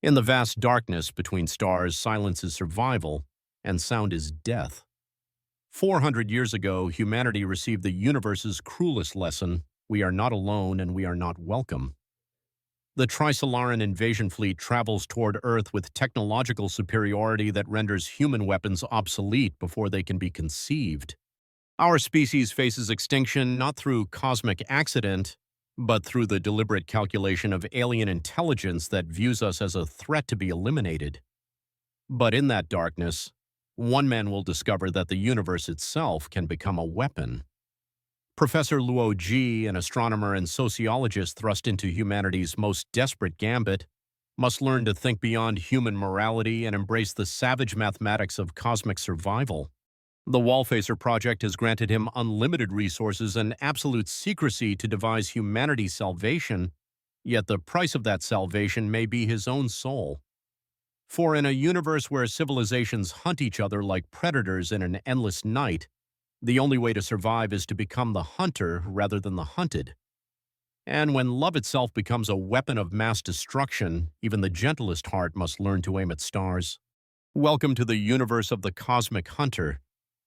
In the vast darkness between stars, silence is survival, and sound is death. 400 years ago, humanity received the universe's cruelest lesson: we are not alone and we are not welcome. The Trisolaran invasion fleet travels toward Earth with technological superiority that renders human weapons obsolete before they can be conceived. Our species faces extinction not through cosmic accident, but through the deliberate calculation of alien intelligence that views us as a threat to be eliminated. But in that darkness, one man will discover that the universe itself can become a weapon. Professor Luo Ji, an astronomer and sociologist thrust into humanity's most desperate gambit, must learn to think beyond human morality and embrace the savage mathematics of cosmic survival. The Wallfacer Project has granted him unlimited resources and absolute secrecy to devise humanity's salvation, yet the price of that salvation may be his own soul. For in a universe where civilizations hunt each other like predators in an endless night, the only way to survive is to become the hunter rather than the hunted. And when love itself becomes a weapon of mass destruction, even the gentlest heart must learn to aim at stars. Welcome to the universe of the cosmic hunter,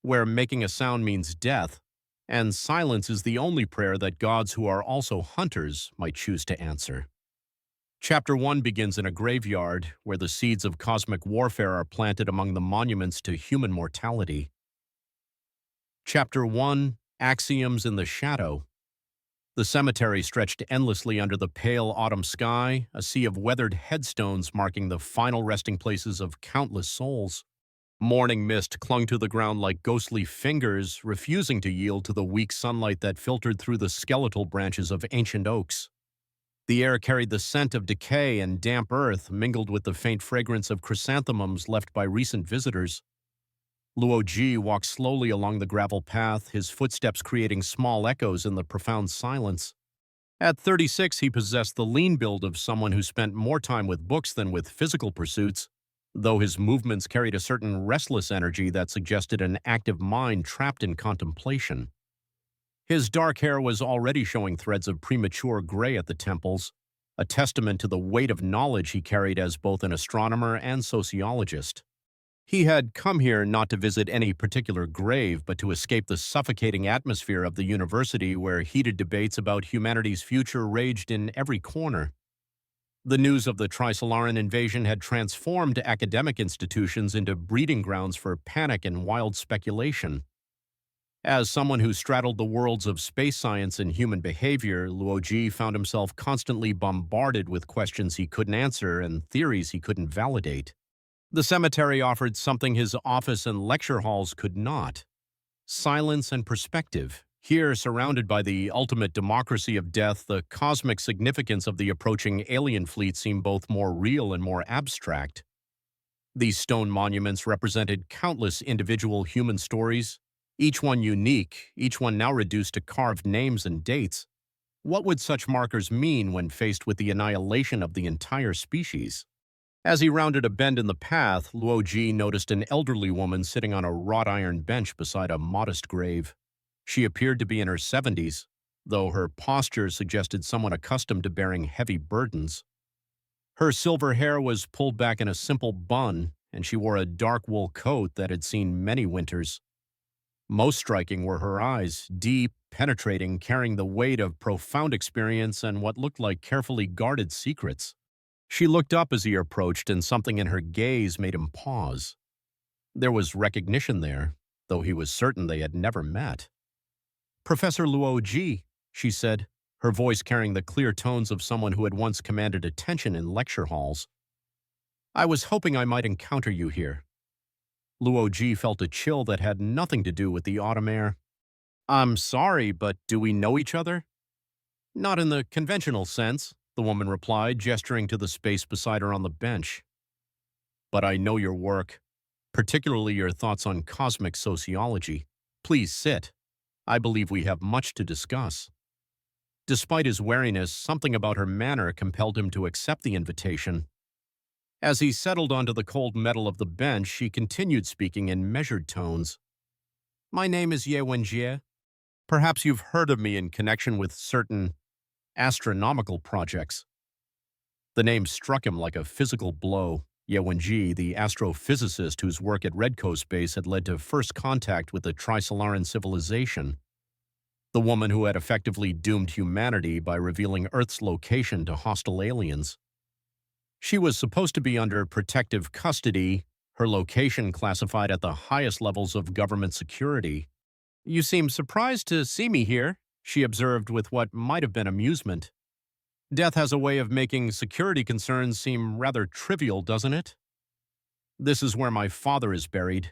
where making a sound means death, and silence is the only prayer that gods who are also hunters might choose to answer. Chapter 1 begins in a graveyard where the seeds of cosmic warfare are planted among the monuments to human mortality. Chapter 1: Axioms in the Shadow. The cemetery stretched endlessly under the pale autumn sky, a sea of weathered headstones marking the final resting places of countless souls. Morning mist clung to the ground like ghostly fingers, refusing to yield to the weak sunlight that filtered through the skeletal branches of ancient oaks. The air carried the scent of decay and damp earth, mingled with the faint fragrance of chrysanthemums left by recent visitors. Luo Ji walked slowly along the gravel path, his footsteps creating small echoes in the profound silence. At 36, he possessed the lean build of someone who spent more time with books than with physical pursuits, though his movements carried a certain restless energy that suggested an active mind trapped in contemplation. His dark hair was already showing threads of premature gray at the temples, a testament to the weight of knowledge he carried as both an astronomer and sociologist. He had come here not to visit any particular grave, but to escape the suffocating atmosphere of the university where heated debates about humanity's future raged in every corner. The news of the Trisolaran invasion had transformed academic institutions into breeding grounds for panic and wild speculation. As someone who straddled the worlds of space science and human behavior, Luo Ji found himself constantly bombarded with questions he couldn't answer and theories he couldn't validate. The cemetery offered something his office and lecture halls could not: silence and perspective. Here, surrounded by the ultimate democracy of death, the cosmic significance of the approaching alien fleet seemed both more real and more abstract. These stone monuments represented countless individual human stories, each one unique, each one now reduced to carved names and dates. What would such markers mean when faced with the annihilation of the entire species? As he rounded a bend in the path, Luo Ji noticed an elderly woman sitting on a wrought iron bench beside a modest grave. She appeared to be in her 70s, though her posture suggested someone accustomed to bearing heavy burdens. Her silver hair was pulled back in a simple bun, and she wore a dark wool coat that had seen many winters. Most striking were her eyes, deep, penetrating, carrying the weight of profound experience and what looked like carefully guarded secrets. She looked up as he approached, and something in her gaze made him pause. There was recognition there, though he was certain they had never met. "Professor Luo Ji," she said, her voice carrying the clear tones of someone who had once commanded attention in lecture halls. "I was hoping I might encounter you here." Luo Ji felt a chill that had nothing to do with the autumn air. "I'm sorry, but do we know each other?" "Not in the conventional sense," the woman replied, gesturing to the space beside her on the bench. "But I know your work, particularly your thoughts on cosmic sociology. Please sit. I believe we have much to discuss." Despite his wariness, something about her manner compelled him to accept the invitation. As he settled onto the cold metal of the bench, she continued speaking in measured tones. "My name is Ye Wenjie. Perhaps you've heard of me in connection with certain astronomical projects." The name struck him like a physical blow. Yewen-ji, the astrophysicist whose work at Red Coast Base had led to first contact with the Trisolaran civilization, the woman who had effectively doomed humanity by revealing Earth's location to hostile aliens. She was supposed to be under protective custody, her location classified at the highest levels of government security. "You seem surprised to see me here," she observed with what might have been amusement. "Death has a way of making security concerns seem rather trivial, doesn't it? This is where my father is buried.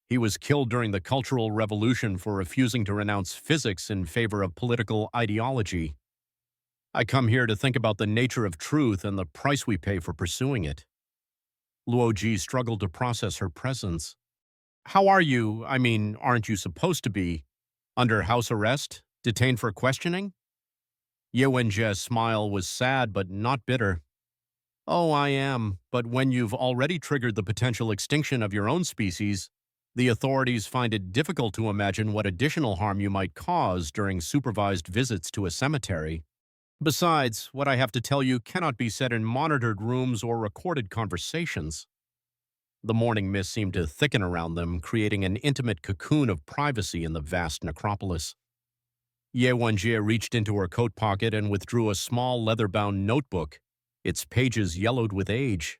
He was killed during the Cultural Revolution for refusing to renounce physics in favor of political ideology. I come here to think about the nature of truth and the price we pay for pursuing it." Luoji struggled to process her presence. "How are you? I mean, aren't you supposed to be? Under house arrest? Detained for questioning?" Ye Wenjie's smile was sad but not bitter. "Oh, I am, but when you've already triggered the potential extinction of your own species, the authorities find it difficult to imagine what additional harm you might cause during supervised visits to a cemetery. Besides, what I have to tell you cannot be said in monitored rooms or recorded conversations." The morning mist seemed to thicken around them, creating an intimate cocoon of privacy in the vast necropolis. Ye Wenjie reached into her coat pocket and withdrew a small leather-bound notebook, its pages yellowed with age.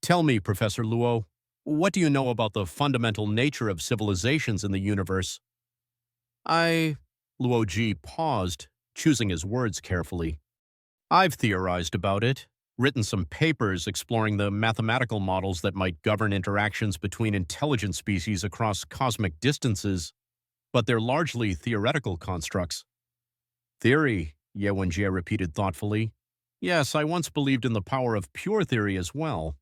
"Tell me, Professor Luo, what do you know about the fundamental nature of civilizations in the universe?" Luo Ji paused, choosing his words carefully. "I've theorized about it, written some papers exploring the mathematical models that might govern interactions between intelligent species across cosmic distances, but they're largely theoretical constructs." "Theory," Ye Wenjie repeated thoughtfully. "Yes, I once believed in the power of pure theory as well,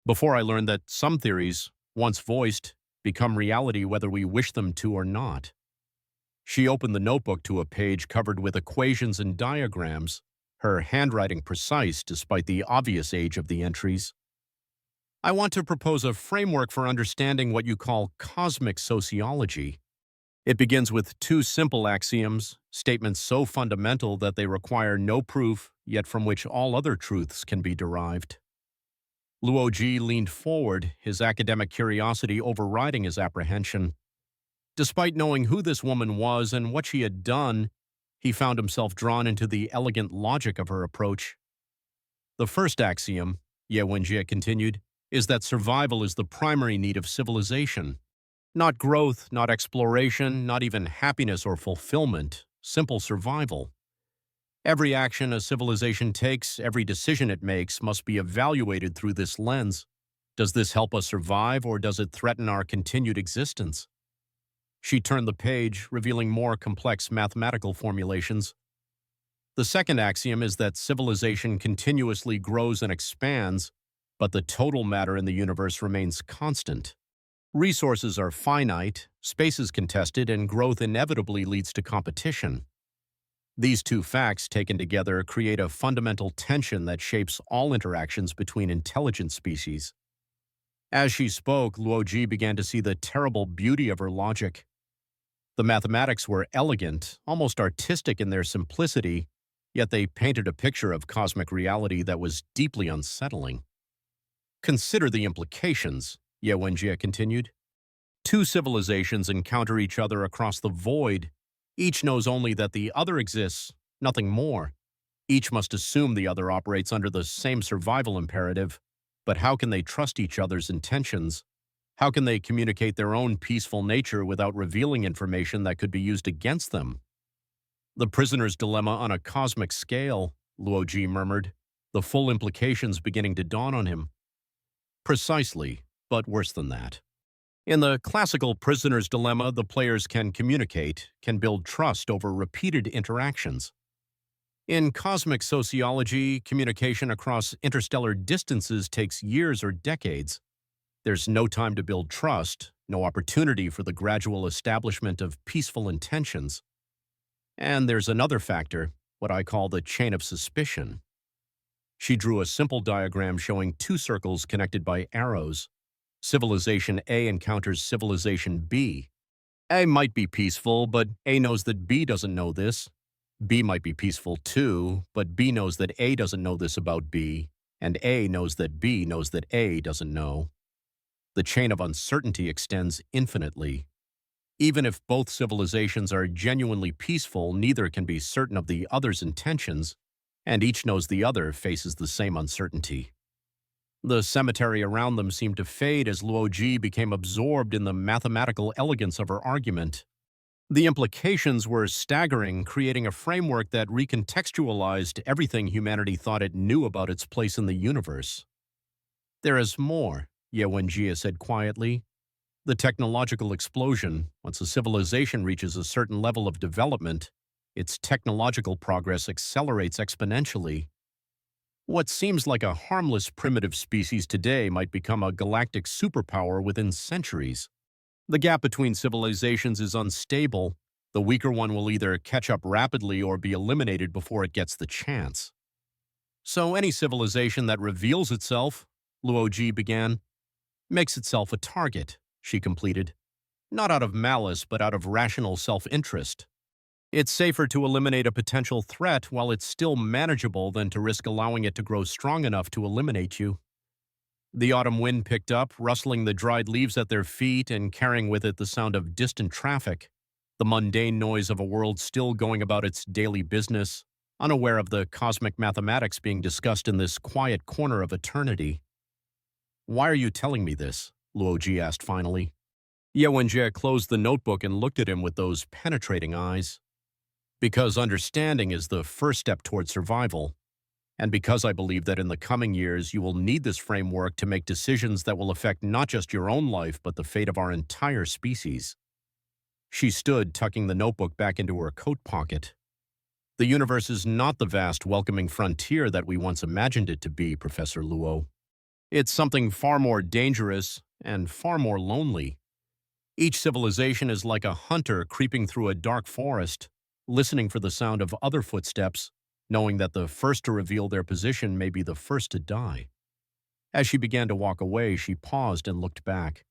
before I learned that some theories, once voiced, become reality whether we wish them to or not." She opened the notebook to a page covered with equations and diagrams, her handwriting precise despite the obvious age of the entries. "I want to propose a framework for understanding what you call cosmic sociology. It begins with two simple axioms, statements so fundamental that they require no proof, yet from which all other truths can be derived." Luo Ji leaned forward, his academic curiosity overriding his apprehension. Despite knowing who this woman was and what she had done, he found himself drawn into the elegant logic of her approach. "The first axiom," Ye Wenjie continued, "is that survival is the primary need of civilization. Not growth, not exploration, not even happiness or fulfillment, simple survival. Every action a civilization takes, every decision it makes, must be evaluated through this lens. Does this help us survive, or does it threaten our continued existence?" She turned the page, revealing more complex mathematical formulations. "The second axiom is that civilization continuously grows and expands, but the total matter in the universe remains constant. Resources are finite, space is contested, and growth inevitably leads to competition. These two facts taken together create a fundamental tension that shapes all interactions between intelligent species." As she spoke, Luo Ji began to see the terrible beauty of her logic. The mathematics were elegant, almost artistic in their simplicity, yet they painted a picture of cosmic reality that was deeply unsettling. "Consider the implications," Ye Wenjie continued. "Two civilizations encounter each other across the void. Each knows only that the other exists, nothing more. Each must assume the other operates under the same survival imperative, but how can they trust each other's intentions? How can they communicate their own peaceful nature without revealing information that could be used against them?" "The prisoner's dilemma on a cosmic scale," Luo Ji murmured, the full implications beginning to dawn on him. "Precisely, but worse than that. In the classical prisoner's dilemma, the players can communicate, can build trust over repeated interactions. In cosmic sociology, communication across interstellar distances takes years or decades. There's no time to build trust, no opportunity for the gradual establishment of peaceful intentions. And there's another factor, what I call the chain of suspicion." She drew a simple diagram showing two circles connected by arrows. Civilization A encounters Civilization B. A might be peaceful, but A knows that B doesn't know this. B might be peaceful too, but B knows that A doesn't know this about B, and A knows that B knows that A doesn't know. The chain of uncertainty extends infinitely. Even if both civilizations are genuinely peaceful, neither can be certain of the other's intentions, and each knows the other faces the same uncertainty. The cemetery around them seemed to fade as Luo Ji became absorbed in the mathematical elegance of her argument. The implications were staggering, creating a framework that recontextualized everything humanity thought it knew about its place in the universe. There is more, Ye Wenjie said quietly. The technological explosion, once a civilization reaches a certain level of development, its technological progress accelerates exponentially. What seems like a harmless primitive species today might become a galactic superpower within centuries. The gap between civilizations is unstable. The weaker one will either catch up rapidly or be eliminated before it gets the chance. So any civilization that reveals itself, Luo Ji began, makes itself a target, she completed. Not out of malice, but out of rational self-interest. It's safer to eliminate a potential threat while it's still manageable than to risk allowing it to grow strong enough to eliminate you. The autumn wind picked up, rustling the dried leaves at their feet and carrying with it the sound of distant traffic, the mundane noise of a world still going about its daily business, unaware of the cosmic mathematics being discussed in this quiet corner of eternity. "Why are you telling me this?" Luo Ji asked finally. Ye Wenjie closed the notebook and looked at him with those penetrating eyes. "Because understanding is the first step toward survival, and because I believe that in the coming years you will need this framework to make decisions that will affect not just your own life but the fate of our entire species." She stood, tucking the notebook back into her coat pocket. "The universe is not the vast, welcoming frontier that we once imagined it to be, Professor Luo. It's something far more dangerous and far more lonely. Each civilization is like a hunter creeping through a dark forest, listening for the sound of other footsteps, knowing that the first to reveal their position may be the first to die." As she began to walk away, she paused and looked back.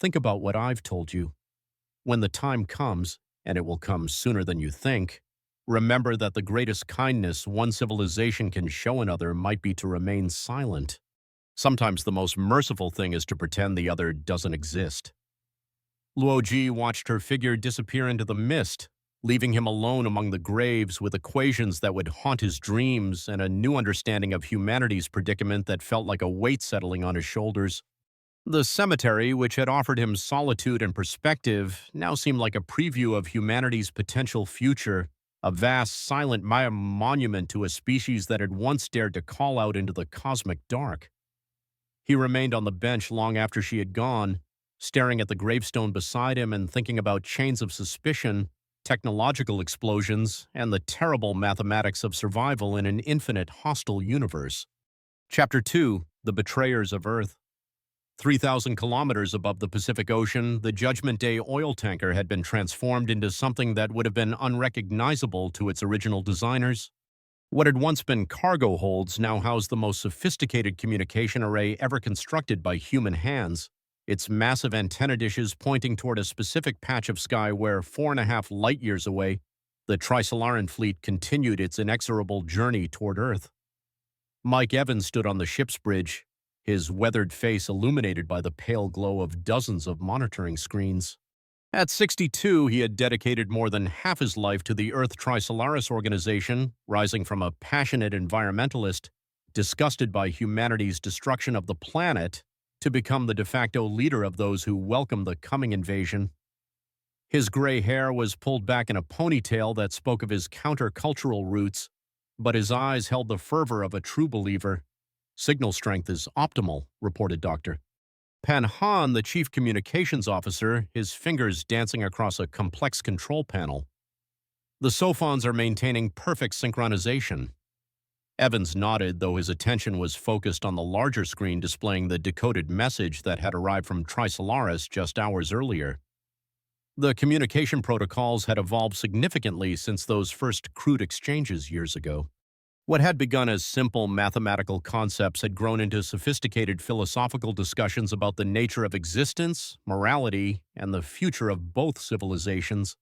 "Think about what I've told you. When the time comes, and it will come sooner than you think, remember that the greatest kindness one civilization can show another might be to remain silent. Sometimes the most merciful thing is to pretend the other doesn't exist." Luo Ji watched her figure disappear into the mist, leaving him alone among the graves with equations that would haunt his dreams and a new understanding of humanity's predicament that felt like a weight settling on his shoulders. The cemetery, which had offered him solitude and perspective, now seemed like a preview of humanity's potential future, a vast, silent monument to a species that had once dared to call out into the cosmic dark. He remained on the bench long after she had gone, staring at the gravestone beside him and thinking about chains of suspicion, technological explosions, and the terrible mathematics of survival in an infinite, hostile universe. Chapter 2: The Betrayers of Earth. 3,000 kilometers above the Pacific Ocean, the Judgment Day oil tanker had been transformed into something that would have been unrecognizable to its original designers. What had once been cargo holds now housed the most sophisticated communication array ever constructed by human hands, its massive antenna dishes pointing toward a specific patch of sky where 4.5 light-years away, the Trisolaran fleet continued its inexorable journey toward Earth. Mike Evans stood on the ship's bridge, his weathered face illuminated by the pale glow of dozens of monitoring screens. At 62, he had dedicated more than half his life to the Earth Trisolaris organization, rising from a passionate environmentalist, disgusted by humanity's destruction of the planet, to become the de facto leader of those who welcomed the coming invasion. His gray hair was pulled back in a ponytail that spoke of his countercultural roots, but his eyes held the fervor of a true believer. "Signal strength is optimal," reported Dr. Pan Han, the chief communications officer, his fingers dancing across a complex control panel. "The Sophons are maintaining perfect synchronization." Evans nodded, though his attention was focused on the larger screen displaying the decoded message that had arrived from Trisolaris just hours earlier. The communication protocols had evolved significantly since those first crude exchanges years ago. What had begun as simple mathematical concepts had grown into sophisticated philosophical discussions about the nature of existence, morality, and the future of both civilizations.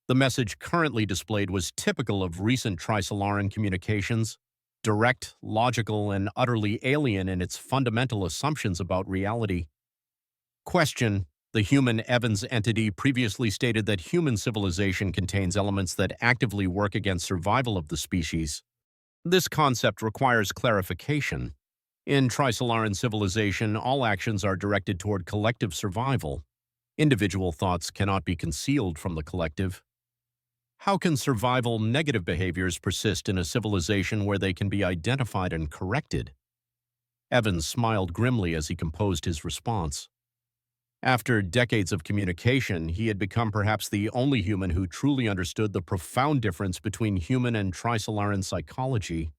The message currently displayed was typical of recent Trisolaran communications, direct, logical, and utterly alien in its fundamental assumptions about reality. Question: the human Evans entity previously stated that human civilization contains elements that actively work against survival of the species. This concept requires clarification. In Trisolaran civilization, all actions are directed toward collective survival. Individual thoughts cannot be concealed from the collective. How can survival negative behaviors persist in a civilization where they can be identified and corrected? Evans smiled grimly as he composed his response. After decades of communication, he had become perhaps the only human who truly understood the profound difference between human and Trisolaran psychology.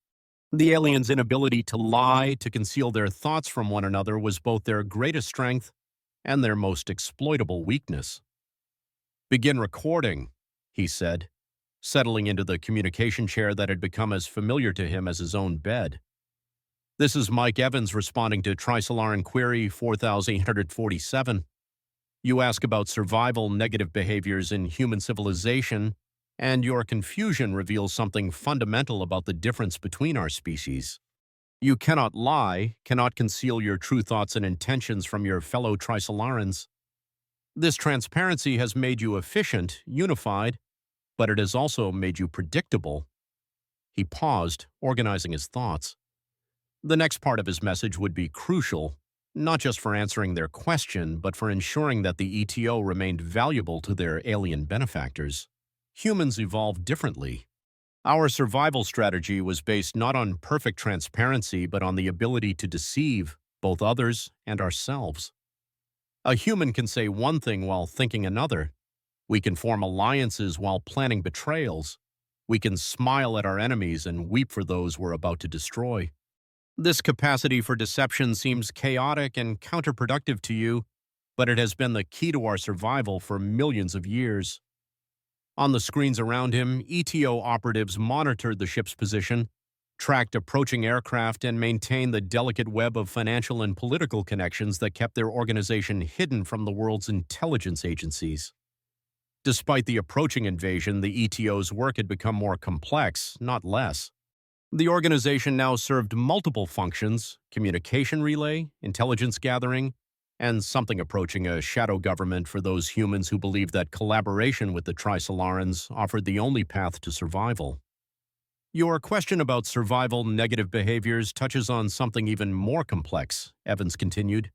The aliens' inability to lie, to conceal their thoughts from one another, was both their greatest strength and their most exploitable weakness. "Begin recording," he said, settling into the communication chair that had become as familiar to him as his own bed. "This is Mike Evans responding to Trisolaran Query 4847. You ask about survival negative behaviors in human civilization, and your confusion reveals something fundamental about the difference between our species. You cannot lie, cannot conceal your true thoughts and intentions from your fellow Trisolarans. This transparency has made you efficient, unified, but it has also made you predictable." He paused, organizing his thoughts. The next part of his message would be crucial, not just for answering their question, but for ensuring that the ETO remained valuable to their alien benefactors. Humans evolved differently. Our survival strategy was based not on perfect transparency, but on the ability to deceive both others and ourselves. A human can say one thing while thinking another. We can form alliances while planning betrayals. We can smile at our enemies and weep for those we're about to destroy. This capacity for deception seems chaotic and counterproductive to you, but it has been the key to our survival for millions of years. On the screens around him, ETO operatives monitored the ship's position, tracked approaching aircraft, and maintained the delicate web of financial and political connections that kept their organization hidden from the world's intelligence agencies. Despite the approaching invasion, the ETO's work had become more complex, not less. The organization now served multiple functions: communication relay, intelligence gathering, and something approaching a shadow government for those humans who believed that collaboration with the Trisolarans offered the only path to survival. Your question about survival negative behaviors touches on something even more complex, Evans continued.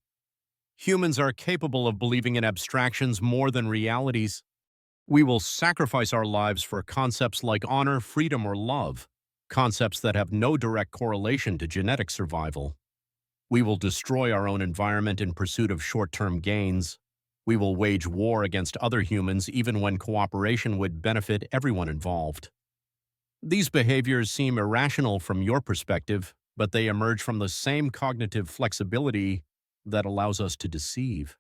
Humans are capable of believing in abstractions more than realities. We will sacrifice our lives for concepts like honor, freedom, or love, concepts that have no direct correlation to genetic survival. We will destroy our own environment in pursuit of short-term gains. We will wage war against other humans even when cooperation would benefit everyone involved. These behaviors seem irrational from your perspective, but they emerge from the same cognitive flexibility that allows us to deceive.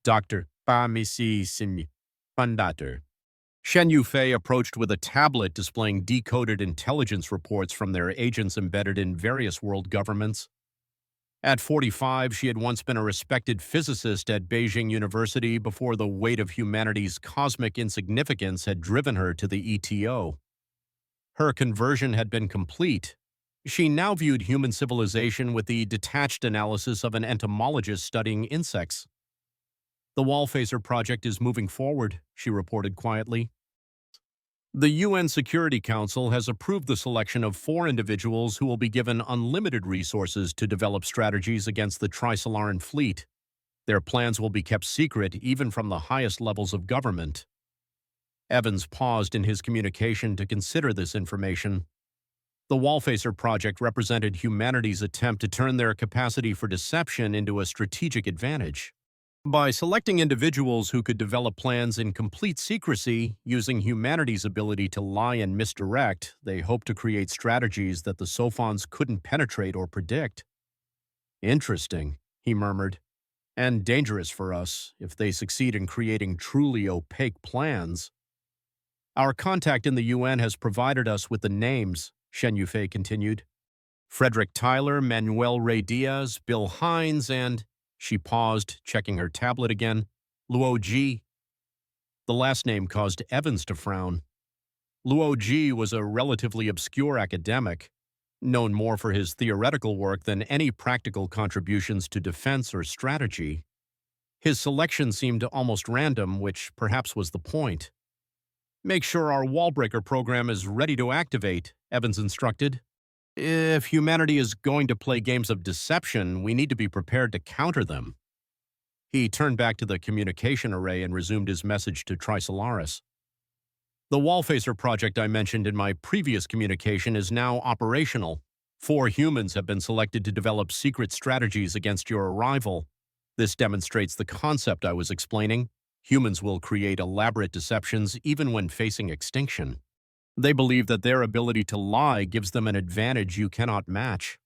Dr. Pamisi Sim Pandater. Shen Yufei approached with a tablet displaying decoded intelligence reports from their agents embedded in various world governments. At 45, she had once been a respected physicist at Beijing University before the weight of humanity's cosmic insignificance had driven her to the ETO. Her conversion had been complete. She now viewed human civilization with the detached analysis of an entomologist studying insects. "The Wallphaser project is moving forward," she reported quietly. "The UN Security Council has approved the selection of 4 individuals who will be given unlimited resources to develop strategies against the Trisolaran fleet. Their plans will be kept secret even from the highest levels of government." Evans paused in his communication to consider this information. The Wallphaser project represented humanity's attempt to turn their capacity for deception into a strategic advantage. By selecting individuals who could develop plans in complete secrecy, using humanity's ability to lie and misdirect, they hoped to create strategies that the Sophons couldn't penetrate or predict. "Interesting," he murmured, "and dangerous for us if they succeed in creating truly opaque plans." "Our contact in the UN has provided us with the names," Shen Yufei continued. "Frederick Tyler, Manuel Ray Diaz, Bill Hines, and—" she paused, checking her tablet again, "Luo Ji." The last name caused Evans to frown. Luo Ji was a relatively obscure academic, known more for his theoretical work than any practical contributions to defense or strategy. His selection seemed almost random, which perhaps was the point. "Make sure our wallbreaker program is ready to activate," Evans instructed. "If humanity is going to play games of deception, we need to be prepared to counter them." He turned back to the communication array and resumed his message to Trisolaris. "The wallfacer project I mentioned in my previous communication is now operational. 4 humans have been selected to develop secret strategies against your arrival. This demonstrates the concept I was explaining. Humans will create elaborate deceptions even when facing extinction. They believe that their ability to lie gives them an advantage you cannot match."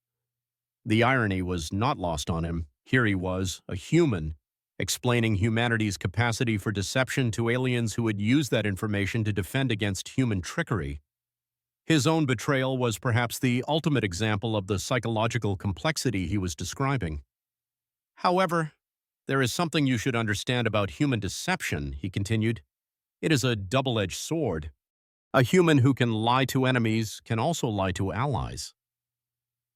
The irony was not lost on him. Here he was, a human, explaining humanity's capacity for deception to aliens who would use that information to defend against human trickery. His own betrayal was perhaps the ultimate example of the psychological complexity he was describing. "However, there is something you should understand about human deception," he continued. "It is a double-edged sword. A human who can lie to enemies can also lie to allies.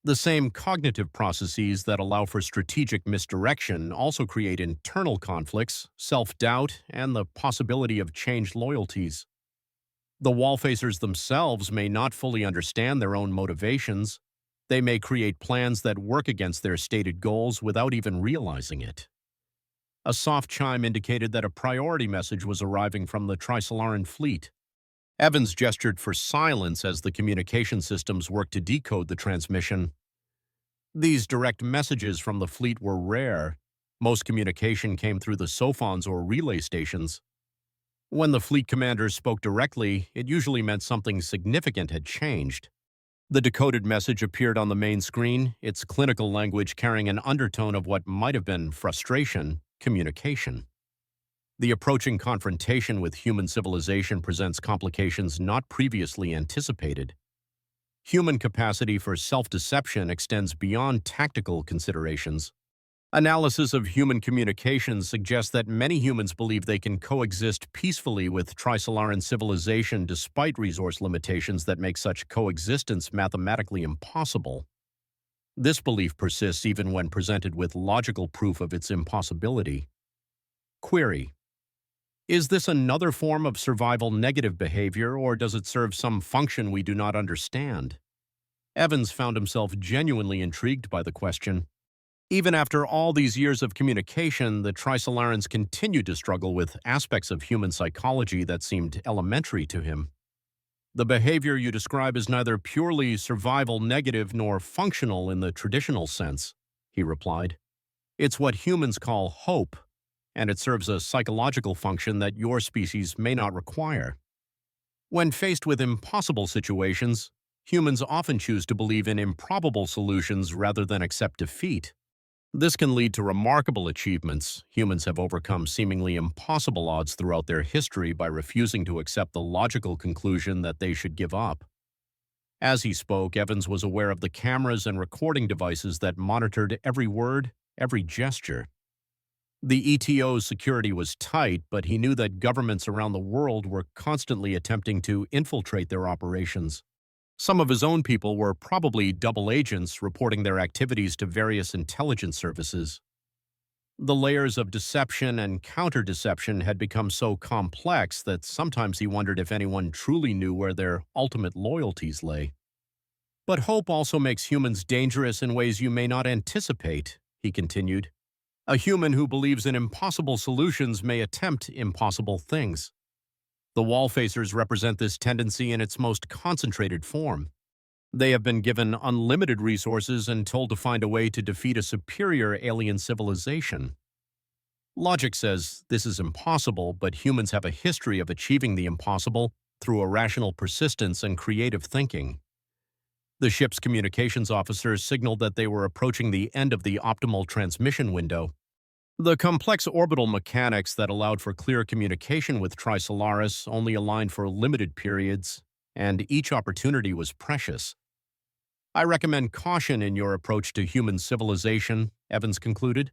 The same cognitive processes that allow for strategic misdirection also create internal conflicts, self-doubt, and the possibility of changed loyalties. The wallfacers themselves may not fully understand their own motivations. They may create plans that work against their stated goals without even realizing it." A soft chime indicated that a priority message was arriving from the Trisolaran fleet. Evans gestured for silence as the communication systems worked to decode the transmission. These direct messages from the fleet were rare. Most communication came through the sophons or relay stations. When the fleet commanders spoke directly, it usually meant something significant had changed. The decoded message appeared on the main screen, its clinical language carrying an undertone of what might have been frustration, communication. "The approaching confrontation with human civilization presents complications not previously anticipated. Human capacity for self-deception extends beyond tactical considerations. Analysis of human communications suggests that many humans believe they can coexist peacefully with Trisolaran civilization despite resource limitations that make such coexistence mathematically impossible. This belief persists even when presented with logical proof of its impossibility." Query: Is this another form of survival negative behavior, or does it serve some function we do not understand? Evans found himself genuinely intrigued by the question. Even after all these years of communication, the Trisolarans continued to struggle with aspects of human psychology that seemed elementary to him. "The behavior you describe is neither purely survival negative nor functional in the traditional sense," he replied. "It's what humans call hope, and it serves a psychological function that your species may not require. When faced with impossible situations, humans often choose to believe in improbable solutions rather than accept defeat. This can lead to remarkable achievements. Humans have overcome seemingly impossible odds throughout their history by refusing to accept the logical conclusion that they should give up." As he spoke, Evans was aware of the cameras and recording devices that monitored every word, every gesture. The ETO's security was tight, but he knew that governments around the world were constantly attempting to infiltrate their operations. Some of his own people were probably double agents reporting their activities to various intelligence services. The layers of deception and counter-deception had become so complex that sometimes he wondered if anyone truly knew where their ultimate loyalties lay. "But hope also makes humans dangerous in ways you may not anticipate," he continued. "A human who believes in impossible solutions may attempt impossible things. The wallfacers represent this tendency in its most concentrated form. They have been given unlimited resources and told to find a way to defeat a superior alien civilization. Logic says this is impossible, but humans have a history of achieving the impossible through irrational persistence and creative thinking." The ship's communications officers signaled that they were approaching the end of the optimal transmission window. The complex orbital mechanics that allowed for clear communication with Trisolaris only aligned for limited periods, and each opportunity was precious. "I recommend caution in your approach to human civilization," Evans concluded.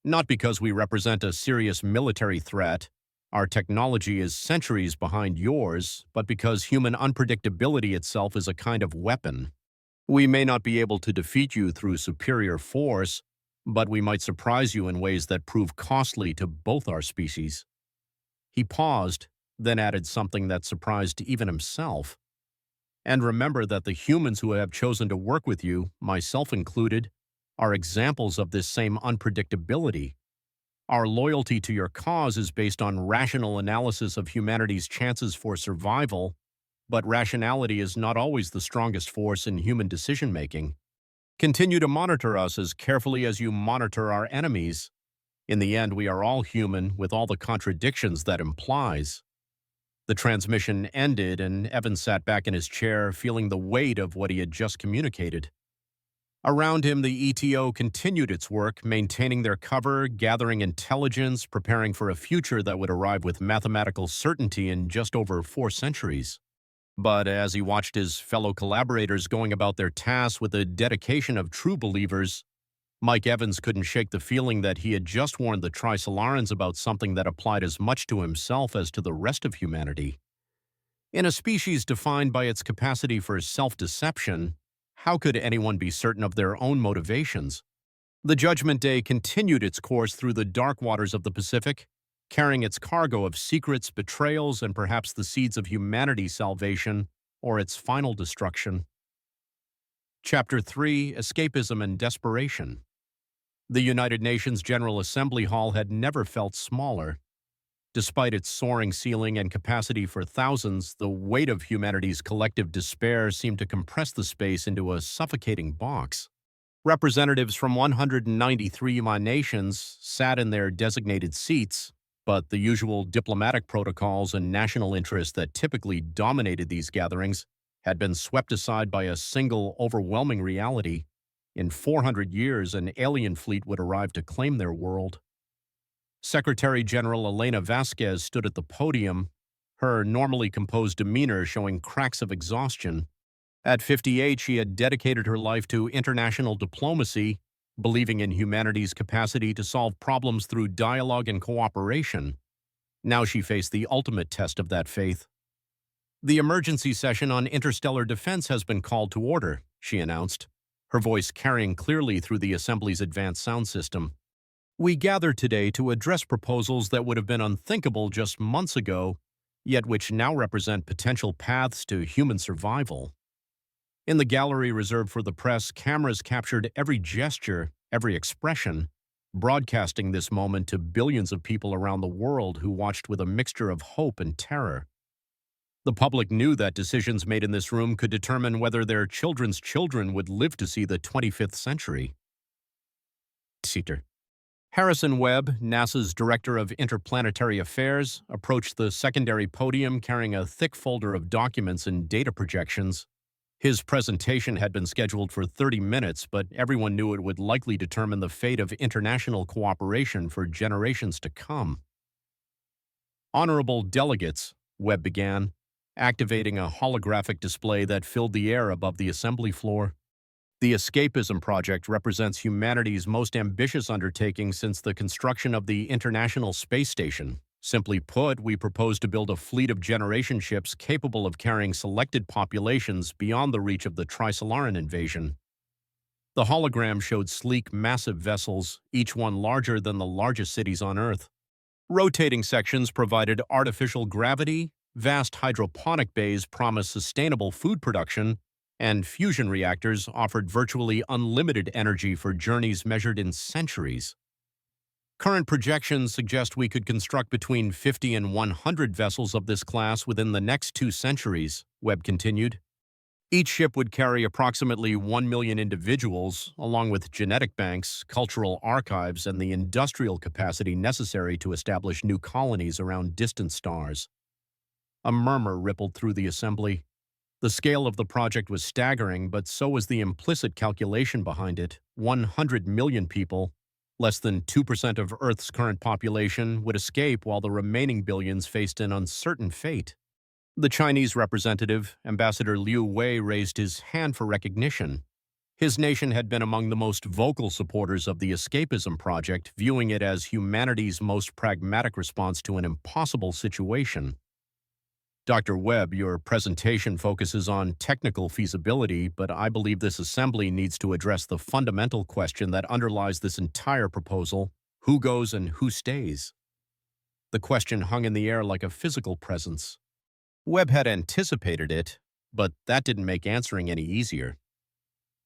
"Not because we represent a serious military threat, Our technology is centuries behind yours, but because human unpredictability itself is a kind of weapon. We may not be able to defeat you through superior force, but we might surprise you in ways that prove costly to both our species." He paused, then added something that surprised even himself. "And remember that the humans who have chosen to work with you, myself included, are examples of this same unpredictability. Our loyalty to your cause is based on rational analysis of humanity's chances for survival, but rationality is not always the strongest force in human decision-making. Continue to monitor us as carefully as you monitor our enemies. In the end, we are all human, with all the contradictions that implies." The transmission ended, and Evans sat back in his chair, feeling the weight of what he had just communicated. Around him, the ETO continued its work, maintaining their cover, gathering intelligence, preparing for a future that would arrive with mathematical certainty in just over 4 centuries. But as he watched his fellow collaborators going about their tasks with the dedication of true believers, Mike Evans couldn't shake the feeling that he had just warned the Trisolarans about something that applied as much to himself as to the rest of humanity. In a species defined by its capacity for self-deception, how could anyone be certain of their own motivations? The Judgment Day continued its course through the dark waters of the Pacific, carrying its cargo of secrets, betrayals, and perhaps the seeds of humanity's salvation or its final destruction. Chapter 3: Escapism and Desperation. The United Nations General Assembly Hall had never felt smaller. Despite its soaring ceiling and capacity for thousands, the weight of humanity's collective despair seemed to compress the space into a suffocating box. Representatives from 193 UN nations sat in their designated seats, but the usual diplomatic protocols and national interests that typically dominated these gatherings had been swept aside by a single overwhelming reality. In 400 years, an alien fleet would arrive to claim their world. Secretary General Elena Vasquez stood at the podium, her normally composed demeanor showing cracks of exhaustion. At 58, she had dedicated her life to international diplomacy, believing in humanity's capacity to solve problems through dialogue and cooperation. Now she faced the ultimate test of that faith. "The emergency session on interstellar defense has been called to order," she announced, her voice carrying clearly through the Assembly's advanced sound system. "We gather today to address proposals that would have been unthinkable just months ago, yet which now represent potential paths to human survival." In the gallery reserved for the press, cameras captured every gesture, every expression, broadcasting this moment to billions of people around the world who watched with a mixture of hope and terror. The public knew that decisions made in this room could determine whether their children's children would live to see the 25th century. Seater. Harrison Webb, NASA's Director of Interplanetary Affairs, approached the secondary podium carrying a thick folder of documents and data projections. His presentation had been scheduled for 30 minutes, but everyone knew it would likely determine the fate of international cooperation for generations to come. "Honorable delegates," Webb began, activating a holographic display that filled the air above the assembly floor. "The Escapism Project represents humanity's most ambitious undertaking since the construction of the International Space Station. Simply put, we propose to build a fleet of generation ships capable of carrying selected populations beyond the reach of the Trisolaran invasion." The hologram showed sleek, massive vessels, each one larger than the largest cities on Earth. Rotating sections provided artificial gravity, vast hydroponic bays promised sustainable food production, and fusion reactors offered virtually unlimited energy for journeys measured in centuries. "Current projections suggest we could construct between 50 and 100 vessels of this class within the next 2 centuries, Webb continued. "Each ship would carry approximately 1 million individuals, along with genetic banks, cultural archives, and the industrial capacity necessary to establish new colonies around distant stars." A murmur rippled through the assembly. The scale of the project was staggering, but so was the implicit calculation behind it. 100 million people, less than 2% of Earth's current population, would escape while the remaining billions faced an uncertain fate. The Chinese representative, Ambassador Liu Wei, raised his hand for recognition. His nation had been among the most vocal supporters of the escapism project, viewing it as humanity's most pragmatic response to an impossible situation. Dr. Webb, your presentation focuses on technical feasibility, but I believe this assembly needs to address the fundamental question that underlies this entire proposal: who goes and who stays? The question hung in the air like a physical presence. Webb had anticipated it, but that didn't make answering any easier.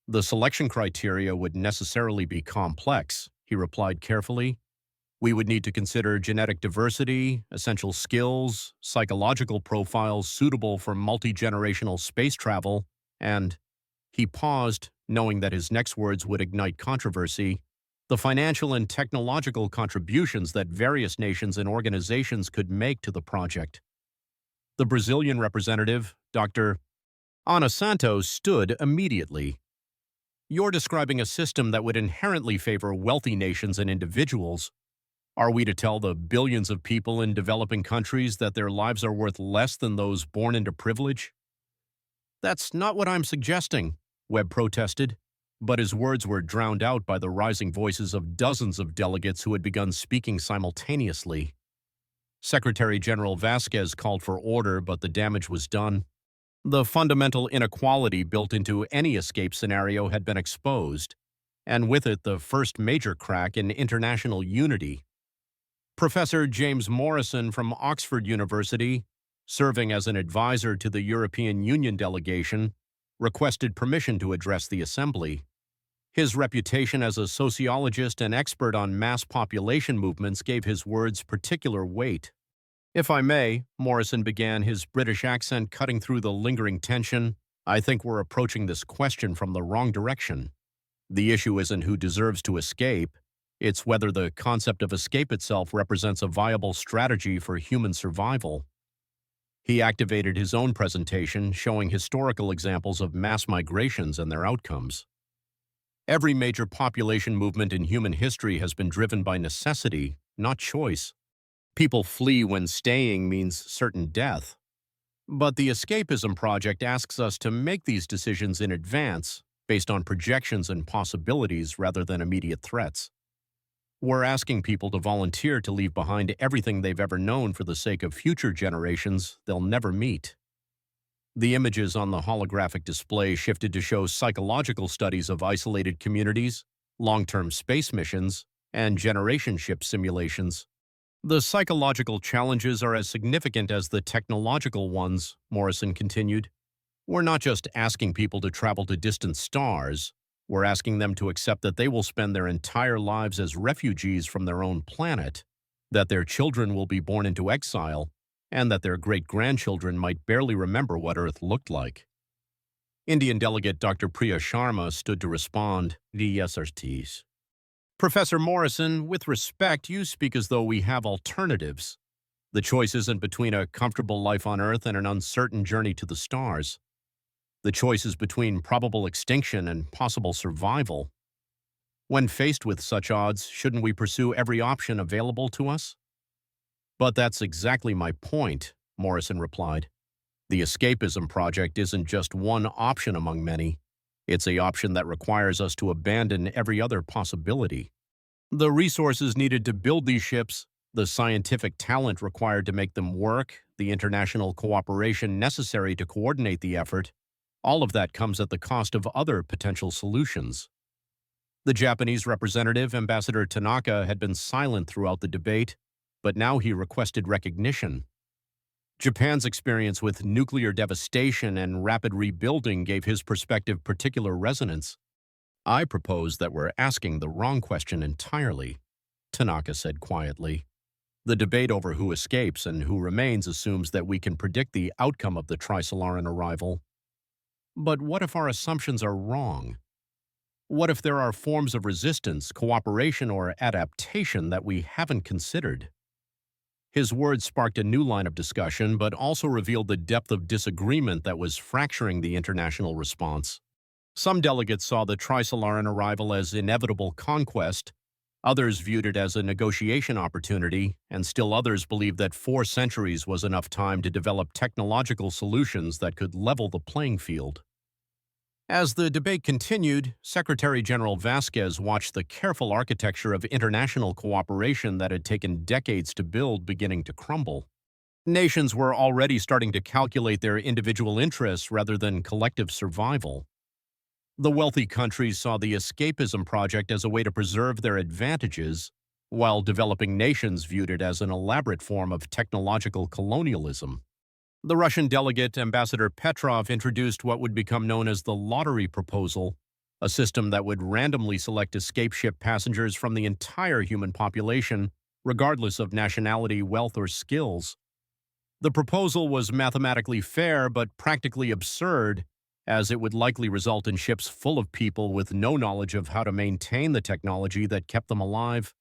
The selection criteria would necessarily be complex, he replied carefully. We would need to consider genetic diversity, essential skills, psychological profiles suitable for multi-generational space travel, and he paused, knowing that his next words would ignite controversy, the financial and technological contributions that various nations and organizations could make to the project. The Brazilian representative, Dr. Ana Santos, stood immediately. You're describing a system that would inherently favor wealthy nations and individuals. Are we to tell the billions of people in developing countries that their lives are worth less than those born into privilege? That's not what I'm suggesting, Webb protested, but his words were drowned out by the rising voices of dozens of delegates who had begun speaking simultaneously. Secretary General Vasquez called for order, but the damage was done. The fundamental inequality built into any escape scenario had been exposed, and with it the first major crack in international unity. Professor James Morrison from Oxford University, serving as an advisor to the European Union delegation, requested permission to address the assembly. His reputation as a sociologist and expert on mass population movements gave his words particular weight. If I may, Morrison began, his British accent cutting through the lingering tension, I think we're approaching this question from the wrong direction. The issue isn't who deserves to escape. It's whether the concept of escape itself represents a viable strategy for human survival. He activated his own presentation, showing historical examples of mass migrations and their outcomes. Every major population movement in human history has been driven by necessity, not choice. People flee when staying means certain death. But the escapism project asks us to make these decisions in advance, based on projections and possibilities rather than immediate threats. We're asking people to volunteer to leave behind everything they've ever known for the sake of future generations they'll never meet. The images on the holographic display shifted to show psychological studies of isolated communities, long-term space missions, and generation ship simulations. The psychological challenges are as significant as the technological ones, Morrison continued. We're not just asking people to travel to distant stars. We're asking them to accept that they will spend their entire lives as refugees from their own planet, that their children will be born into exile, and that their great-grandchildren might barely remember what Earth looked like. Indian delegate Dr. Priya Sharma stood to respond, DSRTs. Professor Morrison, with respect, you speak as though we have alternatives. The choice isn't between a comfortable life on Earth and an uncertain journey to the stars. The choice is between probable extinction and possible survival. When faced with such odds, shouldn't we pursue every option available to us? But that's exactly my point, Morrison replied. The escapism project isn't just one option among many. It's an option that requires us to abandon every other possibility. The resources needed to build these ships, the scientific talent required to make them work, the international cooperation necessary to coordinate the effort, all of that comes at the cost of other potential solutions. The Japanese representative, Ambassador Tanaka, had been silent throughout the debate, but now he requested recognition. Japan's experience with nuclear devastation and rapid rebuilding gave his perspective particular resonance. I propose that we're asking the wrong question entirely, Tanaka said quietly. The debate over who escapes and who remains assumes that we can predict the outcome of the Trisolaran arrival. But what if our assumptions are wrong? What if there are forms of resistance, cooperation, or adaptation that we haven't considered? His words sparked a new line of discussion, but also revealed the depth of disagreement that was fracturing the international response. Some delegates saw the Trisolaran arrival as inevitable conquest, others viewed it as a negotiation opportunity, and still others believed that 4 centuries was enough time to develop technological solutions that could level the playing field. As the debate continued, Secretary General Vasquez watched the careful architecture of international cooperation that had taken decades to build beginning to crumble. Nations were already starting to calculate their individual interests rather than collective survival. The wealthy countries saw the escapism project as a way to preserve their advantages, while developing nations viewed it as an elaborate form of technological colonialism. The Russian delegate, Ambassador Petrov, introduced what would become known as the lottery proposal, a system that would randomly select escape ship passengers from the entire human population, regardless of nationality, wealth, or skills. The proposal was mathematically fair but practically absurd, as it would likely result in ships full of people with no knowledge of how to maintain the technology that kept them alive.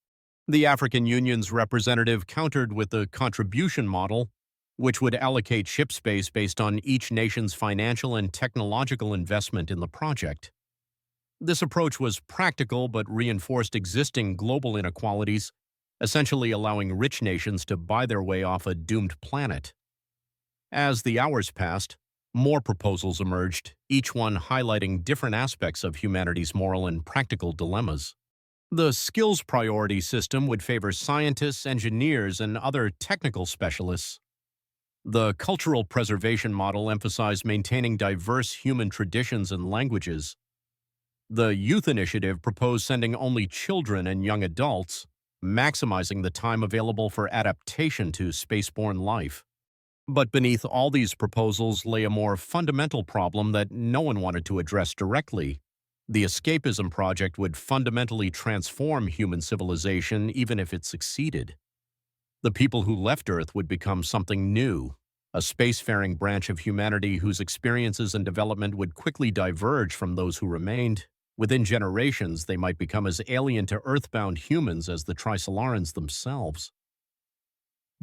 The African Union's representative countered with the contribution model, which would allocate ship space based on each nation's financial and technological investment in the project. This approach was practical but reinforced existing global inequalities, essentially allowing rich nations to buy their way off a doomed planet. As the hours passed, more proposals emerged, each one highlighting different aspects of humanity's moral and practical dilemmas. The skills priority system would favor scientists, engineers, and other technical specialists. The cultural preservation model emphasized maintaining diverse human traditions and languages. The youth initiative proposed sending only children and young adults, maximizing the time available for adaptation to spaceborne life. But beneath all these proposals lay a more fundamental problem that no one wanted to address directly. The escapism project would fundamentally transform human civilization even if it succeeded. The people who left Earth would become something new, a spacefaring branch of humanity whose experiences and development would quickly diverge from those who remained. Within generations, they might become as alien to Earthbound humans as the Trisolarans themselves.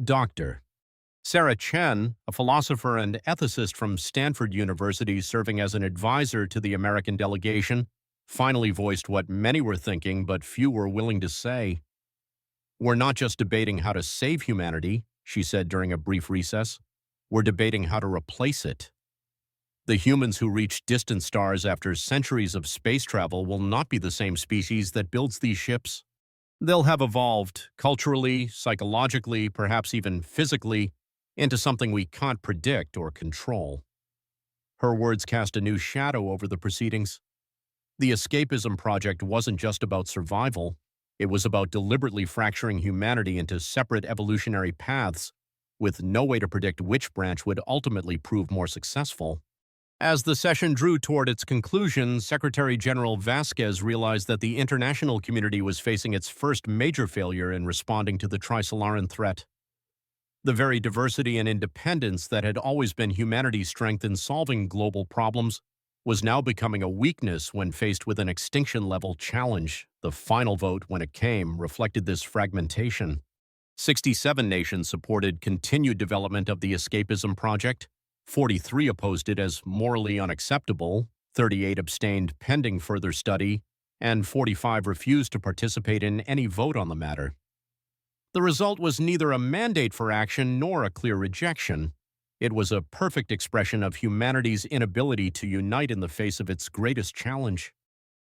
Doctor. Sarah Chen, a philosopher and ethicist from Stanford University serving as an advisor to the American delegation, finally voiced what many were thinking but few were willing to say. "We're not just debating how to save humanity," she said during a brief recess. "We're debating how to replace it." The humans who reach distant stars after centuries of space travel will not be the same species that builds these ships. They'll have evolved, culturally, psychologically, perhaps even physically, into something we can't predict or control. Her words cast a new shadow over the proceedings. The escapism project wasn't just about survival. It was about deliberately fracturing humanity into separate evolutionary paths, with no way to predict which branch would ultimately prove more successful. As the session drew toward its conclusion, Secretary General Vasquez realized that the international community was facing its first major failure in responding to the Trisolaran threat. The very diversity and independence that had always been humanity's strength in solving global problems was now becoming a weakness when faced with an extinction-level challenge. The final vote, when it came, reflected this fragmentation. 67 nations supported continued development of the escapism project, 43 opposed it as morally unacceptable, 38 abstained pending further study, and 45 refused to participate in any vote on the matter. The result was neither a mandate for action nor a clear rejection. It was a perfect expression of humanity's inability to unite in the face of its greatest challenge.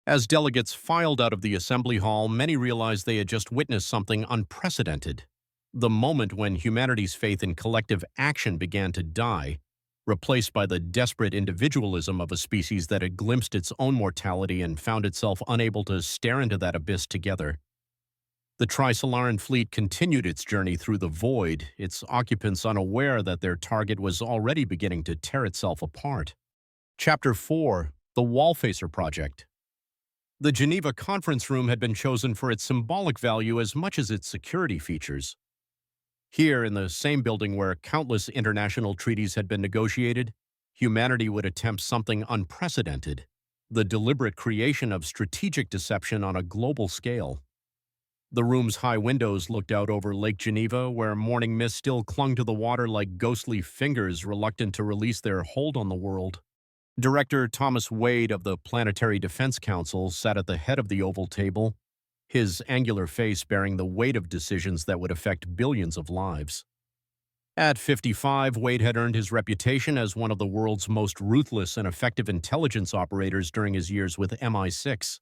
As delegates filed out of the assembly hall, many realized they had just witnessed something unprecedented. The moment when humanity's faith in collective action began to die, replaced by the desperate individualism of a species that had glimpsed its own mortality and found itself unable to stare into that abyss together. The Trisolaran fleet continued its journey through the void, its occupants unaware that their target was already beginning to tear itself apart. Chapter 4: The Wallfacer Project. The Geneva conference room had been chosen for its symbolic value as much as its security features. Here, in the same building where countless international treaties had been negotiated, humanity would attempt something unprecedented: the deliberate creation of strategic deception on a global scale. The room's high windows looked out over Lake Geneva, where morning mist still clung to the water like ghostly fingers reluctant to release their hold on the world. Director Thomas Wade of the Planetary Defense Council sat at the head of the oval table, his angular face bearing the weight of decisions that would affect billions of lives. At 55, Wade had earned his reputation as one of the world's most ruthless and effective intelligence operators during his years with MI6.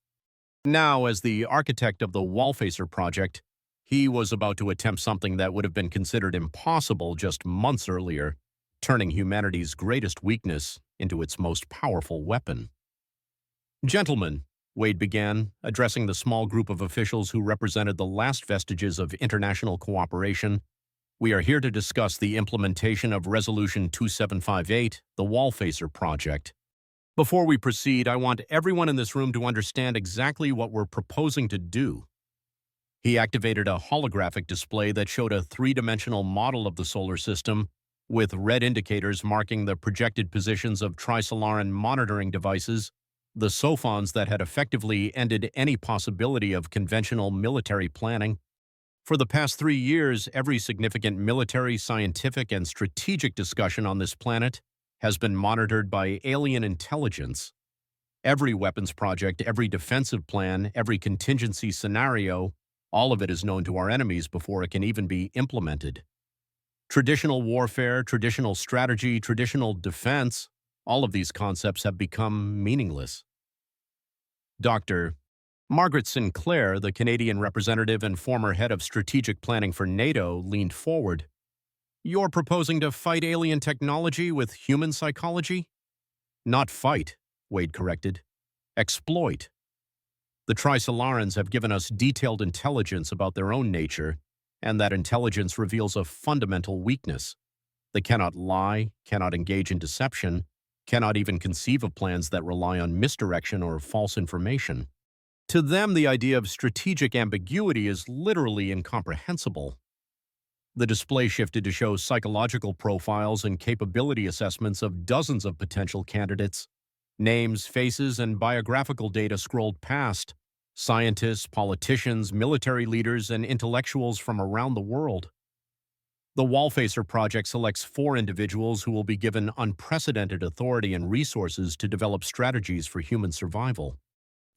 Now, as the architect of the Wallfacer project, he was about to attempt something that would have been considered impossible just months earlier, turning humanity's greatest weakness into its most powerful weapon. Gentlemen, Wade began, addressing the small group of officials who represented the last vestiges of international cooperation, we are here to discuss the implementation of Resolution 2758, the Wallfacer project. Before we proceed, I want everyone in this room to understand exactly what we're proposing to do. He activated a holographic display that showed a three-dimensional model of the solar system, with red indicators marking the projected positions of Trisolaran monitoring devices, the sophons that had effectively ended any possibility of conventional military planning. For the past 3 years, every significant military, scientific, and strategic discussion on this planet has been monitored by alien intelligence. Every weapons project, every defensive plan, every contingency scenario, all of it is known to our enemies before it can even be implemented. Traditional warfare, traditional strategy, traditional defense, all of these concepts have become meaningless. Dr. Margaret Sinclair, the Canadian representative and former head of strategic planning for NATO, leaned forward. You're proposing to fight alien technology with human psychology? Not fight, Wade corrected. Exploit. The Trisolarans have given us detailed intelligence about their own nature, and that intelligence reveals a fundamental weakness. They cannot lie, cannot engage in deception, cannot even conceive of plans that rely on misdirection or false information. To them, the idea of strategic ambiguity is literally incomprehensible. The display shifted to show psychological profiles and capability assessments of dozens of potential candidates. Names, faces, and biographical data scrolled past. Scientists, politicians, military leaders, and intellectuals from around the world. The Wallfacer project selects 4 individuals who will be given unprecedented authority and resources to develop strategies for human survival.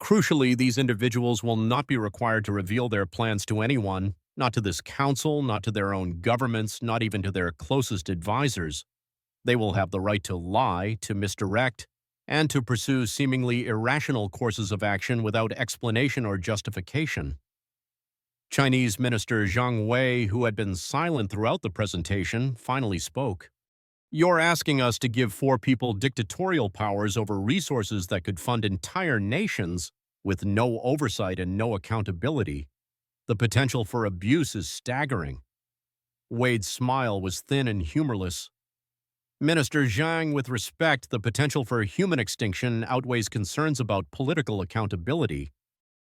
Crucially, these individuals will not be required to reveal their plans to anyone, not to this council, not to their own governments, not even to their closest advisors. They will have the right to lie, to misdirect, and to pursue seemingly irrational courses of action without explanation or justification. Chinese Minister Zhang Wei, who had been silent throughout the presentation, finally spoke. You're asking us to give 4 people dictatorial powers over resources that could fund entire nations with no oversight and no accountability. The potential for abuse is staggering. Wade's smile was thin and humorless. Minister Zhang, with respect, the potential for human extinction outweighs concerns about political accountability.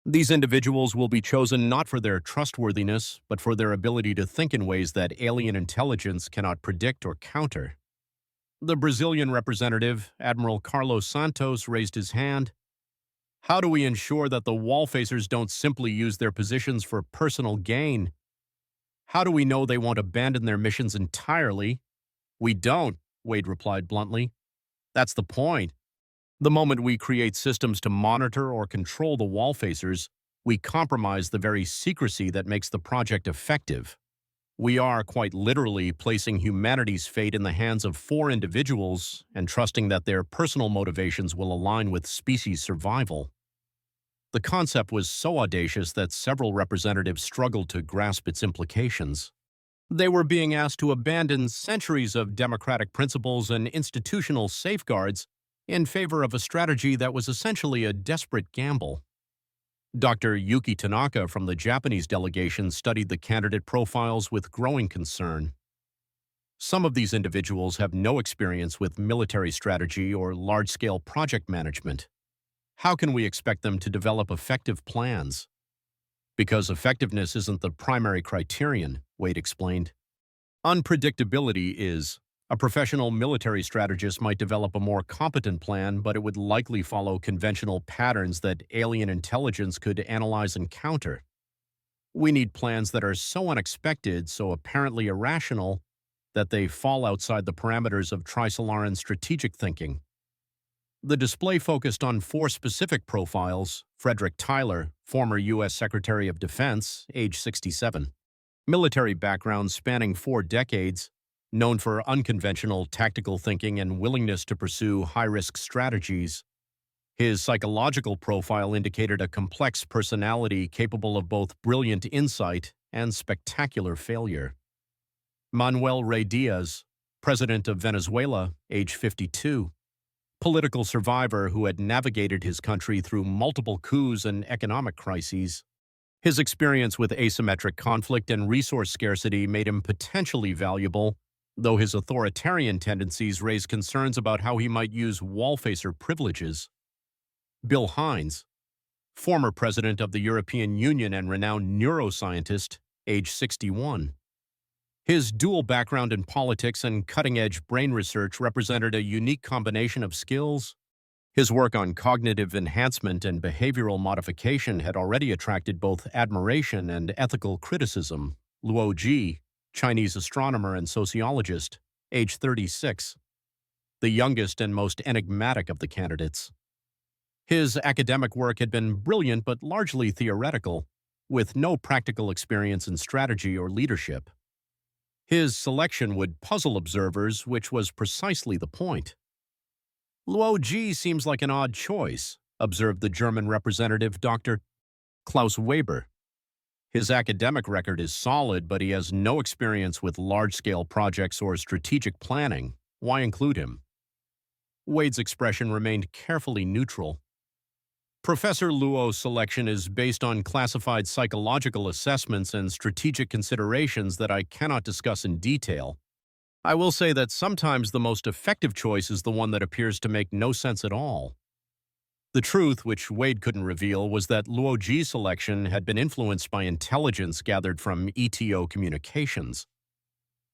These individuals will be chosen not for their trustworthiness, but for their ability to think in ways that alien intelligence cannot predict or counter. The Brazilian representative, Admiral Carlos Santos, raised his hand. How do we ensure that the Wallfacers don't simply use their positions for personal gain? How do we know they won't abandon their missions entirely? We don't, Wade replied bluntly. That's the point. The moment we create systems to monitor or control the Wallfacers, we compromise the very secrecy that makes the project effective. We are, quite literally, placing humanity's fate in the hands of 4 individuals and trusting that their personal motivations will align with species survival. The concept was so audacious that several representatives struggled to grasp its implications. They were being asked to abandon centuries of democratic principles and institutional safeguards in favor of a strategy that was essentially a desperate gamble. Dr. Yuki Tanaka from the Japanese delegation studied the candidate profiles with growing concern. Some of these individuals have no experience with military strategy or large-scale project management. How can we expect them to develop effective plans? Because effectiveness isn't the primary criterion, Wade explained. Unpredictability is. A professional military strategist might develop a more competent plan, but it would likely follow conventional patterns that alien intelligence could analyze and counter. We need plans that are so unexpected, so apparently irrational, that they fall outside the parameters of Trisolaran strategic thinking. The display focused on 4 specific profiles: Frederick Tyler, former U.S. Secretary of Defense, age 67. Military background spanning 4 decades, known for unconventional tactical thinking and willingness to pursue high-risk strategies. His psychological profile indicated a complex personality capable of both brilliant insight and spectacular failure. Manuel Rey Diaz, president of Venezuela, age 52, political survivor who had navigated his country through multiple coups and economic crises. His experience with asymmetric conflict and resource scarcity made him potentially valuable, though his authoritarian tendencies raised concerns about how he might use wall-facer privileges. Bill Hines, former president of the European Union and renowned neuroscientist, age 61. His dual background in politics and cutting-edge brain research represented a unique combination of skills. His work on cognitive enhancement and behavioral modification had already attracted both admiration and ethical criticism. Luo Ji, Chinese astronomer and sociologist, age 36, the youngest and most enigmatic of the candidates. His academic work had been brilliant but largely theoretical, with no practical experience in strategy or leadership. His selection would puzzle observers, which was precisely the point. Luo Ji seems like an odd choice, observed the German representative, Dr. Klaus Weber. His academic record is solid, but he has no experience with large-scale projects or strategic planning. Why include him? Wade's expression remained carefully neutral. Professor Luo's selection is based on classified psychological assessments and strategic considerations that I cannot discuss in detail. I will say that sometimes the most effective choice is the one that appears to make no sense at all. The truth, which Wade couldn't reveal, was that Luo Ji's selection had been influenced by intelligence gathered from ETO communications.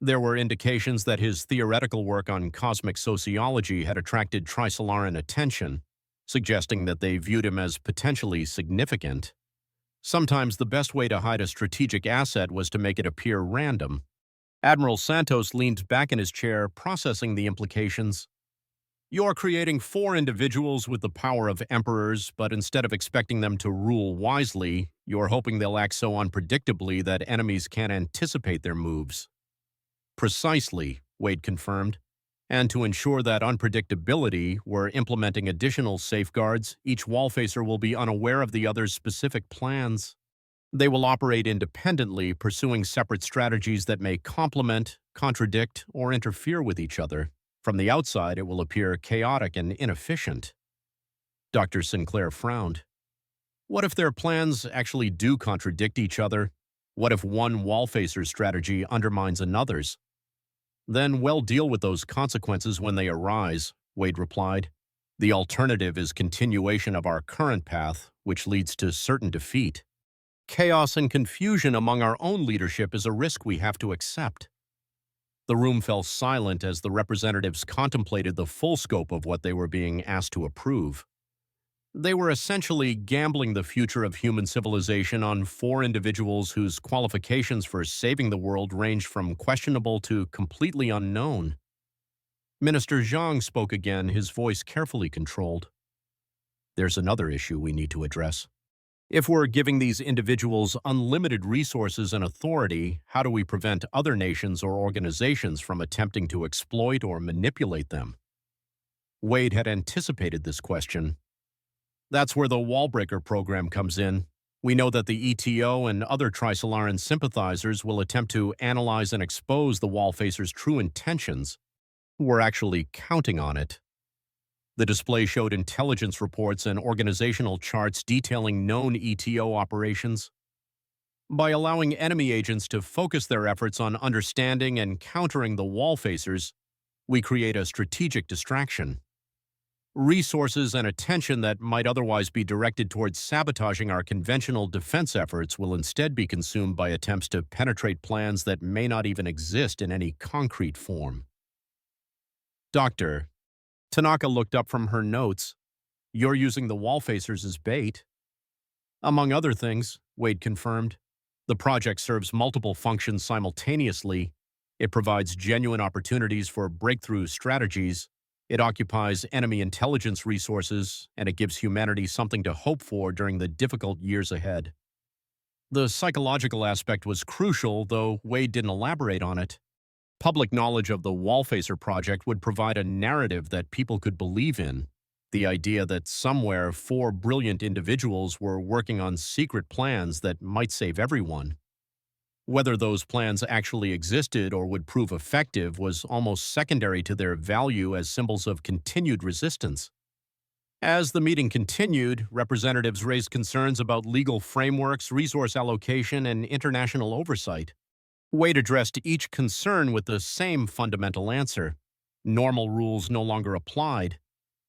There were indications that his theoretical work on cosmic sociology had attracted Trisolaran attention, suggesting that they viewed him as potentially significant. Sometimes the best way to hide a strategic asset was to make it appear random. Admiral Santos leaned back in his chair, processing the implications. You're creating 4 individuals with the power of emperors, but instead of expecting them to rule wisely, you're hoping they'll act so unpredictably that enemies can't anticipate their moves. Precisely, Wade confirmed. And to ensure that unpredictability, we're implementing additional safeguards. Each wall-facer will be unaware of the other's specific plans. They will operate independently, pursuing separate strategies that may complement, contradict, or interfere with each other. From the outside, it will appear chaotic and inefficient. Dr. Sinclair frowned. What if their plans actually do contradict each other? What if one wall-facer's strategy undermines another's? Then we'll deal with those consequences when they arise, Wade replied. The alternative is continuation of our current path, which leads to certain defeat. Chaos and confusion among our own leadership is a risk we have to accept. The room fell silent as the representatives contemplated the full scope of what they were being asked to approve. They were essentially gambling the future of human civilization on 4 individuals whose qualifications for saving the world ranged from questionable to completely unknown. Minister Zhang spoke again, his voice carefully controlled. There's another issue we need to address. If we're giving these individuals unlimited resources and authority, how do we prevent other nations or organizations from attempting to exploit or manipulate them? Wade had anticipated this question. That's where the Wallbreaker program comes in. We know that the ETO and other Trisolaran sympathizers will attempt to analyze and expose the wall-facer's true intentions. We're actually counting on it. The display showed intelligence reports and organizational charts detailing known ETO operations. By allowing enemy agents to focus their efforts on understanding and countering the wall-facers, we create a strategic distraction. Resources and attention that might otherwise be directed towards sabotaging our conventional defense efforts will instead be consumed by attempts to penetrate plans that may not even exist in any concrete form. Doctor, Tanaka looked up from her notes. You're using the wall-facers as bait. Among other things, Wade confirmed, the project serves multiple functions simultaneously. It provides genuine opportunities for breakthrough strategies. It occupies enemy intelligence resources, and it gives humanity something to hope for during the difficult years ahead. The psychological aspect was crucial, though Wade didn't elaborate on it. Public knowledge of the Wallfacer project would provide a narrative that people could believe in. The idea that somewhere 4 brilliant individuals were working on secret plans that might save everyone. Whether those plans actually existed or would prove effective was almost secondary to their value as symbols of continued resistance. As the meeting continued, representatives raised concerns about legal frameworks, resource allocation, and international oversight. Wade addressed each concern with the same fundamental answer. Normal rules no longer applied.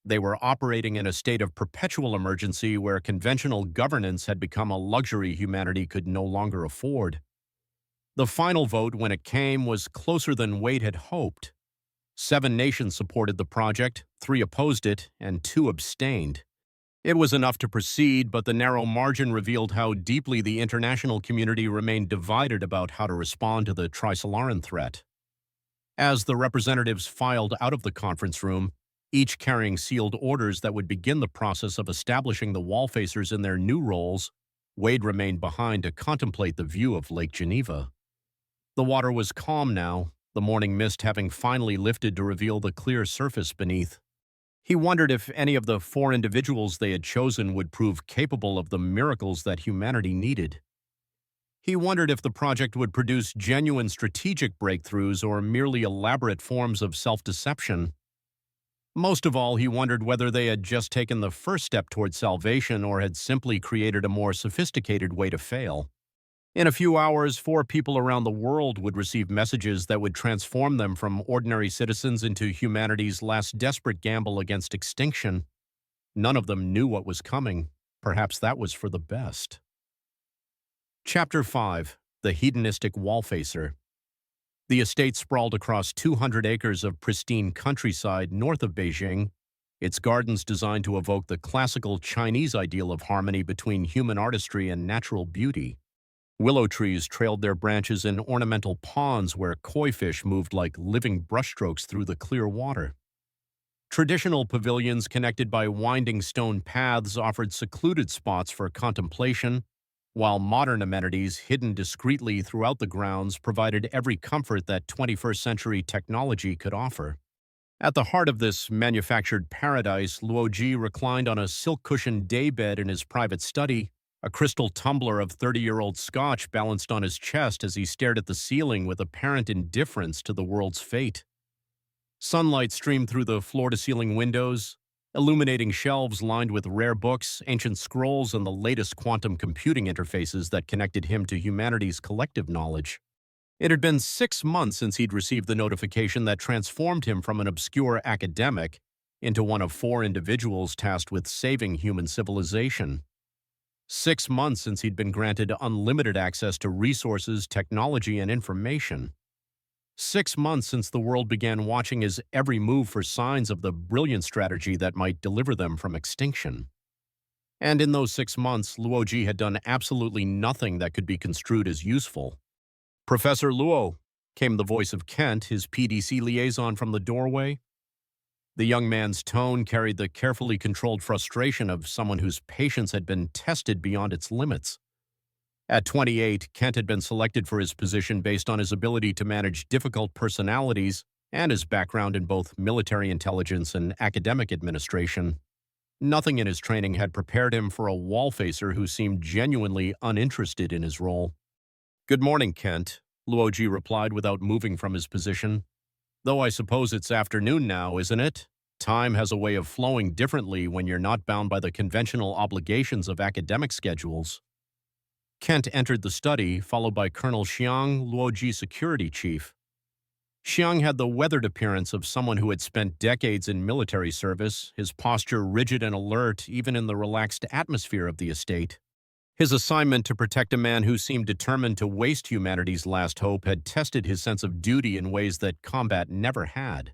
They were operating in a state of perpetual emergency where conventional governance had become a luxury humanity could no longer afford. The final vote, when it came, was closer than Wade had hoped. 7 nations supported the project, 3 opposed it, and 2 abstained. It was enough to proceed, but the narrow margin revealed how deeply the international community remained divided about how to respond to the Trisolaran threat. As the representatives filed out of the conference room, each carrying sealed orders that would begin the process of establishing the Wallfacers in their new roles, Wade remained behind to contemplate the view of Lake Geneva. The water was calm now, the morning mist having finally lifted to reveal the clear surface beneath. He wondered if any of the 4 individuals they had chosen would prove capable of the miracles that humanity needed. He wondered if the project would produce genuine strategic breakthroughs or merely elaborate forms of self-deception. Most of all, he wondered whether they had just taken the first step toward salvation or had simply created a more sophisticated way to fail. In a few hours, 4 people around the world would receive messages that would transform them from ordinary citizens into humanity's last desperate gamble against extinction. None of them knew what was coming. Perhaps that was for the best. Chapter 5. The Hedonistic Wallfacer. The estate sprawled across 200 acres of pristine countryside north of Beijing, its gardens designed to evoke the classical Chinese ideal of harmony between human artistry and natural beauty. Willow trees trailed their branches in ornamental ponds where koi fish moved like living brushstrokes through the clear water. Traditional pavilions connected by winding stone paths offered secluded spots for contemplation, while modern amenities hidden discreetly throughout the grounds provided every comfort that 21st century technology could offer. At the heart of this manufactured paradise, Luoji reclined on a silk-cushioned daybed in his private study, a crystal tumbler of 30-year-old scotch balanced on his chest as he stared at the ceiling with apparent indifference to the world's fate. Sunlight streamed through the floor-to-ceiling windows, illuminating shelves lined with rare books, ancient scrolls, and the latest quantum computing interfaces that connected him to humanity's collective knowledge. It had been 6 months since he'd received the notification that transformed him from an obscure academic into one of 4 individuals tasked with saving human civilization. 6 months since he'd been granted unlimited access to resources, technology, and information. 6 months since the world began watching his every move for signs of the brilliant strategy that might deliver them from extinction. And in those 6 months, Luoji had done absolutely nothing that could be construed as useful. "Professor Luo," came the voice of Kent, his PDC liaison, from the doorway. The young man's tone carried the carefully controlled frustration of someone whose patience had been tested beyond its limits. At 28, Kent had been selected for his position based on his ability to manage difficult personalities and his background in both military intelligence and academic administration. Nothing in his training had prepared him for a wallfacer who seemed genuinely uninterested in his role. "Good morning, Kent," Luoji replied without moving from his position. "Though I suppose it's afternoon now, isn't it? Time has a way of flowing differently when you're not bound by the conventional obligations of academic schedules." Kent entered the study, followed by Colonel Xiang, Luoji's security chief. Xiang had the weathered appearance of someone who had spent decades in military service, his posture rigid and alert even in the relaxed atmosphere of the estate. His assignment to protect a man who seemed determined to waste humanity's last hope had tested his sense of duty in ways that combat never had.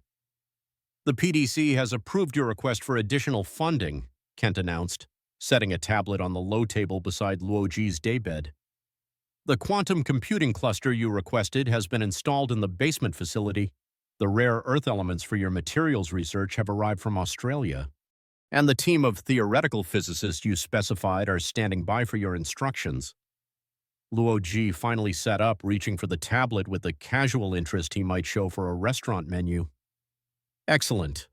"The PDC has approved your request for additional funding," Kent announced, setting a tablet on the low table beside Luoji's daybed. "The quantum computing cluster you requested has been installed in the basement facility. The rare earth elements for your materials research have arrived from Australia. And the team of theoretical physicists you specified are standing by for your instructions." Luo Ji finally sat up, reaching for the tablet with the casual interest he might show for a restaurant menu. Excellent.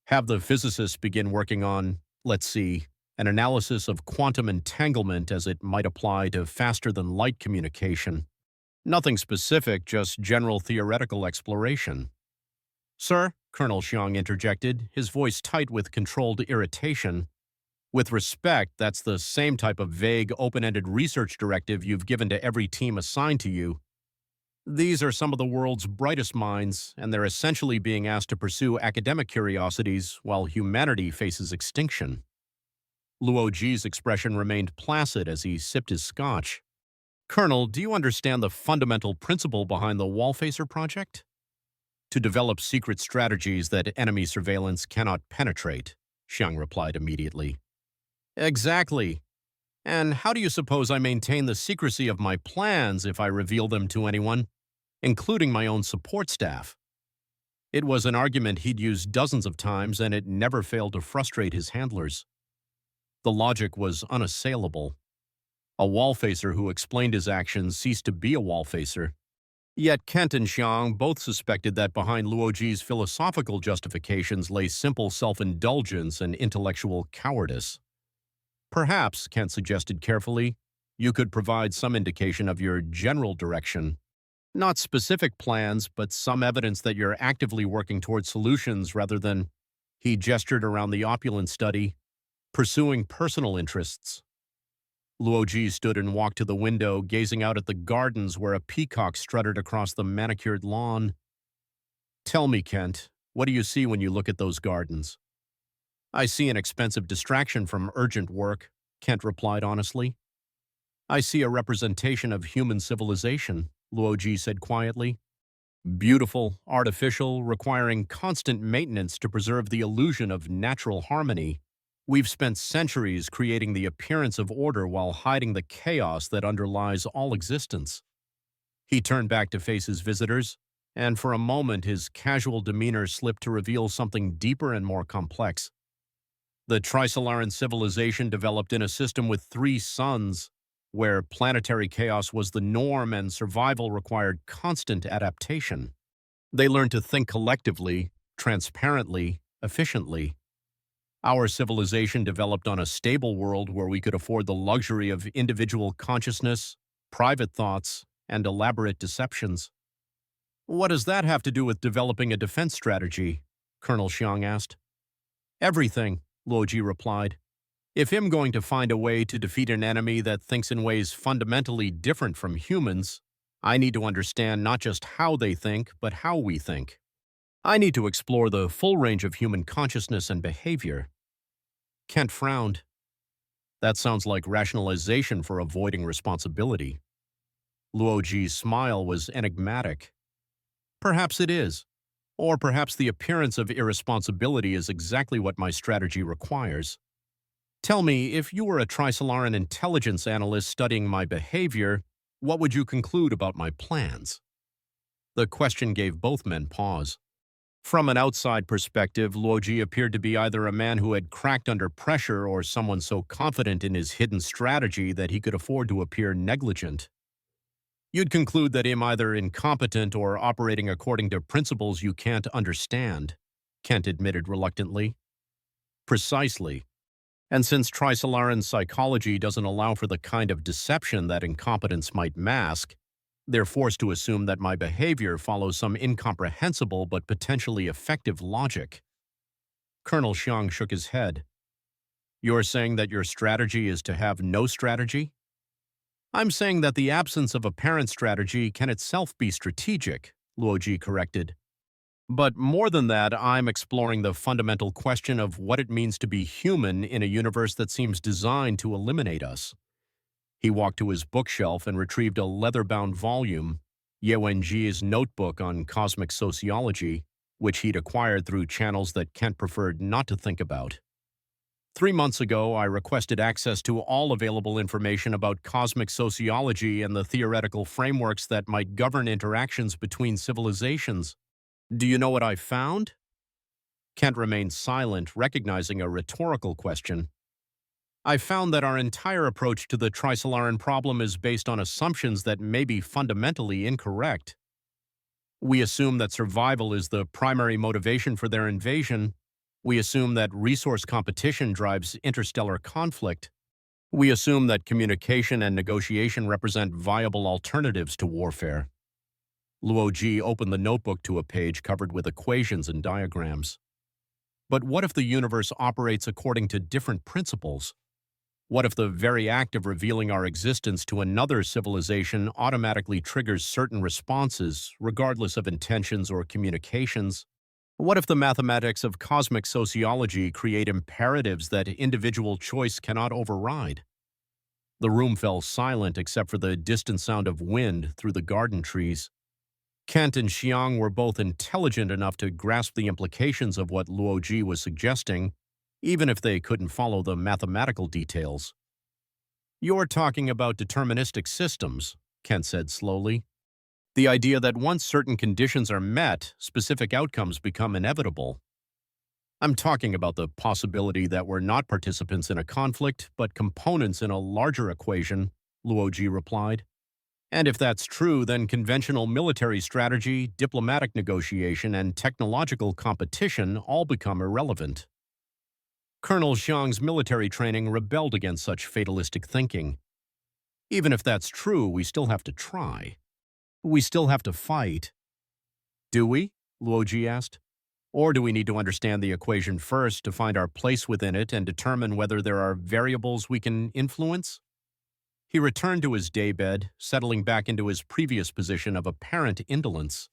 Have the physicists begin working on, let's see, an analysis of quantum entanglement as it might apply to faster-than-light communication. Nothing specific, just general theoretical exploration. Sir, Colonel Xiang interjected, his voice tight with controlled irritation. With respect, that's the same type of vague, open-ended research directive you've given to every team assigned to you. These are some of the world's brightest minds, and they're essentially being asked to pursue academic curiosities while humanity faces extinction. Luo Ji's expression remained placid as he sipped his scotch. Colonel, do you understand the fundamental principle behind the Wallfacer project? To develop secret strategies that enemy surveillance cannot penetrate, Xiang replied immediately. Exactly. And how do you suppose I maintain the secrecy of my plans if I reveal them to anyone, including my own support staff? It was an argument he'd used dozens of times, and it never failed to frustrate his handlers. The logic was unassailable. A wallfacer who explained his actions ceased to be a wallfacer. Yet Kent and Xiang both suspected that behind Luo Ji's philosophical justifications lay simple self-indulgence and intellectual cowardice. Perhaps, Kent suggested carefully, you could provide some indication of your general direction. Not specific plans, but some evidence that you're actively working towards solutions rather than, he gestured around the opulent study, pursuing personal interests. Luo Ji stood and walked to the window, gazing out at the gardens where a peacock strutted across the manicured lawn. Tell me, Kent, what do you see when you look at those gardens? I see an expensive distraction from urgent work, Kent replied honestly. I see a representation of human civilization, Luo Ji said quietly. Beautiful, artificial, requiring constant maintenance to preserve the illusion of natural harmony. We've spent centuries creating the appearance of order while hiding the chaos that underlies all existence. He turned back to face his visitors, and for a moment his casual demeanor slipped to reveal something deeper and more complex. The Trisolaran civilization developed in a system with 3 suns, where planetary chaos was the norm and survival required constant adaptation. They learned to think collectively, transparently, efficiently. Our civilization developed on a stable world where we could afford the luxury of individual consciousness, private thoughts, and elaborate deceptions. What does that have to do with developing a defense strategy? Colonel Xiang asked. Everything, Luo Ji replied. If I'm going to find a way to defeat an enemy that thinks in ways fundamentally different from humans, I need to understand not just how they think, but how we think. I need to explore the full range of human consciousness and behavior. Kent frowned. That sounds like rationalization for avoiding responsibility. Luo Ji's smile was enigmatic. Perhaps it is. Or perhaps the appearance of irresponsibility is exactly what my strategy requires. Tell me, if you were a Trisolaran intelligence analyst studying my behavior, what would you conclude about my plans? The question gave both men pause. From an outside perspective, Luo Ji appeared to be either a man who had cracked under pressure or someone so confident in his hidden strategy that he could afford to appear negligent. You'd conclude that I'm either incompetent or operating according to principles you can't understand, Kent admitted reluctantly. Precisely. And since Trisolaran psychology doesn't allow for the kind of deception that incompetence might mask, they're forced to assume that my behavior follows some incomprehensible but potentially effective logic. Colonel Xiang shook his head. You're saying that your strategy is to have no strategy? I'm saying that the absence of apparent strategy can itself be strategic, Luo Ji corrected. But more than that, I'm exploring the fundamental question of what it means to be human in a universe that seems designed to eliminate us. He walked to his bookshelf and retrieved a leather-bound volume, Ye Wenji's notebook on cosmic sociology, which he'd acquired through channels that Kent preferred not to think about. 3 months ago, I requested access to all available information about cosmic sociology and the theoretical frameworks that might govern interactions between civilizations. Do you know what I found? Kent remained silent, recognizing a rhetorical question. I found that our entire approach to the Trisolaran problem is based on assumptions that may be fundamentally incorrect. We assume that survival is the primary motivation for their invasion. We assume that resource competition drives interstellar conflict. We assume that communication and negotiation represent viable alternatives to warfare. Luoji opened the notebook to a page covered with equations and diagrams. But what if the universe operates according to different principles? What if the very act of revealing our existence to another civilization automatically triggers certain responses, regardless of intentions or communications? What if the mathematics of cosmic sociology create imperatives that individual choice cannot override? The room fell silent except for the distant sound of wind through the garden trees. Kent and Xiang were both intelligent enough to grasp the implications of what Luoji was suggesting, even if they couldn't follow the mathematical details. "You're talking about deterministic systems," Kent said slowly. "The idea that once certain conditions are met, specific outcomes become inevitable." "I'm talking about the possibility that we're not participants in a conflict, but components in a larger equation," Luoji replied. "And if that's true, then conventional military strategy, diplomatic negotiation, and technological competition all become irrelevant." Colonel Xiang's military training rebelled against such fatalistic thinking. "Even if that's true, we still have to try. We still have to fight." "Do we?" Luoji asked. "Or do we need to understand the equation first to find our place within it and determine whether there are variables we can influence?" He returned to his daybed, settling back into his previous position of apparent indolence.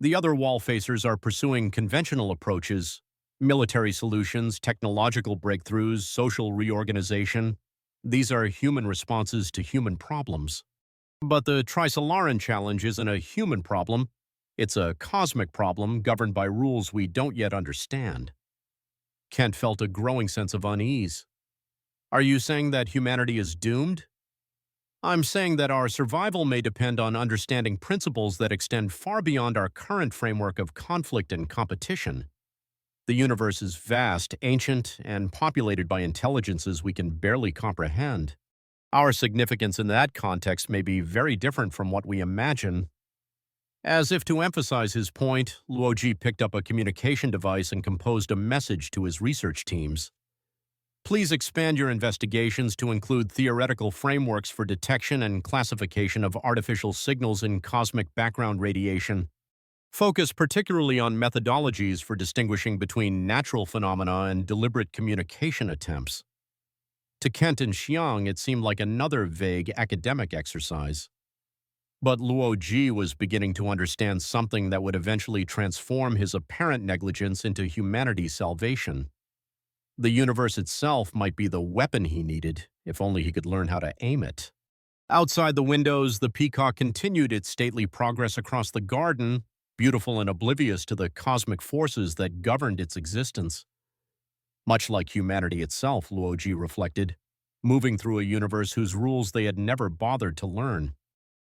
"The other wall-facers are pursuing conventional approaches, military solutions, technological breakthroughs, social reorganization. These are human responses to human problems. But the Trisolaran challenge isn't a human problem. It's a cosmic problem governed by rules we don't yet understand." Kent felt a growing sense of unease. "Are you saying that humanity is doomed?" "I'm saying that our survival may depend on understanding principles that extend far beyond our current framework of conflict and competition. The universe is vast, ancient, and populated by intelligences we can barely comprehend. Our significance in that context may be very different from what we imagine." As if to emphasize his point, Luoji picked up a communication device and composed a message to his research teams. "Please expand your investigations to include theoretical frameworks for detection and classification of artificial signals in cosmic background radiation. Focus particularly on methodologies for distinguishing between natural phenomena and deliberate communication attempts." To Kent and Xiang, it seemed like another vague academic exercise. But Luoji was beginning to understand something that would eventually transform his apparent negligence into humanity's salvation. The universe itself might be the weapon he needed, if only he could learn how to aim it. Outside the windows, the peacock continued its stately progress across the garden, beautiful and oblivious to the cosmic forces that governed its existence. Much like humanity itself, Luoji reflected, moving through a universe whose rules they had never bothered to learn.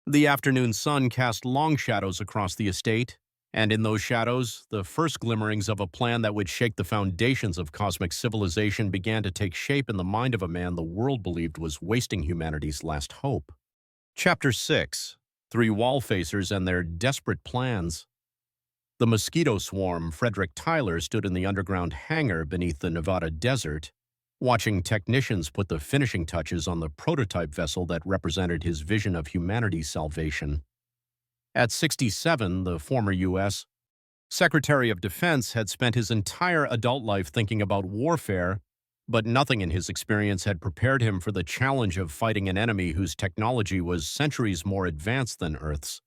The afternoon sun cast long shadows across the estate, and in those shadows, the first glimmerings of a plan that would shake the foundations of cosmic civilization began to take shape in the mind of a man the world believed was wasting humanity's last hope. Chapter 6: Three Wall-Facers and Their Desperate Plans. The mosquito swarm Frederick Tyler stood in the underground hangar beneath the Nevada desert, watching technicians put the finishing touches on the prototype vessel that represented his vision of humanity's salvation. At 67, the former U.S. Secretary of Defense had spent his entire adult life thinking about warfare, but nothing in his experience had prepared him for the challenge of fighting an enemy whose technology was centuries more advanced than Earth's.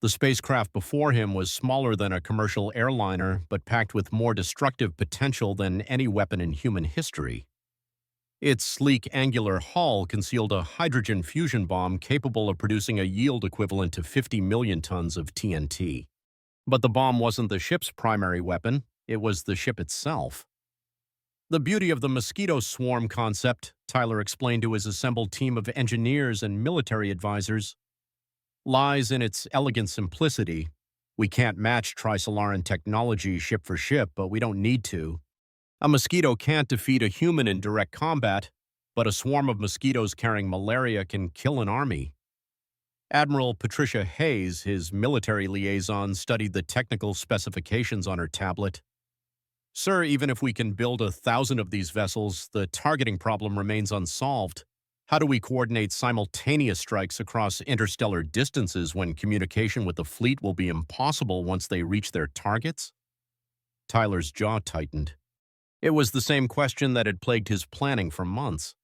The spacecraft before him was smaller than a commercial airliner, but packed with more destructive potential than any weapon in human history. Its sleek, angular hull concealed a hydrogen fusion bomb capable of producing a yield equivalent to 50 million tons of TNT. But the bomb wasn't the ship's primary weapon, it was the ship itself. The beauty of the mosquito swarm concept, Tyler explained to his assembled team of engineers and military advisors, lies in its elegant simplicity. We can't match Trisolaran technology ship for ship, but we don't need to. A mosquito can't defeat a human in direct combat, but a swarm of mosquitoes carrying malaria can kill an army. Admiral Patricia Hayes, his military liaison, studied the technical specifications on her tablet. Sir, even if we can build 1,000 of these vessels, the targeting problem remains unsolved. How do we coordinate simultaneous strikes across interstellar distances when communication with the fleet will be impossible once they reach their targets? Tyler's jaw tightened. It was the same question that had plagued his planning for months.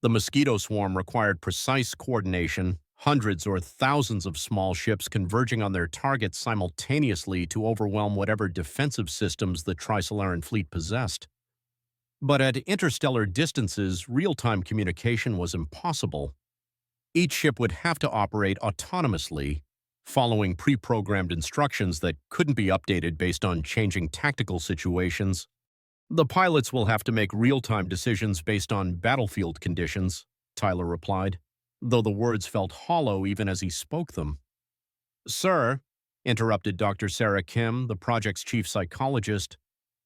The mosquito swarm required precise coordination, hundreds or thousands of small ships converging on their targets simultaneously to overwhelm whatever defensive systems the Trisolaran fleet possessed. But at interstellar distances, real-time communication was impossible. Each ship would have to operate autonomously, following pre-programmed instructions that couldn't be updated based on changing tactical situations. The pilots will have to make real-time decisions based on battlefield conditions, Tyler replied, though the words felt hollow even as he spoke them. Sir, interrupted Dr. Sarah Kim, the project's chief psychologist,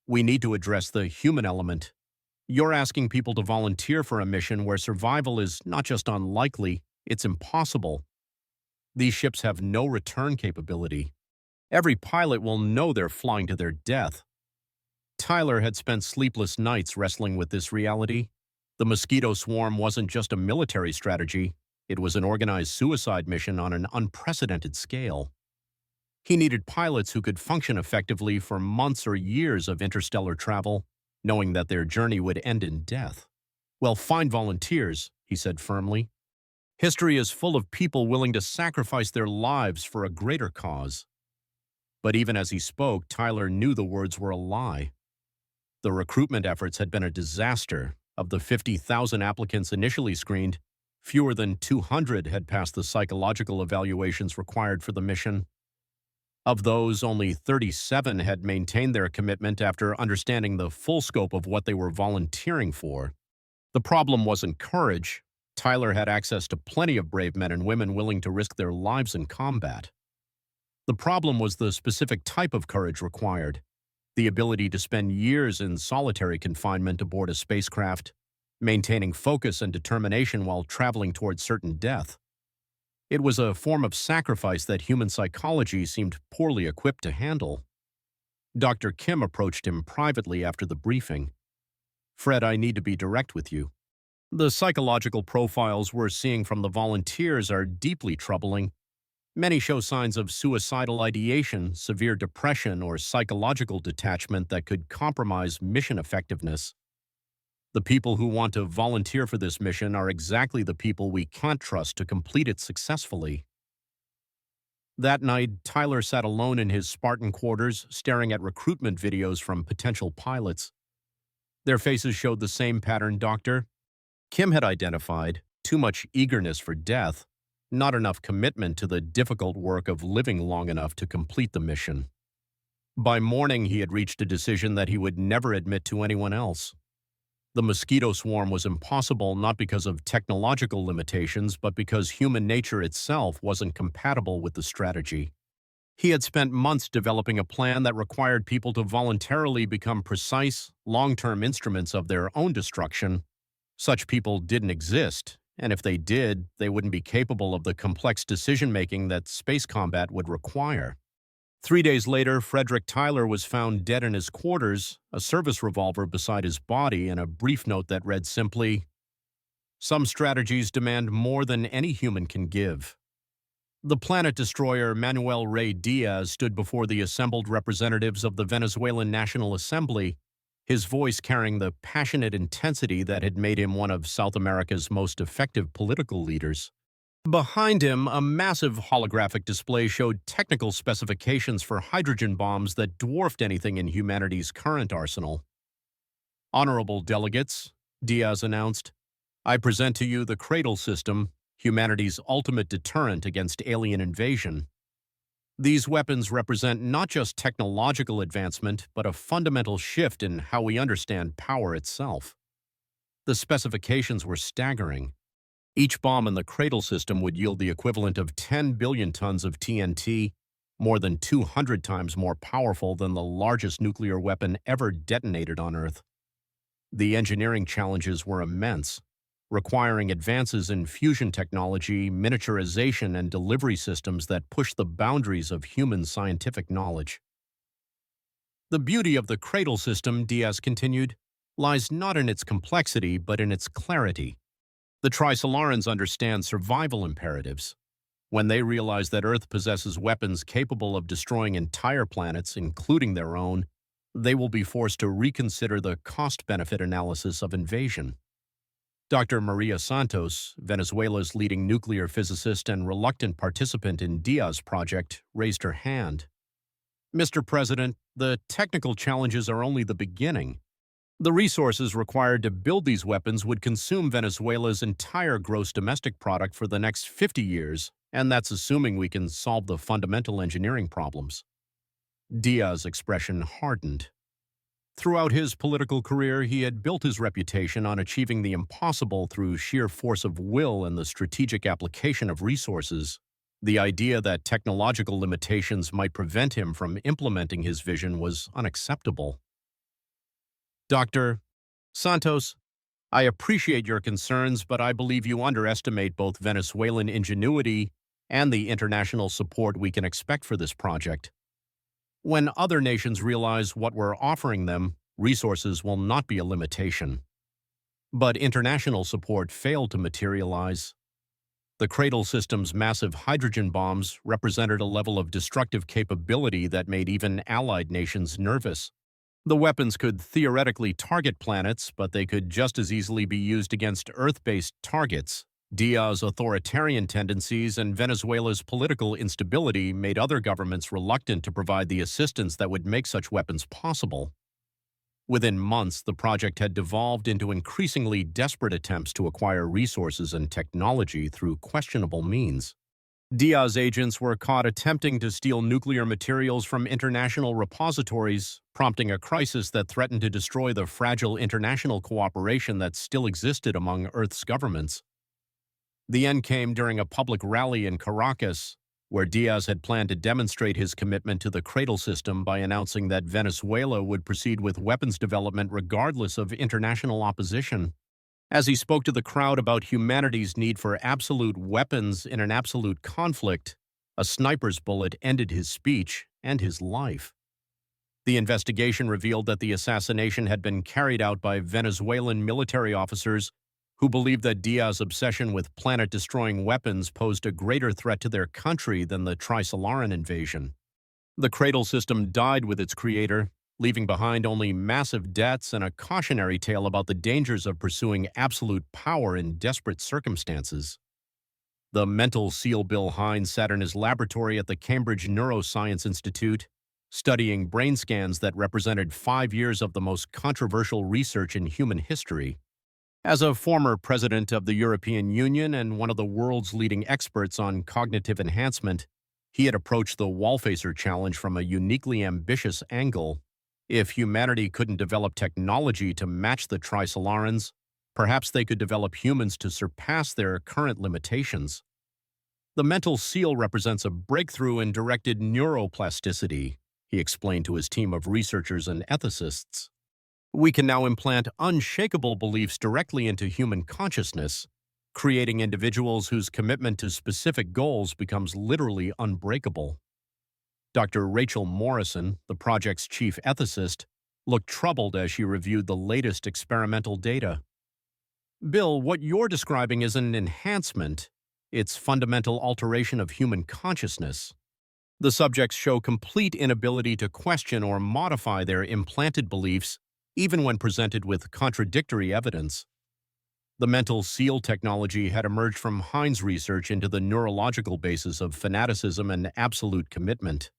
we need to address the human element. You're asking people to volunteer for a mission where survival is not just unlikely, it's impossible. These ships have no return capability. Every pilot will know they're flying to their death. Tyler had spent sleepless nights wrestling with this reality. The mosquito swarm wasn't just a military strategy, it was an organized suicide mission on an unprecedented scale. He needed pilots who could function effectively for months or years of interstellar travel, knowing that their journey would end in death. Well, find volunteers, he said firmly. History is full of people willing to sacrifice their lives for a greater cause. But even as he spoke, Tyler knew the words were a lie. The recruitment efforts had been a disaster. Of the 50,000 applicants initially screened, fewer than 200 had passed the psychological evaluations required for the mission. Of those, only 37 had maintained their commitment after understanding the full scope of what they were volunteering for. The problem wasn't courage. Tyler had access to plenty of brave men and women willing to risk their lives in combat. The problem was the specific type of courage required. The ability to spend years in solitary confinement aboard a spacecraft, maintaining focus and determination while traveling towards certain death. It was a form of sacrifice that human psychology seemed poorly equipped to handle. Dr. Kim approached him privately after the briefing. Fred, I need to be direct with you. The psychological profiles we're seeing from the volunteers are deeply troubling. Many show signs of suicidal ideation, severe depression, or psychological detachment that could compromise mission effectiveness. The people who want to volunteer for this mission are exactly the people we can't trust to complete it successfully. That night, Tyler sat alone in his Spartan quarters, staring at recruitment videos from potential pilots. Their faces showed the same pattern, Doctor. Kim had identified too much eagerness for death, not enough commitment to the difficult work of living long enough to complete the mission. By morning, he had reached a decision that he would never admit to anyone else. The mosquito swarm was impossible not because of technological limitations, but because human nature itself wasn't compatible with the strategy. He had spent months developing a plan that required people to voluntarily become precise, long-term instruments of their own destruction. Such people didn't exist, and if they did, they wouldn't be capable of the complex decision-making that space combat would require. 3 days later, Frederick Tyler was found dead in his quarters, a service revolver beside his body, and a brief note that read simply, "Some strategies demand more than any human can give." The planet destroyer Manuel Rey Diaz stood before the assembled representatives of the Venezuelan National Assembly, his voice carrying the passionate intensity that had made him one of South America's most effective political leaders. Behind him, a massive holographic display showed technical specifications for hydrogen bombs that dwarfed anything in humanity's current arsenal. "Honorable delegates," Diaz announced, "I present to you the Cradle System, humanity's ultimate deterrent against alien invasion. These weapons represent not just technological advancement, but a fundamental shift in how we understand power itself." The specifications were staggering. Each bomb in the Cradle System would yield the equivalent of 10 billion tons of TNT, more than 200 times more powerful than the largest nuclear weapon ever detonated on Earth. The engineering challenges were immense, requiring advances in fusion technology, miniaturization, and delivery systems that push the boundaries of human scientific knowledge. The beauty of the cradle system, Diaz continued, lies not in its complexity but in its clarity. The Trisolarans understand survival imperatives. When they realize that Earth possesses weapons capable of destroying entire planets, including their own, they will be forced to reconsider the cost-benefit analysis of invasion. Dr. Maria Santos, Venezuela's leading nuclear physicist and reluctant participant in Diaz's project, raised her hand. Mr. President, the technical challenges are only the beginning. The resources required to build these weapons would consume Venezuela's entire gross domestic product for the next 50 years, and that's assuming we can solve the fundamental engineering problems. Diaz's expression hardened. Throughout his political career, he had built his reputation on achieving the impossible through sheer force of will and the strategic application of resources. The idea that technological limitations might prevent him from implementing his vision was unacceptable. Dr. Santos, I appreciate your concerns, but I believe you underestimate both Venezuelan ingenuity and the international support we can expect for this project. When other nations realize what we're offering them, resources will not be a limitation. But international support failed to materialize. The Cradle system's massive hydrogen bombs represented a level of destructive capability that made even allied nations nervous. The weapons could theoretically target planets, but they could just as easily be used against Earth-based targets. Diaz's authoritarian tendencies and Venezuela's political instability made other governments reluctant to provide the assistance that would make such weapons possible. Within months, the project had devolved into increasingly desperate attempts to acquire resources and technology through questionable means. Diaz's agents were caught attempting to steal nuclear materials from international repositories, prompting a crisis that threatened to destroy the fragile international cooperation that still existed among Earth's governments. The end came during a public rally in Caracas, where Diaz had planned to demonstrate his commitment to the Cradle system by announcing that Venezuela would proceed with weapons development regardless of international opposition. As he spoke to the crowd about humanity's need for absolute weapons in an absolute conflict, a sniper's bullet ended his speech and his life. The investigation revealed that the assassination had been carried out by Venezuelan military officers who believed that Diaz's obsession with planet-destroying weapons posed a greater threat to their country than the Trisolaran invasion. The Cradle system died with its creator, leaving behind only massive debts and a cautionary tale about the dangers of pursuing absolute power in desperate circumstances. The mental seal Bill Hines sat in his laboratory at the Cambridge Neuroscience Institute, studying brain scans that represented 5 years of the most controversial research in human history. As a former president of the European Union and one of the world's leading experts on cognitive enhancement, he had approached the wallfacer challenge from a uniquely ambitious angle. If humanity couldn't develop technology to match the Trisolarans, perhaps they could develop humans to surpass their current limitations. The mental seal represents a breakthrough in directed neuroplasticity, he explained to his team of researchers and ethicists. We can now implant unshakable beliefs directly into human consciousness, creating individuals whose commitment to specific goals becomes literally unbreakable. Dr. Rachel Morrison, the project's chief ethicist, looked troubled as she reviewed the latest experimental data. Bill, what you're describing is an enhancement. It's fundamental alteration of human consciousness. The subjects show complete inability to question or modify their implanted beliefs, even when presented with contradictory evidence. The mental seal technology had emerged from Hines' research into the neurological basis of fanaticism and absolute commitment.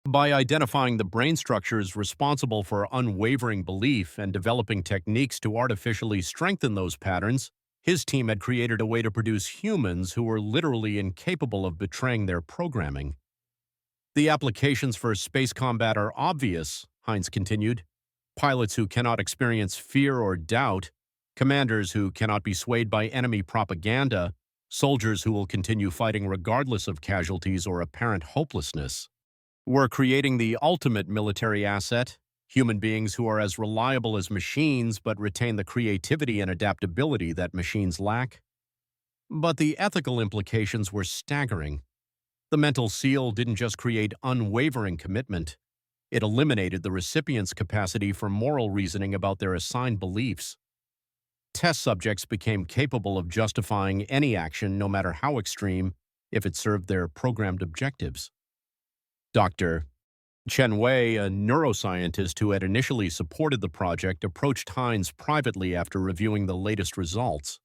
By identifying the brain structures responsible for unwavering belief and developing techniques to artificially strengthen those patterns, his team had created a way to produce humans who were literally incapable of betraying their programming. The applications for space combat are obvious, Hines continued. Pilots who cannot experience fear or doubt, commanders who cannot be swayed by enemy propaganda, soldiers who will continue fighting regardless of casualties or apparent hopelessness. We're creating the ultimate military asset, human beings who are as reliable as machines but retain the creativity and adaptability that machines lack. But the ethical implications were staggering. The mental seal didn't just create unwavering commitment, it eliminated the recipient's capacity for moral reasoning about their assigned beliefs. Test subjects became capable of justifying any action, no matter how extreme, if it served their programmed objectives. Dr. Chen Wei, a neuroscientist who had initially supported the project, approached Hines privately after reviewing the latest results.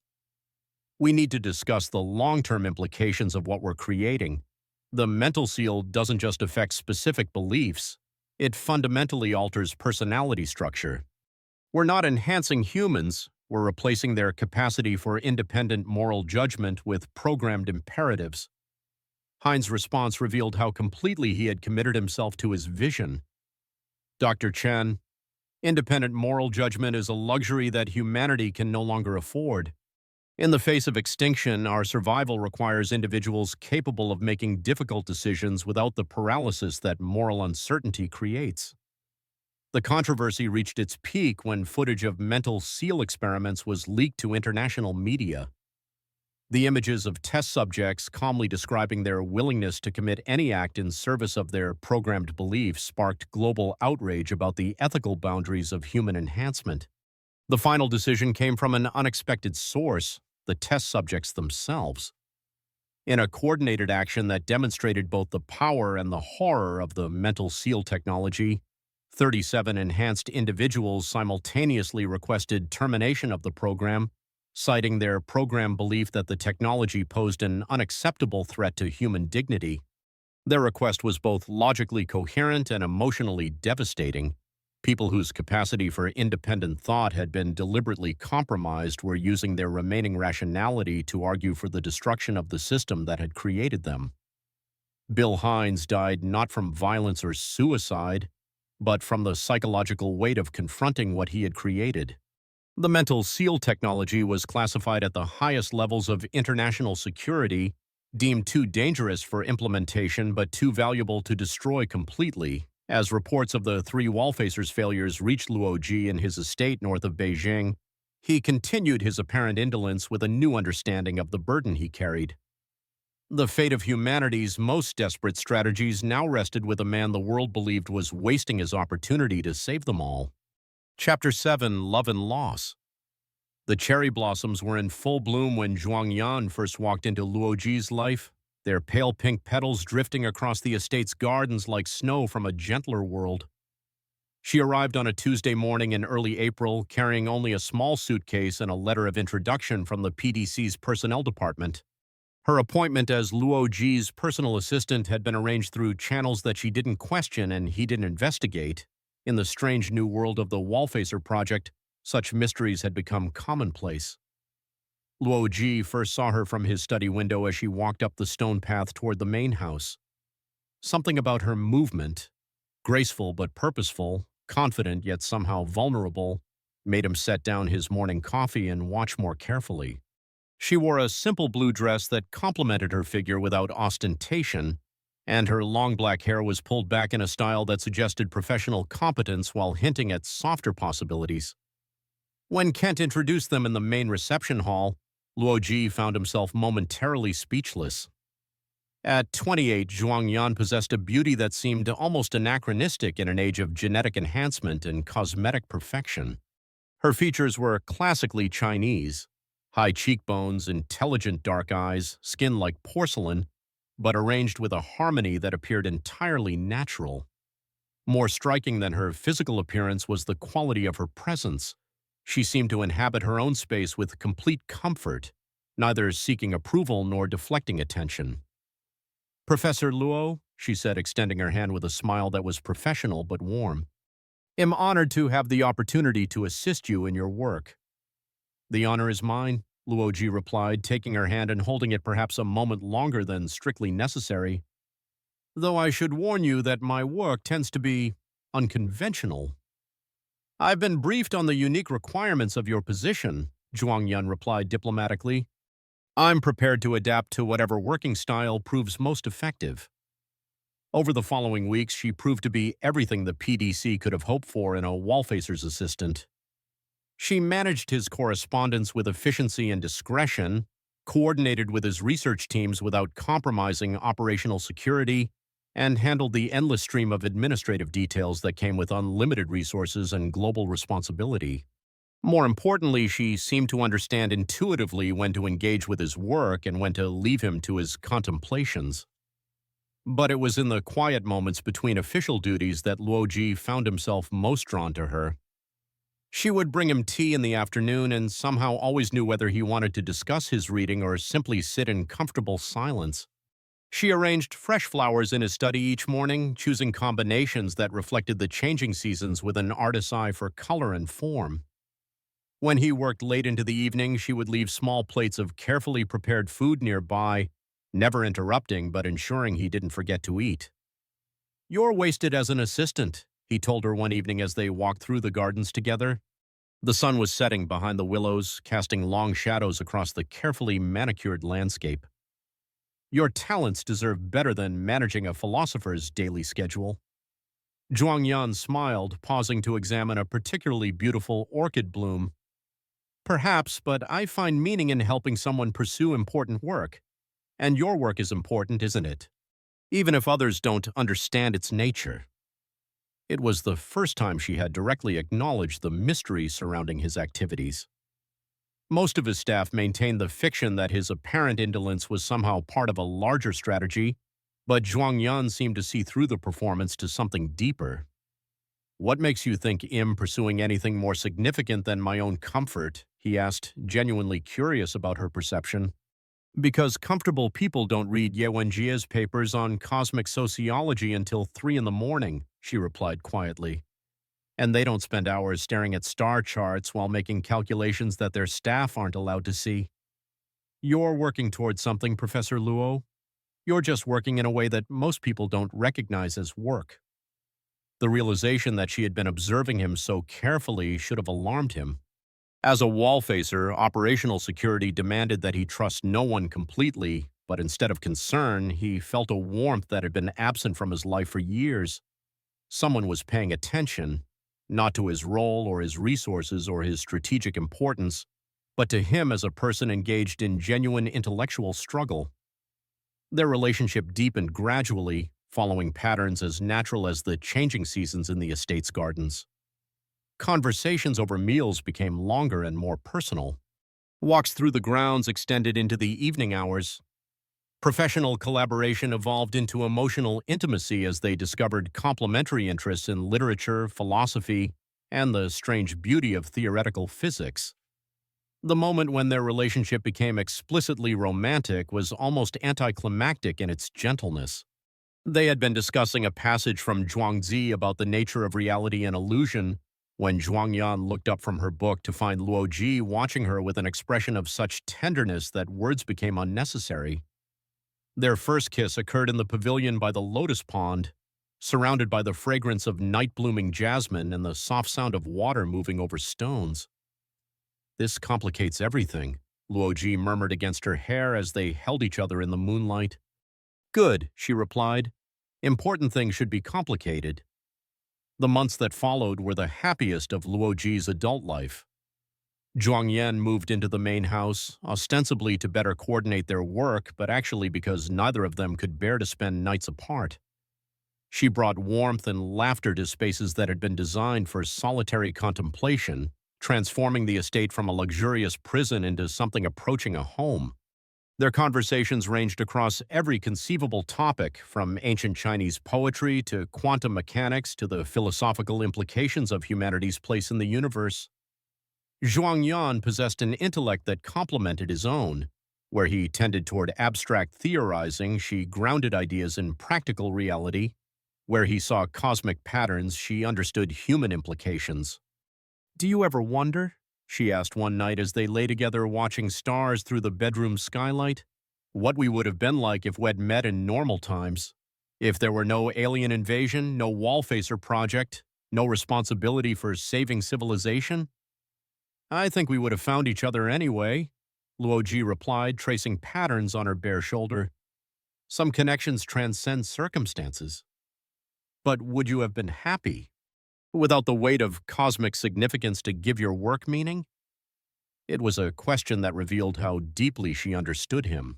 "We need to discuss the long-term implications of what we're creating. The mental seal doesn't just affect specific beliefs, it fundamentally alters personality structure. We're not enhancing humans, we're replacing their capacity for independent moral judgment with programmed imperatives." Hines' response revealed how completely he had committed himself to his vision. Dr. Chen, independent moral judgment is a luxury that humanity can no longer afford. In the face of extinction, our survival requires individuals capable of making difficult decisions without the paralysis that moral uncertainty creates. The controversy reached its peak when footage of mental seal experiments was leaked to international media. The images of test subjects calmly describing their willingness to commit any act in service of their programmed beliefs sparked global outrage about the ethical boundaries of human enhancement. The final decision came from an unexpected source, the test subjects themselves. In a coordinated action that demonstrated both the power and the horror of the mental seal technology, 37 enhanced individuals simultaneously requested termination of the program, citing their program belief that the technology posed an unacceptable threat to human dignity. Their request was both logically coherent and emotionally devastating. People whose capacity for independent thought had been deliberately compromised were using their remaining rationality to argue for the destruction of the system that had created them. Bill Hines died not from violence or suicide, but from the psychological weight of confronting what he had created. The mental seal technology was classified at the highest levels of international security, deemed too dangerous for implementation but too valuable to destroy completely. As reports of the 3 wall-facers failures reached Luo Ji in his estate north of Beijing, he continued his apparent indolence with a new understanding of the burden he carried. The fate of humanity's most desperate strategies now rested with a man the world believed was wasting his opportunity to save them all. Chapter 7: Love and Loss. The cherry blossoms were in full bloom when Zhuang Yan first walked into Luo Ji's life, their pale pink petals drifting across the estate's gardens like snow from a gentler world. She arrived on a Tuesday morning in early April, carrying only a small suitcase and a letter of introduction from the PDC's personnel department. Her appointment as Luo Ji's personal assistant had been arranged through channels that she didn't question and he didn't investigate. In the strange new world of the Wallfacer project, such mysteries had become commonplace. Luo Ji first saw her from his study window as she walked up the stone path toward the main house. Something about her movement, graceful but purposeful, confident yet somehow vulnerable, made him set down his morning coffee and watch more carefully. She wore a simple blue dress that complemented her figure without ostentation, and her long black hair was pulled back in a style that suggested professional competence while hinting at softer possibilities. When Kent introduced them in the main reception hall, Luo Ji found himself momentarily speechless. At 28, Zhuang Yan possessed a beauty that seemed almost anachronistic in an age of genetic enhancement and cosmetic perfection. Her features were classically Chinese: high cheekbones, intelligent dark eyes, skin like porcelain, but arranged with a harmony that appeared entirely natural. More striking than her physical appearance was the quality of her presence. She seemed to inhabit her own space with complete comfort, neither seeking approval nor deflecting attention. "Professor Luo," she said, extending her hand with a smile that was professional but warm, "am honored to have the opportunity to assist you in your work." "The honor is mine," Luo Ji replied, taking her hand and holding it perhaps a moment longer than strictly necessary. "Though I should warn you that my work tends to be unconventional." "I've been briefed on the unique requirements of your position," Zhuang Yan replied diplomatically. "I'm prepared to adapt to whatever working style proves most effective." Over the following weeks, she proved to be everything the PDC could have hoped for in a wallfacer's assistant. She managed his correspondence with efficiency and discretion, coordinated with his research teams without compromising operational security, and handled the endless stream of administrative details that came with unlimited resources and global responsibility. More importantly, she seemed to understand intuitively when to engage with his work and when to leave him to his contemplations. But it was in the quiet moments between official duties that Luo Ji found himself most drawn to her. She would bring him tea in the afternoon and somehow always knew whether he wanted to discuss his reading or simply sit in comfortable silence. She arranged fresh flowers in his study each morning, choosing combinations that reflected the changing seasons with an artist's eye for color and form. When he worked late into the evening, she would leave small plates of carefully prepared food nearby, never interrupting but ensuring he didn't forget to eat. "You're wasted as an assistant," he told her one evening as they walked through the gardens together. The sun was setting behind the willows, casting long shadows across the carefully manicured landscape. "Your talents deserve better than managing a philosopher's daily schedule." Zhuang Yan smiled, pausing to examine a particularly beautiful orchid bloom. "Perhaps, but I find meaning in helping someone pursue important work. And your work is important, isn't it? Even if others don't understand its nature." It was the first time she had directly acknowledged the mystery surrounding his activities. Most of his staff maintained the fiction that his apparent indolence was somehow part of a larger strategy, but Zhuang Yan seemed to see through the performance to something deeper. "What makes you think I'm pursuing anything more significant than my own comfort?" he asked, genuinely curious about her perception. "Because comfortable people don't read Ye Wenjie's papers on cosmic sociology until 3 in the morning, she replied quietly. "And they don't spend hours staring at star charts while making calculations that their staff aren't allowed to see. You're working towards something, Professor Luo. You're just working in a way that most people don't recognize as work." The realization that she had been observing him so carefully should have alarmed him. As a wall-facer, operational security demanded that he trust no one completely, but instead of concern, he felt a warmth that had been absent from his life for years. Someone was paying attention, not to his role or his resources or his strategic importance, but to him as a person engaged in genuine intellectual struggle. Their relationship deepened gradually, following patterns as natural as the changing seasons in the estate's gardens. Conversations over meals became longer and more personal. Walks through the grounds extended into the evening hours. Professional collaboration evolved into emotional intimacy as they discovered complementary interests in literature, philosophy, and the strange beauty of theoretical physics. The moment when their relationship became explicitly romantic was almost anticlimactic in its gentleness. They had been discussing a passage from Zhuangzi about the nature of reality and illusion when Zhuang Yan looked up from her book to find Luo Ji watching her with an expression of such tenderness that words became unnecessary. Their first kiss occurred in the pavilion by the lotus pond, surrounded by the fragrance of night-blooming jasmine and the soft sound of water moving over stones. "This complicates everything," Luo Ji murmured against her hair as they held each other in the moonlight. "Good," she replied. "Important things should be complicated." The months that followed were the happiest of Luo Ji's adult life. Zhuang Yan moved into the main house, ostensibly to better coordinate their work, but actually because neither of them could bear to spend nights apart. She brought warmth and laughter to spaces that had been designed for solitary contemplation, transforming the estate from a luxurious prison into something approaching a home. Their conversations ranged across every conceivable topic, from ancient Chinese poetry to quantum mechanics to the philosophical implications of humanity's place in the universe. Zhuang Yan possessed an intellect that complemented his own. Where he tended toward abstract theorizing, she grounded ideas in practical reality. Where he saw cosmic patterns, she understood human implications. "Do you ever wonder," she asked one night as they lay together watching stars through the bedroom skylight, "what we would have been like if we'd met in normal times? If there were no alien invasion, no wall-facer project, no responsibility for saving civilization?" "I think we would have found each other anyway," Luo Ji replied, tracing patterns on her bare shoulder. Some connections transcend circumstances. But would you have been happy without the weight of cosmic significance to give your work meaning? It was a question that revealed how deeply she understood him.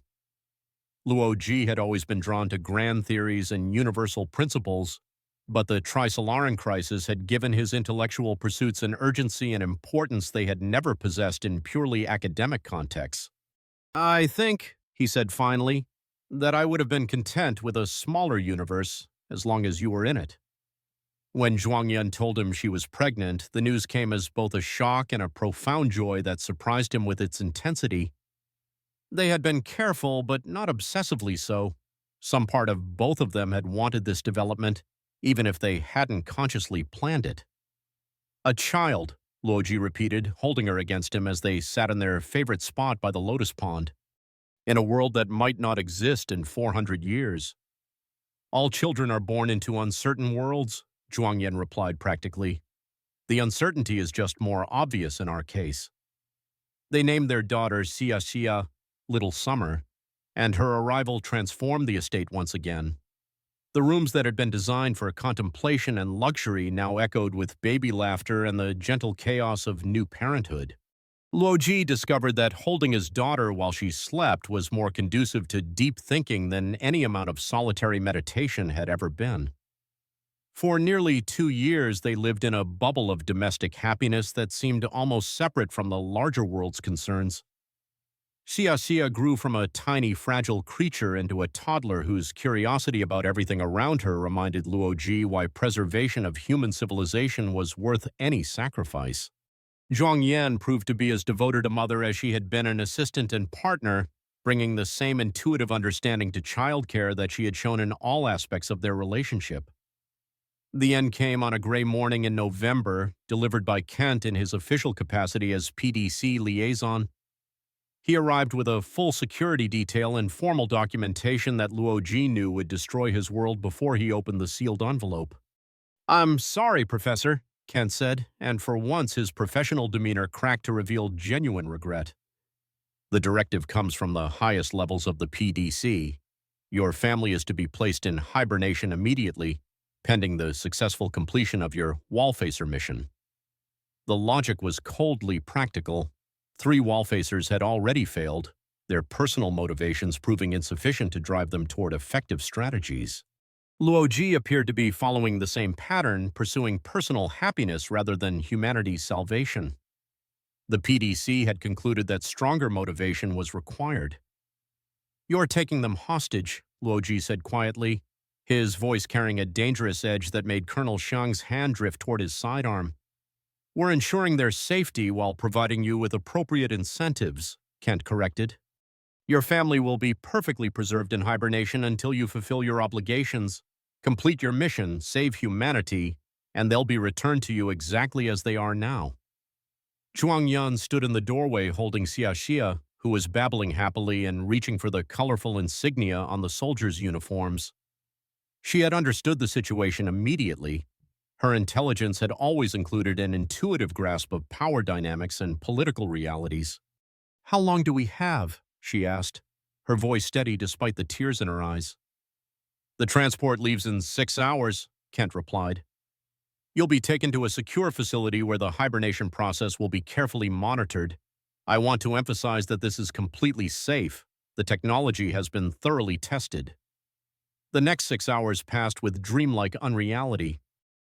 Luo Ji had always been drawn to grand theories and universal principles, but the Trisolaran crisis had given his intellectual pursuits an urgency and importance they had never possessed in purely academic contexts. "I think," he said finally, "that I would have been content with a smaller universe as long as you were in it." When Zhuangyan told him she was pregnant, the news came as both a shock and a profound joy that surprised him with its intensity. They had been careful, but not obsessively so. Some part of both of them had wanted this development, even if they hadn't consciously planned it. "A child," Luoji repeated, holding her against him as they sat in their favorite spot by the lotus pond. "In a world that might not exist in 400 years. All children are born into uncertain worlds," Zhuangyan replied practically. "The uncertainty is just more obvious in our case." They named their daughter Xia Xia, Little Summer, and her arrival transformed the estate once again. The rooms that had been designed for contemplation and luxury now echoed with baby laughter and the gentle chaos of new parenthood. Luo Ji discovered that holding his daughter while she slept was more conducive to deep thinking than any amount of solitary meditation had ever been. For nearly 2 years, they lived in a bubble of domestic happiness that seemed almost separate from the larger world's concerns. Xia Xia grew from a tiny, fragile creature into a toddler whose curiosity about everything around her reminded Luo Ji why preservation of human civilization was worth any sacrifice. Zhuang Yan proved to be as devoted a mother as she had been an assistant and partner, bringing the same intuitive understanding to childcare that she had shown in all aspects of their relationship. The end came on a gray morning in November, delivered by Kent in his official capacity as PDC liaison. He arrived with a full security detail and formal documentation that Luo Ji knew would destroy his world before he opened the sealed envelope. "I'm sorry, Professor," Kent said, and for once his professional demeanor cracked to reveal genuine regret. "The directive comes from the highest levels of the PDC. Your family is to be placed in hibernation immediately, pending the successful completion of your wall-facer mission." The logic was coldly practical. 3 wall-facers had already failed, their personal motivations proving insufficient to drive them toward effective strategies. Luo Ji appeared to be following the same pattern, pursuing personal happiness rather than humanity's salvation. The PDC had concluded that stronger motivation was required. "You're taking them hostage," Luo Ji said quietly, his voice carrying a dangerous edge that made Colonel Xiang's hand drift toward his sidearm. "We're ensuring their safety while providing you with appropriate incentives," Kent corrected. "Your family will be perfectly preserved in hibernation until you fulfill your obligations, complete your mission, save humanity, and they'll be returned to you exactly as they are now." Zhuang Yan stood in the doorway holding Xia Xia, who was babbling happily and reaching for the colorful insignia on the soldiers' uniforms. She had understood the situation immediately. Her intelligence had always included an intuitive grasp of power dynamics and political realities. "How long do we have?" she asked, her voice steady despite the tears in her eyes. "The transport leaves in 6 hours, Kent replied. "You'll be taken to a secure facility where the hibernation process will be carefully monitored. I want to emphasize that this is completely safe. The technology has been thoroughly tested." The next 6 hours passed with dreamlike unreality.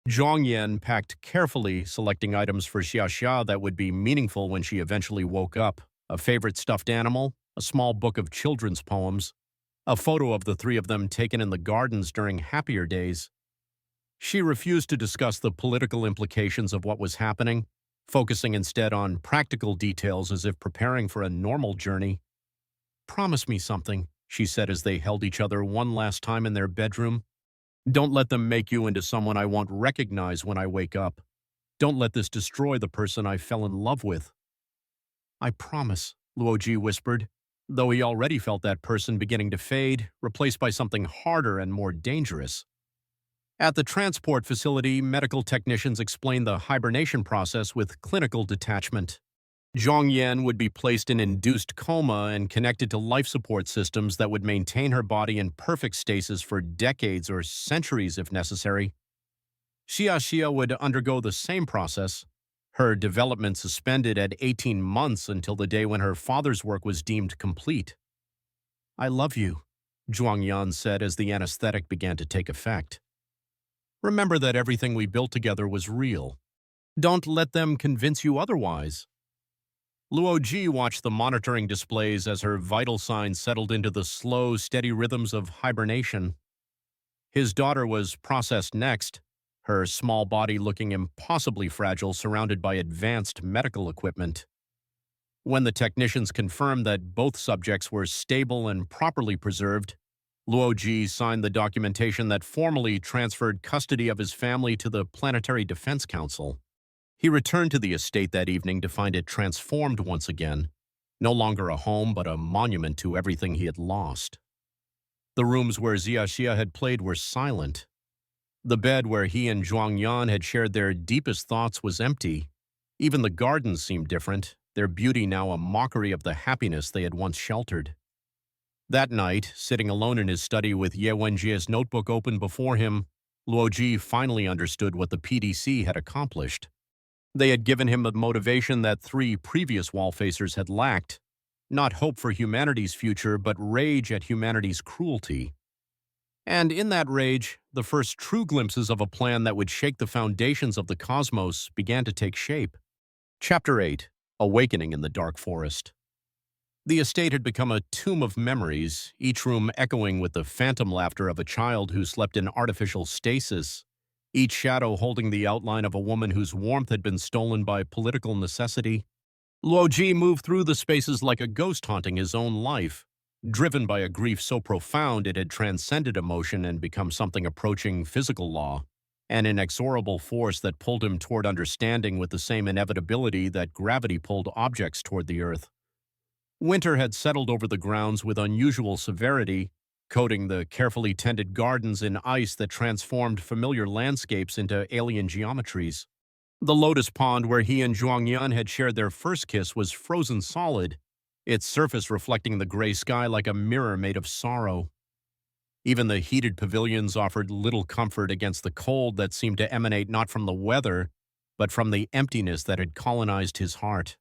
Zhang Yan packed carefully, selecting items for Xia Xia that would be meaningful when she eventually woke up: a favorite stuffed animal, a small book of children's poems, a photo of the 3 of them taken in the gardens during happier days. She refused to discuss the political implications of what was happening, focusing instead on practical details as if preparing for a normal journey. "Promise me something," she said as they held each other one last time in their bedroom. "Don't let them make you into someone I won't recognize when I wake up. Don't let this destroy the person I fell in love with." "I promise," Luo Ji whispered, though he already felt that person beginning to fade, replaced by something harder and more dangerous. At the transport facility, medical technicians explained the hibernation process with clinical detachment. Zhang Yan would be placed in induced coma and connected to life support systems that would maintain her body in perfect stasis for decades or centuries if necessary. Xia would undergo the same process, her development suspended at 18 months until the day when her father's work was deemed complete. "I love you," Zhuang Yan said as the anesthetic began to take effect. "Remember that everything we built together was real. Don't let them convince you otherwise." Luo Ji watched the monitoring displays as her vital signs settled into the slow, steady rhythms of hibernation. His daughter was processed next, her small body looking impossibly fragile surrounded by advanced medical equipment. When the technicians confirmed that both subjects were stable and properly preserved, Luo Ji signed the documentation that formally transferred custody of his family to the Planetary Defense Council. He returned to the estate that evening to find it transformed once again, no longer a home but a monument to everything he had lost. The rooms where Xia had played were silent. The bed where he and Zhuang Yan had shared their deepest thoughts was empty. Even the gardens seemed different, their beauty now a mockery of the happiness they had once sheltered. That night, sitting alone in his study with Ye Wenjie's notebook open before him, Luo Ji finally understood what the PDC had accomplished. They had given him the motivation that 3 previous wall-facers had lacked, not hope for humanity's future, but rage at humanity's cruelty. And in that rage, the first true glimpses of a plan that would shake the foundations of the cosmos began to take shape. Chapter 8: Awakening in the Dark Forest. The estate had become a tomb of memories, each room echoing with the phantom laughter of a child who slept in artificial stasis, each shadow holding the outline of a woman whose warmth had been stolen by political necessity. Luo Ji moved through the spaces like a ghost haunting his own life, driven by a grief so profound it had transcended emotion and become something approaching physical law, an inexorable force that pulled him toward understanding with the same inevitability that gravity pulled objects toward the earth. Winter had settled over the grounds with unusual severity, coating the carefully tended gardens in ice that transformed familiar landscapes into alien geometries. The lotus pond where he and Zhuang Yan had shared their first kiss was frozen solid, its surface reflecting the gray sky like a mirror made of sorrow. Even the heated pavilions offered little comfort against the cold that seemed to emanate not from the weather, but from the emptiness that had colonized his heart.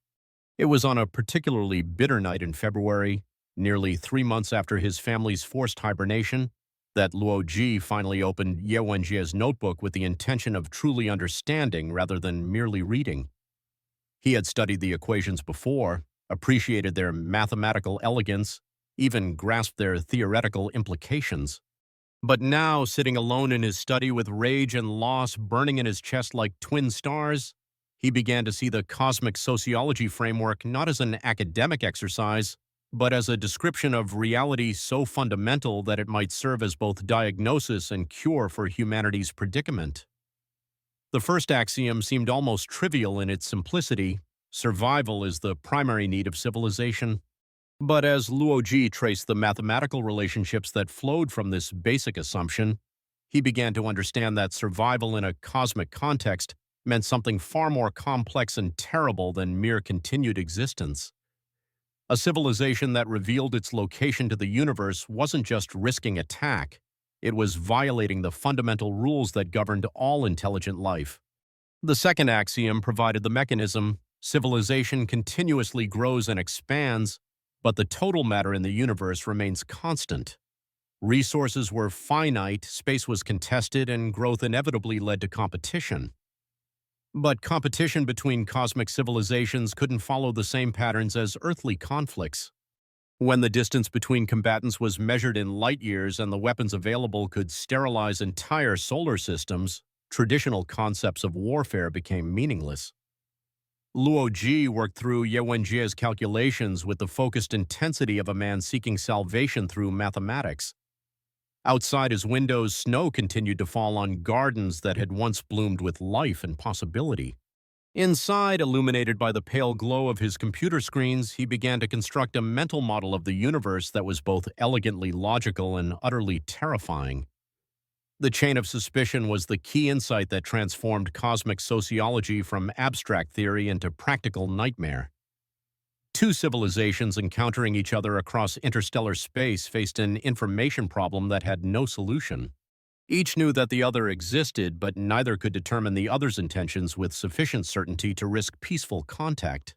It was on a particularly bitter night in February, nearly 3 months after his family's forced hibernation, that Luo Ji finally opened Ye Wenjie's notebook with the intention of truly understanding rather than merely reading. He had studied the equations before, appreciated their mathematical elegance, even grasped their theoretical implications. But now, sitting alone in his study with rage and loss burning in his chest like twin stars, he began to see the cosmic sociology framework not as an academic exercise, but as a description of reality so fundamental that it might serve as both diagnosis and cure for humanity's predicament. The first axiom seemed almost trivial in its simplicity: survival is the primary need of civilization. But as Luo Ji traced the mathematical relationships that flowed from this basic assumption, he began to understand that survival in a cosmic context meant something far more complex and terrible than mere continued existence. A civilization that revealed its location to the universe wasn't just risking attack, it was violating the fundamental rules that governed all intelligent life. The second axiom provided the mechanism: civilization continuously grows and expands, but the total matter in the universe remains constant. Resources were finite, space was contested, and growth inevitably led to competition. But competition between cosmic civilizations couldn't follow the same patterns as earthly conflicts. When the distance between combatants was measured in light years and the weapons available could sterilize entire solar systems, traditional concepts of warfare became meaningless. Luo Ji worked through Ye Wenjie's calculations with the focused intensity of a man seeking salvation through mathematics. Outside his windows, snow continued to fall on gardens that had once bloomed with life and possibility. Inside, illuminated by the pale glow of his computer screens, he began to construct a mental model of the universe that was both elegantly logical and utterly terrifying. The chain of suspicion was the key insight that transformed cosmic sociology from abstract theory into practical nightmare. Two civilizations encountering each other across interstellar space faced an information problem that had no solution. Each knew that the other existed, but neither could determine the other's intentions with sufficient certainty to risk peaceful contact.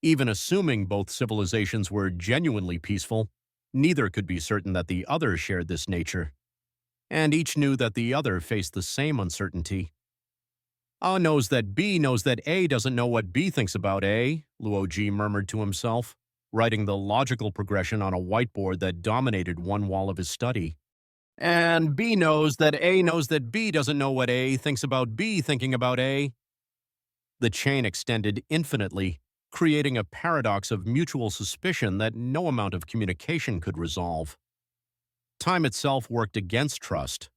Even assuming both civilizations were genuinely peaceful, neither could be certain that the other shared this nature, and each knew that the other faced the same uncertainty. A knows that B knows that A doesn't know what B thinks about A, Luoji murmured to himself, writing the logical progression on a whiteboard that dominated one wall of his study. And B knows that B doesn't know what A thinks about B thinking about A. The chain extended infinitely, creating a paradox of mutual suspicion that no amount of communication could resolve. Time itself worked against trust.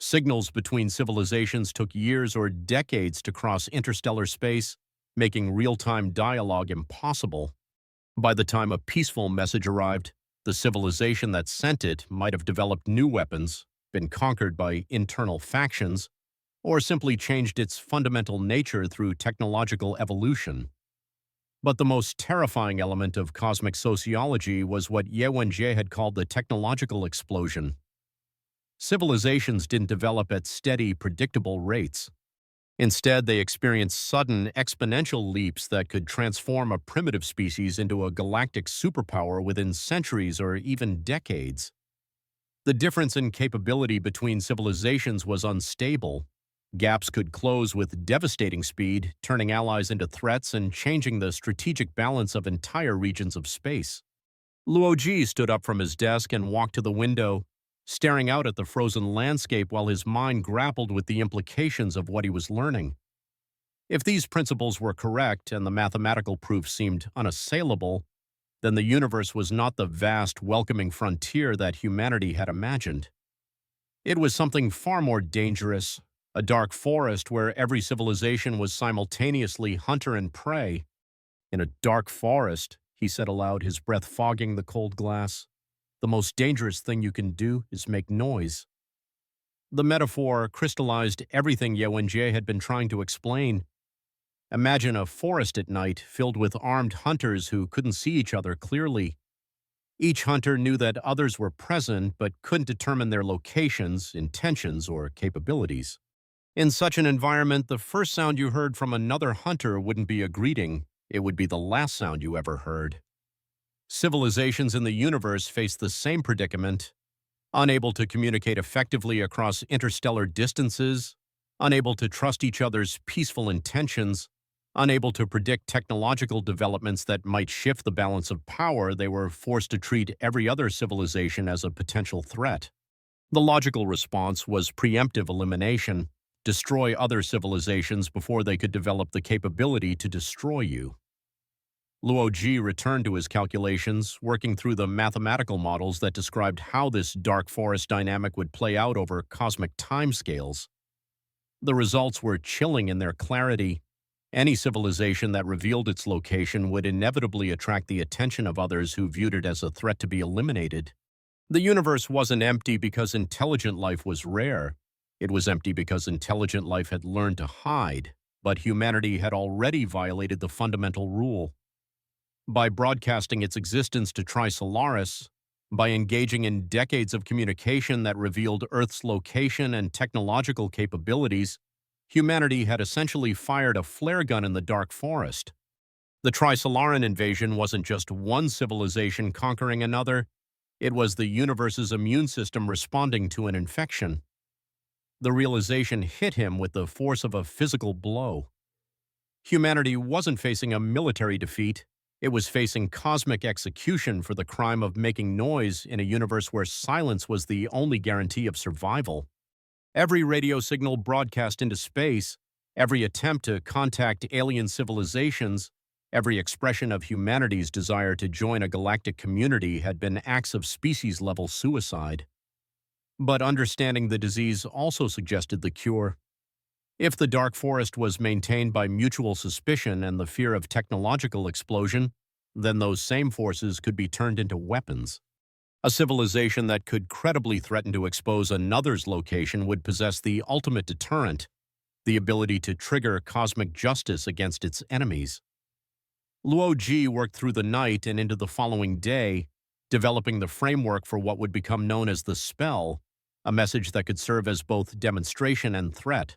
Signals between civilizations took years or decades to cross interstellar space, making real-time dialogue impossible. By the time a peaceful message arrived, the civilization that sent it might have developed new weapons, been conquered by internal factions, or simply changed its fundamental nature through technological evolution. But the most terrifying element of cosmic sociology was what Ye Wenjie had called the technological explosion. Civilizations didn't develop at steady, predictable rates. Instead, they experienced sudden, exponential leaps that could transform a primitive species into a galactic superpower within centuries or even decades. The difference in capability between civilizations was unstable. Gaps could close with devastating speed, turning allies into threats and changing the strategic balance of entire regions of space. Luoji stood up from his desk and walked to the window, staring out at the frozen landscape while his mind grappled with the implications of what he was learning. If these principles were correct and the mathematical proof seemed unassailable, then the universe was not the vast, welcoming frontier that humanity had imagined. It was something far more dangerous, a dark forest where every civilization was simultaneously hunter and prey. In a dark forest, he said aloud, his breath fogging the cold glass, the most dangerous thing you can do is make noise. The metaphor crystallized everything Ye Wenjie had been trying to explain. Imagine a forest at night filled with armed hunters who couldn't see each other clearly. Each hunter knew that others were present but couldn't determine their locations, intentions, or capabilities. In such an environment, the first sound you heard from another hunter wouldn't be a greeting, it would be the last sound you ever heard. Civilizations in the universe faced the same predicament, unable to communicate effectively across interstellar distances, unable to trust each other's peaceful intentions, unable to predict technological developments that might shift the balance of power. They were forced to treat every other civilization as a potential threat. The logical response was preemptive elimination. Destroy other civilizations before they could develop the capability to destroy you. Luoji returned to his calculations, working through the mathematical models that described how this dark forest dynamic would play out over cosmic timescales. The results were chilling in their clarity. Any civilization that revealed its location would inevitably attract the attention of others who viewed it as a threat to be eliminated. The universe wasn't empty because intelligent life was rare. It was empty because intelligent life had learned to hide, but humanity had already violated the fundamental rule. By broadcasting its existence to Trisolaris, by engaging in decades of communication that revealed Earth's location and technological capabilities, humanity had essentially fired a flare gun in the dark forest. The Trisolaran invasion wasn't just one civilization conquering another, it was the universe's immune system responding to an infection. The realization hit him with the force of a physical blow. Humanity wasn't facing a military defeat, it was facing cosmic execution for the crime of making noise in a universe where silence was the only guarantee of survival. Every radio signal broadcast into space, every attempt to contact alien civilizations, every expression of humanity's desire to join a galactic community had been acts of species-level suicide. But understanding the disease also suggested the cure. If the dark forest was maintained by mutual suspicion and the fear of technological explosion, then those same forces could be turned into weapons. A civilization that could credibly threaten to expose another's location would possess the ultimate deterrent, the ability to trigger cosmic justice against its enemies. Luo Ji worked through the night and into the following day, developing the framework for what would become known as the spell, a message that could serve as both demonstration and threat.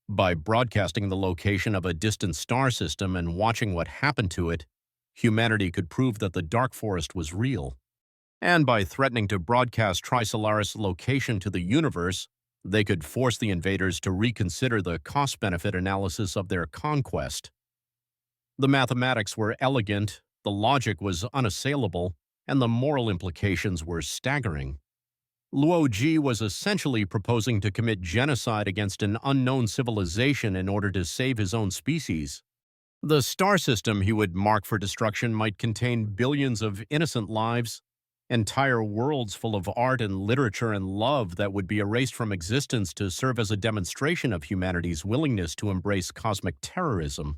By broadcasting the location of a distant star system and watching what happened to it, humanity could prove that the Dark Forest was real. And by threatening to broadcast Trisolaris' location to the universe, they could force the invaders to reconsider the cost-benefit analysis of their conquest. The mathematics were elegant, the logic was unassailable, and the moral implications were staggering. Luo Ji was essentially proposing to commit genocide against an unknown civilization in order to save his own species. The star system he would mark for destruction might contain billions of innocent lives, entire worlds full of art and literature and love that would be erased from existence to serve as a demonstration of humanity's willingness to embrace cosmic terrorism.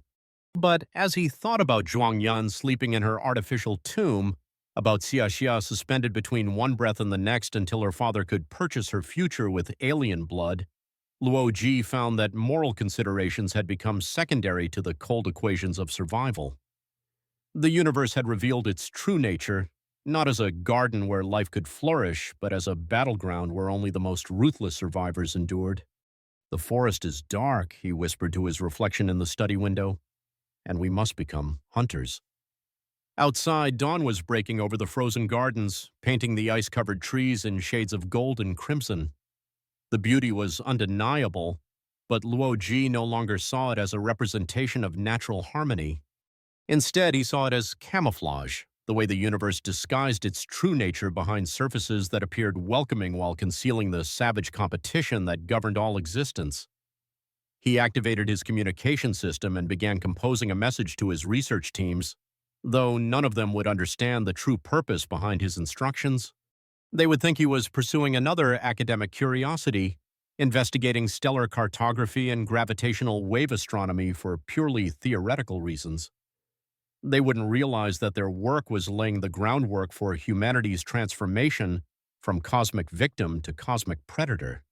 But as he thought about Zhuangyan sleeping in her artificial tomb, about Xiaxia suspended between one breath and the next until her father could purchase her future with alien blood, Luo Ji found that moral considerations had become secondary to the cold equations of survival. The universe had revealed its true nature, not as a garden where life could flourish, but as a battleground where only the most ruthless survivors endured. "The forest is dark," he whispered to his reflection in the study window, "and we must become hunters." Outside, dawn was breaking over the frozen gardens, painting the ice-covered trees in shades of gold and crimson. The beauty was undeniable, but Luo Ji no longer saw it as a representation of natural harmony. Instead, he saw it as camouflage, the way the universe disguised its true nature behind surfaces that appeared welcoming while concealing the savage competition that governed all existence. He activated his communication system and began composing a message to his research teams, though none of them would understand the true purpose behind his instructions. They would think he was pursuing another academic curiosity, investigating stellar cartography and gravitational wave astronomy for purely theoretical reasons. They wouldn't realize that their work was laying the groundwork for humanity's transformation from cosmic victim to cosmic predator.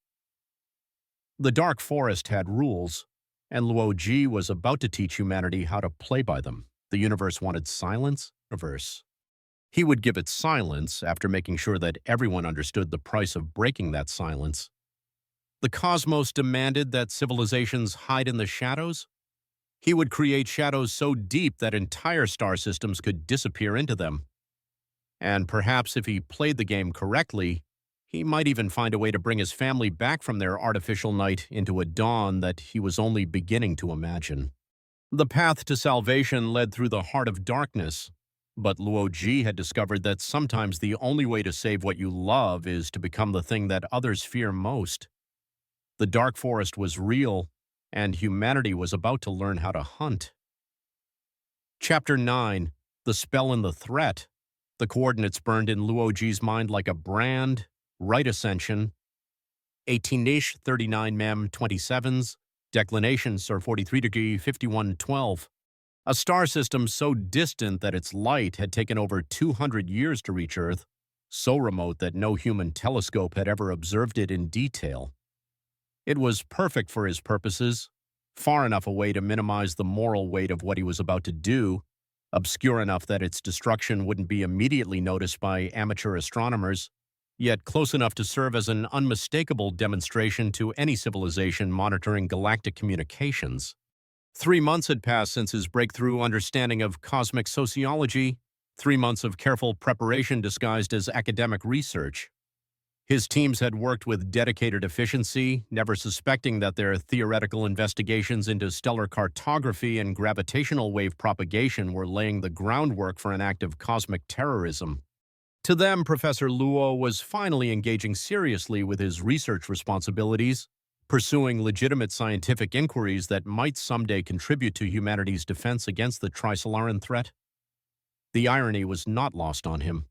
The Dark Forest had rules, and Luo Ji was about to teach humanity how to play by them. The universe wanted silence. He would give it silence after making sure that everyone understood the price of breaking that silence. The cosmos demanded that civilizations hide in the shadows. He would create shadows so deep that entire star systems could disappear into them. And perhaps if he played the game correctly, he might even find a way to bring his family back from their artificial night into a dawn that he was only beginning to imagine. The path to salvation led through the heart of darkness, but Luo Ji had discovered that sometimes the only way to save what you love is to become the thing that others fear most. The Dark Forest was real, and humanity was about to learn how to hunt. Chapter 9. The Spell and the Threat. The coordinates burned in Luo Ji's mind like a brand. Right ascension. 18-ish, 39 mem, 27s. Declination, Sir 43 degree, 5112. A star system so distant that its light had taken over 200 years to reach Earth, so remote that no human telescope had ever observed it in detail. It was perfect for his purposes, far enough away to minimize the moral weight of what he was about to do, obscure enough that its destruction wouldn't be immediately noticed by amateur astronomers, yet close enough to serve as an unmistakable demonstration to any civilization monitoring galactic communications. 3 months had passed since his breakthrough understanding of cosmic sociology, 3 months of careful preparation disguised as academic research. His teams had worked with dedicated efficiency, never suspecting that their theoretical investigations into stellar cartography and gravitational wave propagation were laying the groundwork for an act of cosmic terrorism. To them, Professor Luo was finally engaging seriously with his research responsibilities, pursuing legitimate scientific inquiries that might someday contribute to humanity's defense against the Trisolaran threat. The irony was not lost on him.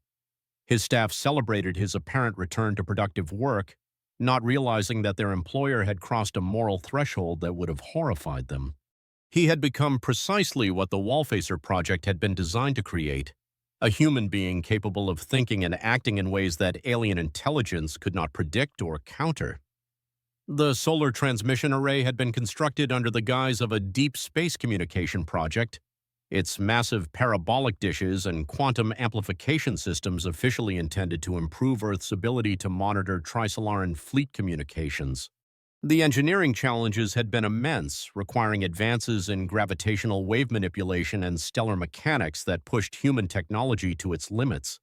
His staff celebrated his apparent return to productive work, not realizing that their employer had crossed a moral threshold that would have horrified them. He had become precisely what the Wallfacer Project had been designed to create: a human being capable of thinking and acting in ways that alien intelligence could not predict or counter. The solar transmission array had been constructed under the guise of a deep space communication project, Its massive parabolic dishes and quantum amplification systems officially intended to improve Earth's ability to monitor Trisolaran fleet communications. The engineering challenges had been immense, requiring advances in gravitational wave manipulation and stellar mechanics that pushed human technology to its limits.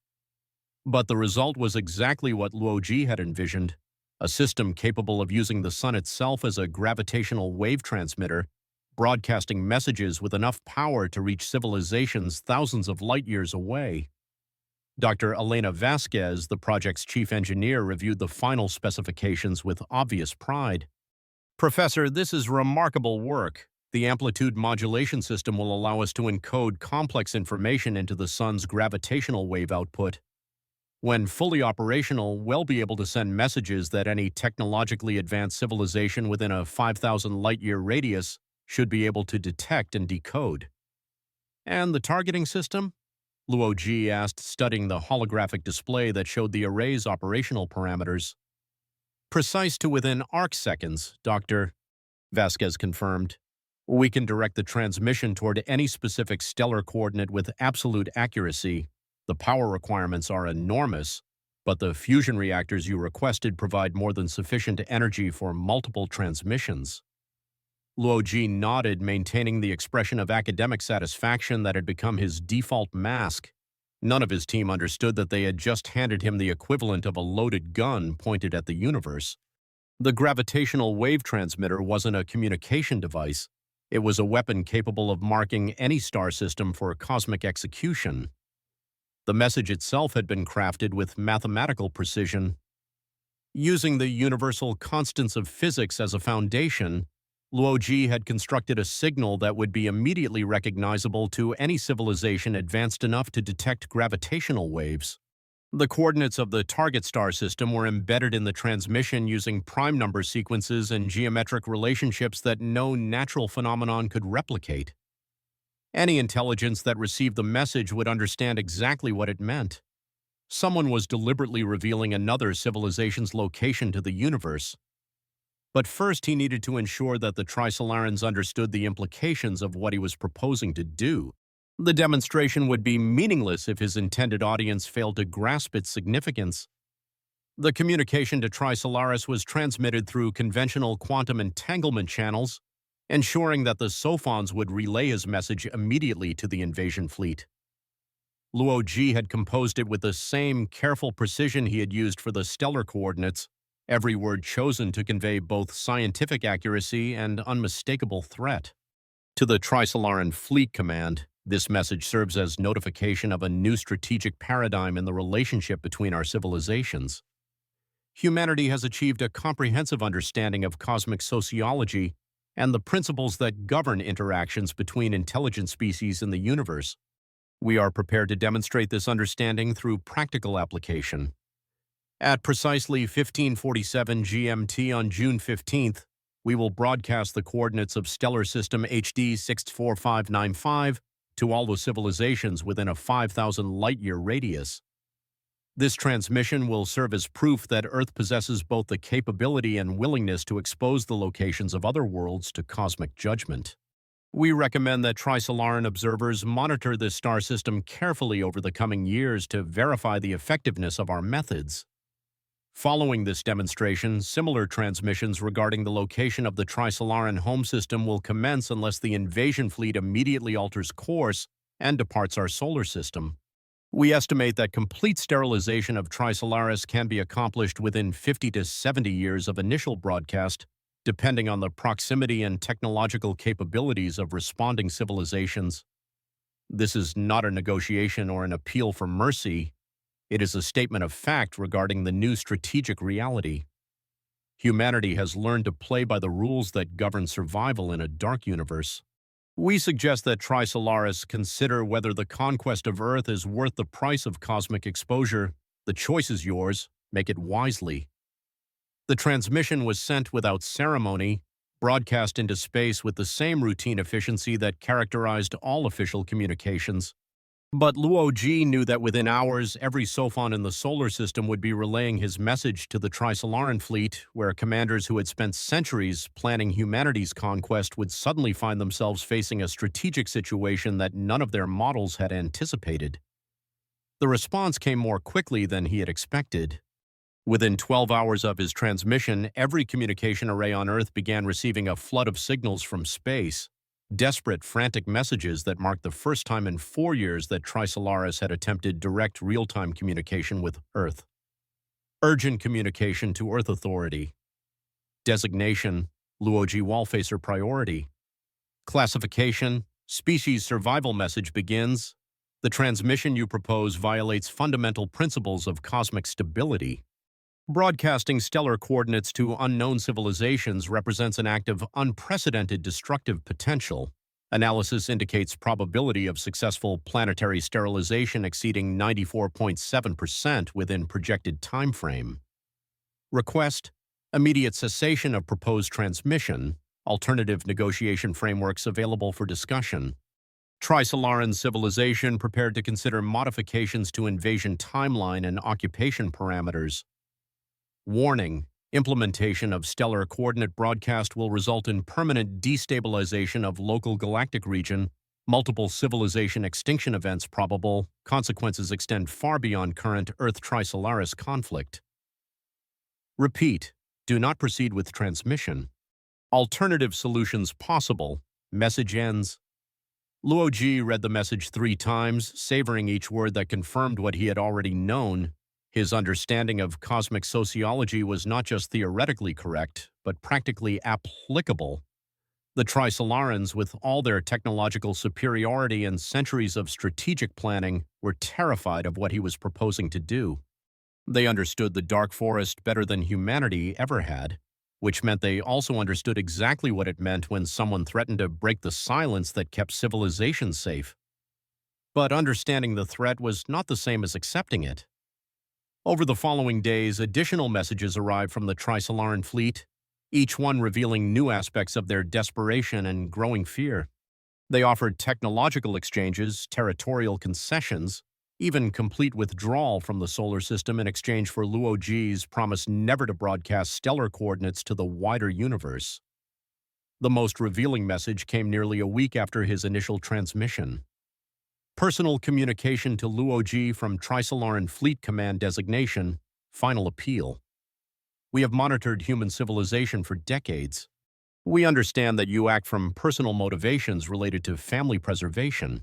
But the result was exactly what Luoji had envisioned, a system capable of using the sun itself as a gravitational wave transmitter, broadcasting messages with enough power to reach civilizations thousands of light years away. Dr. Elena Vasquez, the project's chief engineer, reviewed the final specifications with obvious pride. "Professor, this is remarkable work. The amplitude modulation system will allow us to encode complex information into the sun's gravitational wave output. When fully operational, we'll be able to send messages that any technologically advanced civilization within a 5,000 light-year radius should be able to detect and decode." "And the targeting system?" Luo Ji asked, studying the holographic display that showed the array's operational parameters. "Precise to within arc seconds, Dr. Vasquez confirmed. "We can direct the transmission toward any specific stellar coordinate with absolute accuracy. The power requirements are enormous, but the fusion reactors you requested provide more than sufficient energy for multiple transmissions." Luo Ji nodded, maintaining the expression of academic satisfaction that had become his default mask. None of his team understood that they had just handed him the equivalent of a loaded gun pointed at the universe. The gravitational wave transmitter wasn't a communication device. It was a weapon capable of marking any star system for cosmic execution. The message itself had been crafted with mathematical precision. Using the universal constants of physics as a foundation, Luo Ji had constructed a signal that would be immediately recognizable to any civilization advanced enough to detect gravitational waves. The coordinates of the target star system were embedded in the transmission using prime number sequences and geometric relationships that no natural phenomenon could replicate. Any intelligence that received the message would understand exactly what it meant. Someone was deliberately revealing another civilization's location to the universe. But first he needed to ensure that the Trisolarans understood the implications of what he was proposing to do. The demonstration would be meaningless if his intended audience failed to grasp its significance. The communication to Trisolaris was transmitted through conventional quantum entanglement channels, ensuring that the Sophons would relay his message immediately to the invasion fleet. Luo Ji had composed it with the same careful precision he had used for the stellar coordinates, every word chosen to convey both scientific accuracy and unmistakable threat. To the Trisolaran Fleet Command, this message serves as notification of a new strategic paradigm in the relationship between our civilizations. Humanity has achieved a comprehensive understanding of cosmic sociology and the principles that govern interactions between intelligent species in the universe. We are prepared to demonstrate this understanding through practical application. At precisely 1547 GMT on June 15th, we will broadcast the coordinates of stellar system HD 64595 to all the civilizations within a 5,000 light-year radius. This transmission will serve as proof that Earth possesses both the capability and willingness to expose the locations of other worlds to cosmic judgment. We recommend that Trisolaran observers monitor this star system carefully over the coming years to verify the effectiveness of our methods. Following this demonstration, similar transmissions regarding the location of the Trisolaran home system will commence unless the invasion fleet immediately alters course and departs our solar system. We estimate that complete sterilization of Trisolaris can be accomplished within 50 to 70 years of initial broadcast, depending on the proximity and technological capabilities of responding civilizations. This is not a negotiation or an appeal for mercy. It is a statement of fact regarding the new strategic reality. Humanity has learned to play by the rules that govern survival in a dark universe. We suggest that Trisolaris consider whether the conquest of Earth is worth the price of cosmic exposure. The choice is yours. Make it wisely. The transmission was sent without ceremony, broadcast into space with the same routine efficiency that characterized all official communications. But Luo Ji knew that within hours, every Sophon in the solar system would be relaying his message to the Trisolaran fleet, where commanders who had spent centuries planning humanity's conquest would suddenly find themselves facing a strategic situation that none of their models had anticipated. The response came more quickly than he had expected. Within 12 hours of his transmission, every communication array on Earth began receiving a flood of signals from space. Desperate, frantic messages that marked the first time in 4 years that Trisolaris had attempted direct real-time communication with Earth. Urgent communication to Earth Authority. Designation, Luoji Wallfacer Priority. Classification, Species Survival Message begins. The transmission you propose violates fundamental principles of cosmic stability. Broadcasting stellar coordinates to unknown civilizations represents an act of unprecedented destructive potential. Analysis indicates probability of successful planetary sterilization exceeding 94.7% within projected time frame. Request: immediate cessation of proposed transmission. Alternative negotiation frameworks available for discussion. Trisolaran civilization prepared to consider modifications to invasion timeline and occupation parameters. Warning: implementation of stellar coordinate broadcast will result in permanent destabilization of local galactic region, multiple civilization extinction events probable, consequences extend far beyond current Earth-Trisolaris conflict. Repeat: do not proceed with transmission. Alternative solutions possible. Message ends. Luo Ji read the message 3 times, savoring each word that confirmed what he had already known. His understanding of cosmic sociology was not just theoretically correct, but practically applicable. The Trisolarans, with all their technological superiority and centuries of strategic planning, were terrified of what he was proposing to do. They understood the Dark Forest better than humanity ever had, which meant they also understood exactly what it meant when someone threatened to break the silence that kept civilization safe. But understanding the threat was not the same as accepting it. Over the following days, additional messages arrived from the Trisolaran fleet, each one revealing new aspects of their desperation and growing fear. They offered technological exchanges, territorial concessions, even complete withdrawal from the solar system in exchange for Luo Ji's promise never to broadcast stellar coordinates to the wider universe. The most revealing message came nearly a week after his initial transmission. Personal communication to Luo Ji from Trisolaran Fleet Command designation, final appeal. We have monitored human civilization for decades. We understand that you act from personal motivations related to family preservation.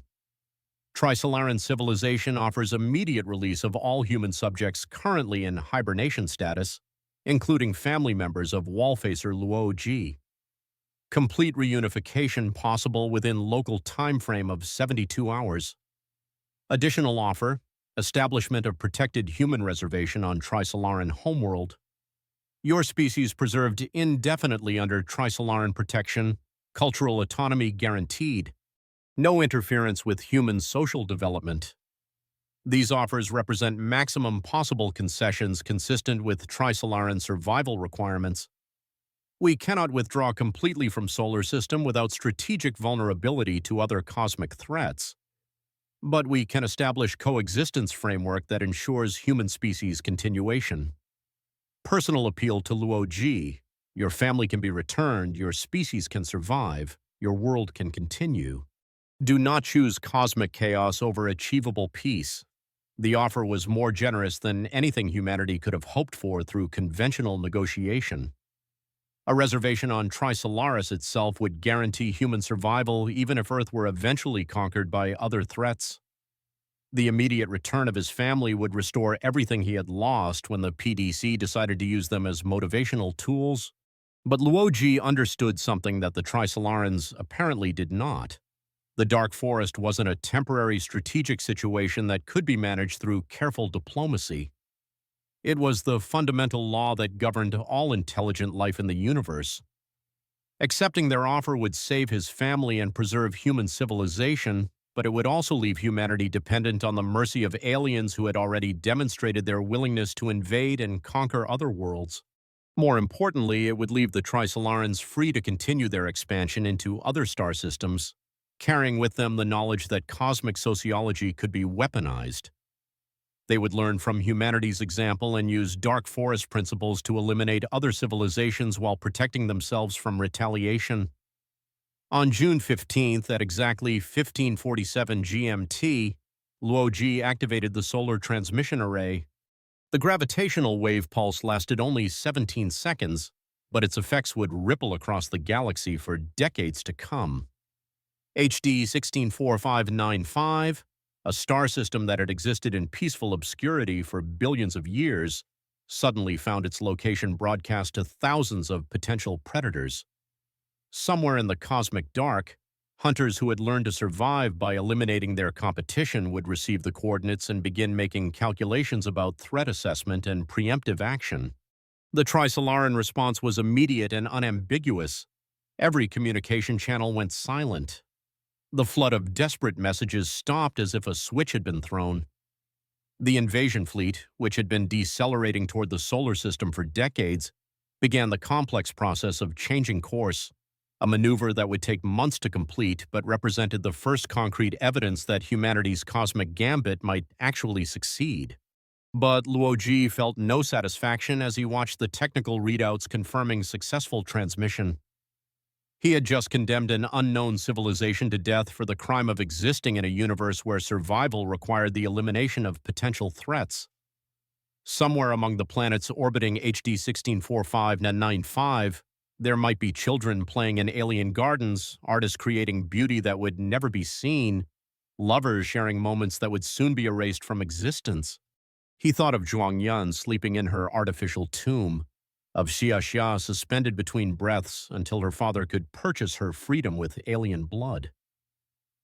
Trisolaran civilization offers immediate release of all human subjects currently in hibernation status, including family members of Wallfacer Luo Ji. Complete reunification possible within local time frame of 72 hours. Additional offer: establishment of protected human reservation on Trisolaran homeworld. Your species preserved indefinitely under Trisolaran protection, cultural autonomy guaranteed. No interference with human social development. These offers represent maximum possible concessions consistent with Trisolaran survival requirements. We cannot withdraw completely from solar system without strategic vulnerability to other cosmic threats. But we can establish coexistence framework that ensures human species continuation. Personal appeal to Luo Ji: your family can be returned, your species can survive, your world can continue. Do not choose cosmic chaos over achievable peace. The offer was more generous than anything humanity could have hoped for through conventional negotiation. A reservation on Trisolaris itself would guarantee human survival even if Earth were eventually conquered by other threats. The immediate return of his family would restore everything he had lost when the PDC decided to use them as motivational tools. But Luo Ji understood something that the Trisolarans apparently did not. The Dark Forest wasn't a temporary strategic situation that could be managed through careful diplomacy. It was the fundamental law that governed all intelligent life in the universe. Accepting their offer would save his family and preserve human civilization, but it would also leave humanity dependent on the mercy of aliens who had already demonstrated their willingness to invade and conquer other worlds. More importantly, it would leave the Trisolarans free to continue their expansion into other star systems, carrying with them the knowledge that cosmic sociology could be weaponized. They would learn from humanity's example and use dark forest principles to eliminate other civilizations while protecting themselves from retaliation. On June 15th, at exactly 1547 GMT, Luoji activated the solar transmission array. The gravitational wave pulse lasted only 17 seconds, but its effects would ripple across the galaxy for decades to come. HD 164595, a star system that had existed in peaceful obscurity for billions of years, suddenly found its location broadcast to thousands of potential predators. Somewhere in the cosmic dark, hunters who had learned to survive by eliminating their competition would receive the coordinates and begin making calculations about threat assessment and preemptive action. The Trisolaran response was immediate and unambiguous. Every communication channel went silent. The flood of desperate messages stopped as if a switch had been thrown. The invasion fleet, which had been decelerating toward the solar system for decades, began the complex process of changing course, a maneuver that would take months to complete but represented the first concrete evidence that humanity's cosmic gambit might actually succeed. But Luoji felt no satisfaction as he watched the technical readouts confirming successful transmission. He had just condemned an unknown civilization to death for the crime of existing in a universe where survival required the elimination of potential threats. Somewhere among the planets orbiting HD 164595, there might be children playing in alien gardens, artists creating beauty that would never be seen, lovers sharing moments that would soon be erased from existence. He thought of Zhuangyan sleeping in her artificial tomb, of Xia suspended between breaths until her father could purchase her freedom with alien blood.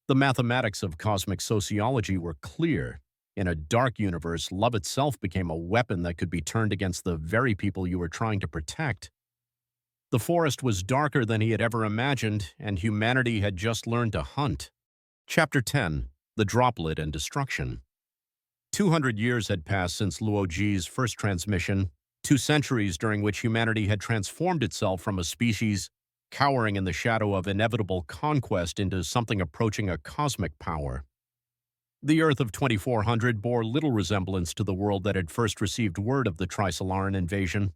The mathematics of cosmic sociology were clear. In a dark universe, love itself became a weapon that could be turned against the very people you were trying to protect. The forest was darker than he had ever imagined, and humanity had just learned to hunt. Chapter 10. The Droplet and Destruction. 200 years had passed since Luoji's first transmission, 2 centuries during which humanity had transformed itself from a species cowering in the shadow of inevitable conquest into something approaching a cosmic power. The Earth of 2400 bore little resemblance to the world that had first received word of the Trisolaran invasion.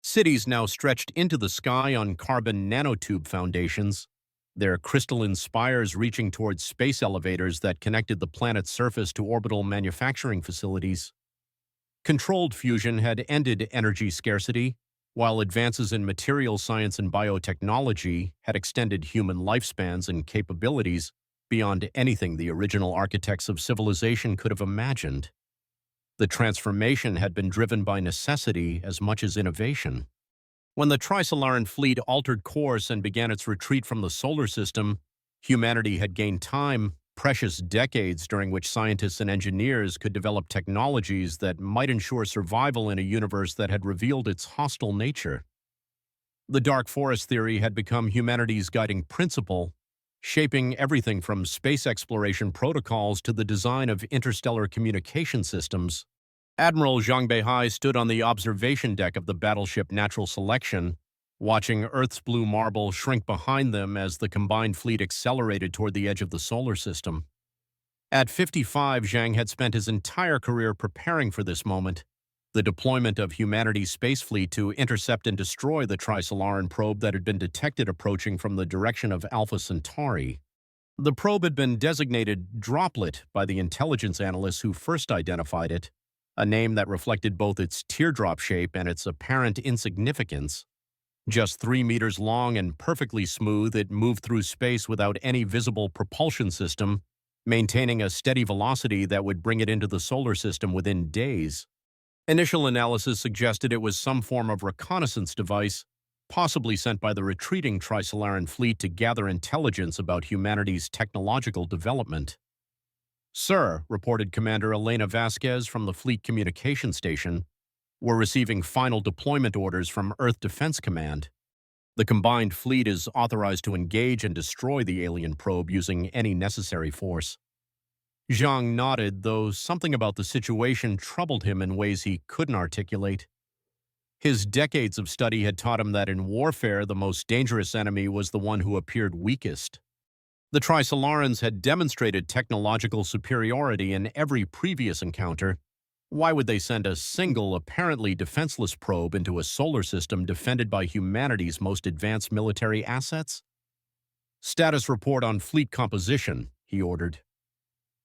Cities now stretched into the sky on carbon nanotube foundations, their crystalline spires reaching towards space elevators that connected the planet's surface to orbital manufacturing facilities. Controlled fusion had ended energy scarcity, while advances in material science and biotechnology had extended human lifespans and capabilities beyond anything the original architects of civilization could have imagined. The transformation had been driven by necessity as much as innovation. When the Trisolaran fleet altered course and began its retreat from the solar system, humanity had gained time, precious decades during which scientists and engineers could develop technologies that might ensure survival in a universe that had revealed its hostile nature. The dark forest theory had become humanity's guiding principle, shaping everything from space exploration protocols to the design of interstellar communication systems. Admiral Zhang Beihai stood on the observation deck of the battleship Natural Selection, watching Earth's blue marble shrink behind them as the combined fleet accelerated toward the edge of the solar system. At 55, Zhang had spent his entire career preparing for this moment, the deployment of humanity's space fleet to intercept and destroy the Trisolaran probe that had been detected approaching from the direction of Alpha Centauri. The probe had been designated Droplet by the intelligence analysts who first identified it, a name that reflected both its teardrop shape and its apparent insignificance. Just 3 meters long and perfectly smooth, it moved through space without any visible propulsion system, maintaining a steady velocity that would bring it into the solar system within days. Initial analysis suggested it was some form of reconnaissance device, possibly sent by the retreating Trisolaran fleet to gather intelligence about humanity's technological development. "Sir," reported Commander Elena Vasquez from the Fleet Communication Station, "we're receiving final deployment orders from Earth Defense Command. The combined fleet is authorized to engage and destroy the alien probe using any necessary force." Zhang nodded, though something about the situation troubled him in ways he couldn't articulate. His decades of study had taught him that in warfare, the most dangerous enemy was the one who appeared weakest. The Trisolarans had demonstrated technological superiority in every previous encounter. Why would they send a single, apparently defenseless probe into a solar system defended by humanity's most advanced military assets? "Status report on fleet composition," he ordered.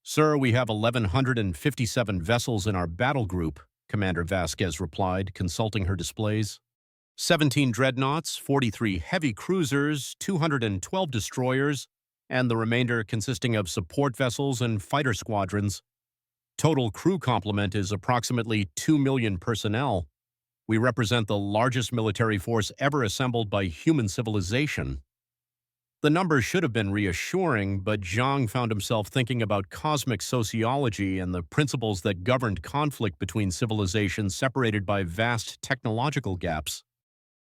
"Sir, we have 1,157 vessels in our battle group," Commander Vasquez replied, consulting her displays. 17 dreadnoughts, 43 heavy cruisers, 212 destroyers, and the remainder consisting of support vessels and fighter squadrons. Total crew complement is approximately 2 million personnel. We represent the largest military force ever assembled by human civilization. The numbers should have been reassuring, but Zhang found himself thinking about cosmic sociology and the principles that governed conflict between civilizations separated by vast technological gaps.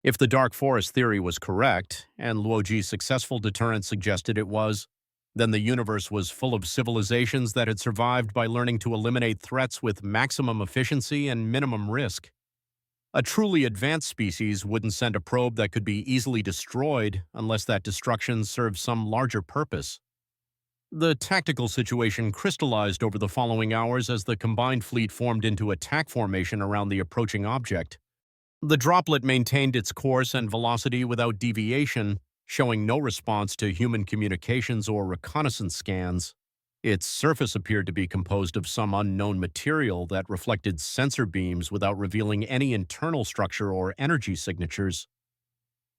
If the Dark Forest theory was correct, and Luoji's successful deterrent suggested it was, then the universe was full of civilizations that had survived by learning to eliminate threats with maximum efficiency and minimum risk. A truly advanced species wouldn't send a probe that could be easily destroyed unless that destruction served some larger purpose. The tactical situation crystallized over the following hours as the combined fleet formed into attack formation around the approaching object. The droplet maintained its course and velocity without deviation, showing no response to human communications or reconnaissance scans. Its surface appeared to be composed of some unknown material that reflected sensor beams without revealing any internal structure or energy signatures.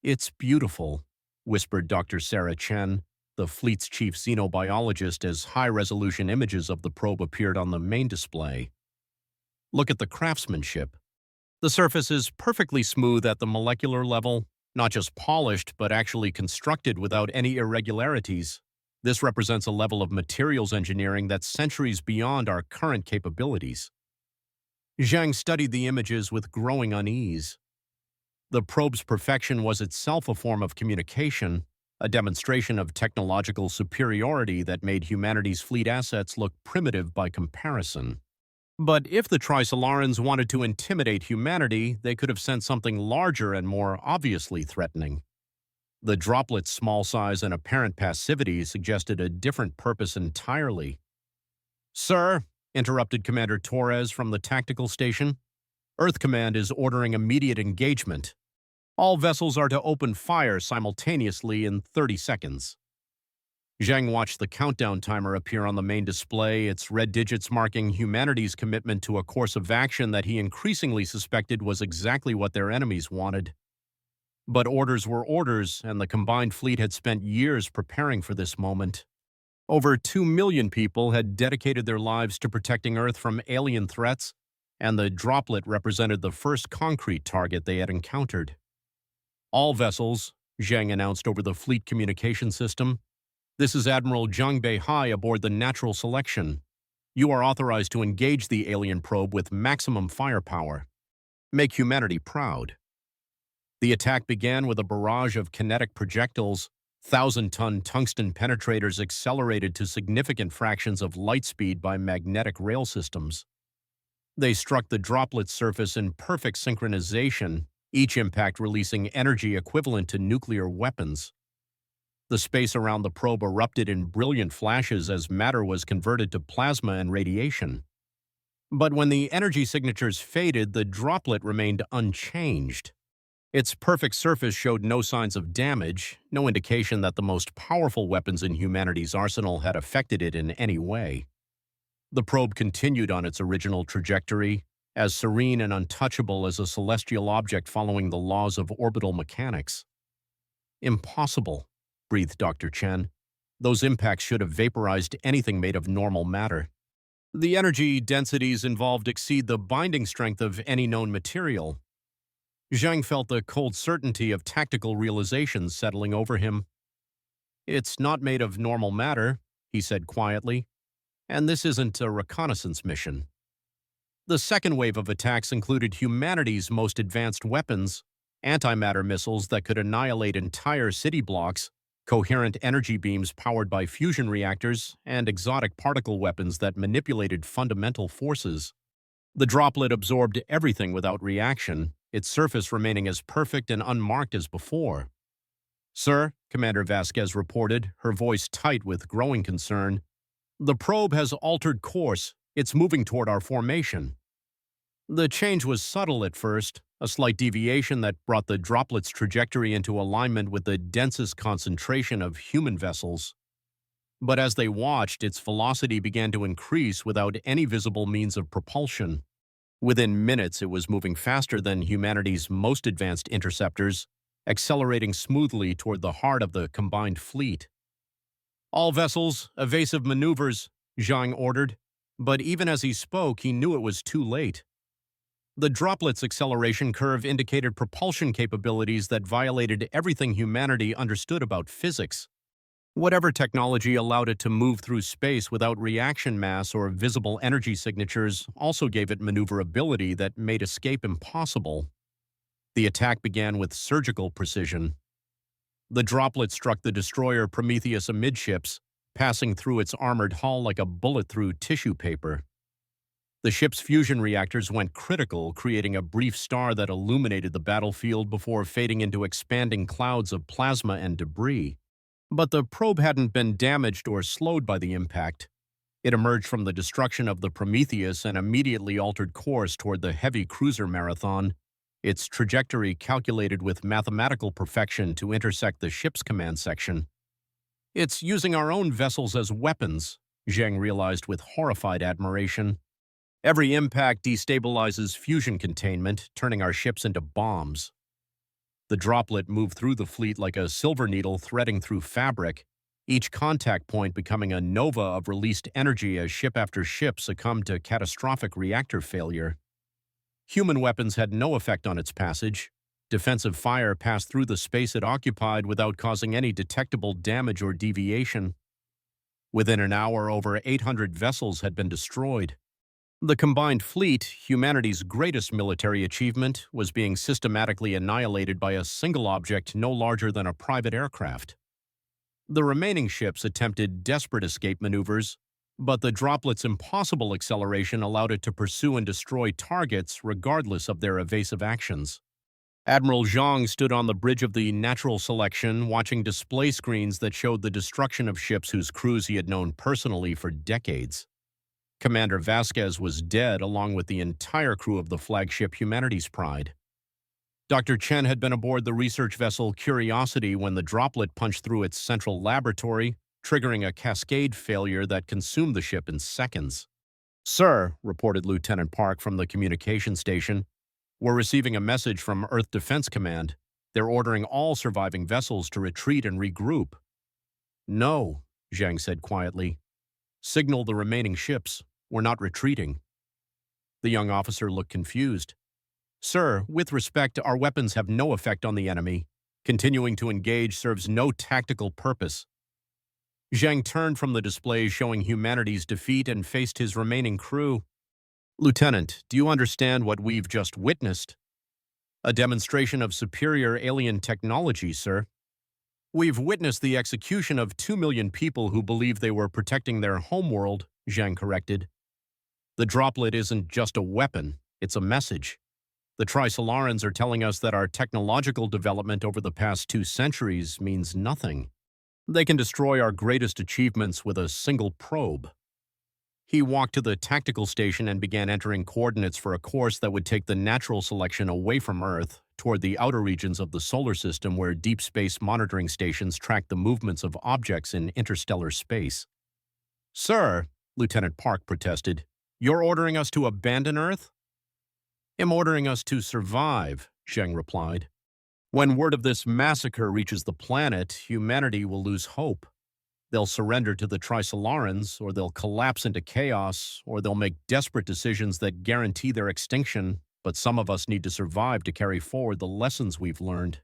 "It's beautiful," whispered Dr. Sarah Chen, the fleet's chief xenobiologist, as high-resolution images of the probe appeared on the main display. "Look at the craftsmanship. The surface is perfectly smooth at the molecular level, not just polished, but actually constructed without any irregularities. This represents a level of materials engineering that's centuries beyond our current capabilities." Zhang studied the images with growing unease. The probe's perfection was itself a form of communication, a demonstration of technological superiority that made humanity's fleet assets look primitive by comparison. But if the Trisolarans wanted to intimidate humanity, they could have sent something larger and more obviously threatening. The droplet's small size and apparent passivity suggested a different purpose entirely. "Sir," interrupted Commander Torres from the tactical station, "Earth Command is ordering immediate engagement. All vessels are to open fire simultaneously in 30 seconds. Zhang watched the countdown timer appear on the main display, its red digits marking humanity's commitment to a course of action that he increasingly suspected was exactly what their enemies wanted. But orders were orders, and the combined fleet had spent years preparing for this moment. Over 2 million people had dedicated their lives to protecting Earth from alien threats, and the droplet represented the first concrete target they had encountered. "All vessels," Zhang announced over the fleet communication system. "This is Admiral Zhang Beihai aboard the Natural Selection. You are authorized to engage the alien probe with maximum firepower. Make humanity proud." The attack began with a barrage of kinetic projectiles. 1,000-ton tungsten penetrators accelerated to significant fractions of light speed by magnetic rail systems. They struck the droplet's surface in perfect synchronization, each impact releasing energy equivalent to nuclear weapons. The space around the probe erupted in brilliant flashes as matter was converted to plasma and radiation. But when the energy signatures faded, the droplet remained unchanged. Its perfect surface showed no signs of damage, no indication that the most powerful weapons in humanity's arsenal had affected it in any way. The probe continued on its original trajectory, as serene and untouchable as a celestial object following the laws of orbital mechanics. "Impossible," breathed Dr. Chen. "Those impacts should have vaporized anything made of normal matter. The energy densities involved exceed the binding strength of any known material." Zhang felt the cold certainty of tactical realizations settling over him. "It's not made of normal matter," he said quietly, "and this isn't a reconnaissance mission." The second wave of attacks included humanity's most advanced weapons, antimatter missiles that could annihilate entire city blocks, coherent energy beams powered by fusion reactors, and exotic particle weapons that manipulated fundamental forces. The droplet absorbed everything without reaction, its surface remaining as perfect and unmarked as before. Sir, Commander Vasquez reported, her voice tight with growing concern, the probe has altered course. It's moving toward our formation. The change was subtle at first, a slight deviation that brought the droplet's trajectory into alignment with the densest concentration of human vessels. But as they watched, its velocity began to increase without any visible means of propulsion. Within minutes, it was moving faster than humanity's most advanced interceptors, accelerating smoothly toward the heart of the combined fleet. All vessels, evasive maneuvers, Zhang ordered, but even as he spoke, he knew it was too late. The droplet's acceleration curve indicated propulsion capabilities that violated everything humanity understood about physics. Whatever technology allowed it to move through space without reaction mass or visible energy signatures also gave it maneuverability that made escape impossible. The attack began with surgical precision. The droplet struck the destroyer Prometheus amidships, passing through its armored hull like a bullet through tissue paper. The ship's fusion reactors went critical, creating a brief star that illuminated the battlefield before fading into expanding clouds of plasma and debris. But the probe hadn't been damaged or slowed by the impact. It emerged from the destruction of the Prometheus and immediately altered course toward the heavy cruiser Marathon, its trajectory calculated with mathematical perfection to intersect the ship's command section. It's using our own vessels as weapons, Zhang realized with horrified admiration. Every impact destabilizes fusion containment, turning our ships into bombs. The droplet moved through the fleet like a silver needle threading through fabric, each contact point becoming a nova of released energy as ship after ship succumbed to catastrophic reactor failure. Human weapons had no effect on its passage. Defensive fire passed through the space it occupied without causing any detectable damage or deviation. Within an hour, over 800 vessels had been destroyed. The combined fleet, humanity's greatest military achievement, was being systematically annihilated by a single object no larger than a private aircraft. The remaining ships attempted desperate escape maneuvers, but the droplet's impossible acceleration allowed it to pursue and destroy targets regardless of their evasive actions. Admiral Zhang stood on the bridge of the Natural Selection, watching display screens that showed the destruction of ships whose crews he had known personally for decades. Commander Vasquez was dead, along with the entire crew of the flagship Humanity's Pride. Dr. Chen had been aboard the research vessel Curiosity when the droplet punched through its central laboratory, triggering a cascade failure that consumed the ship in seconds. "Sir," reported Lieutenant Park from the communication station, "we're receiving a message from Earth Defense Command. They're ordering all surviving vessels to retreat and regroup." "No," Zhang said quietly. "Signal the remaining ships. We're not retreating." The young officer looked confused. "Sir, with respect, our weapons have no effect on the enemy. Continuing to engage serves no tactical purpose." Zhang turned from the displays showing humanity's defeat and faced his remaining crew. "Lieutenant, do you understand what we've just witnessed?" "A demonstration of superior alien technology, sir." "We've witnessed the execution of 2 million people who believed they were protecting their homeworld," Zhang corrected. "The droplet isn't just a weapon, it's a message. The Trisolarans are telling us that our technological development over the past 2 centuries means nothing. They can destroy our greatest achievements with a single probe." He walked to the tactical station and began entering coordinates for a course that would take the Natural Selection away from Earth, toward the outer regions of the solar system where deep space monitoring stations track the movements of objects in interstellar space. "Sir," Lieutenant Park protested, "you're ordering us to abandon Earth?" "I'm ordering us to survive," Zheng replied. "When word of this massacre reaches the planet, humanity will lose hope. They'll surrender to the Trisolarans, or they'll collapse into chaos, or they'll make desperate decisions that guarantee their extinction, but some of us need to survive to carry forward the lessons we've learned."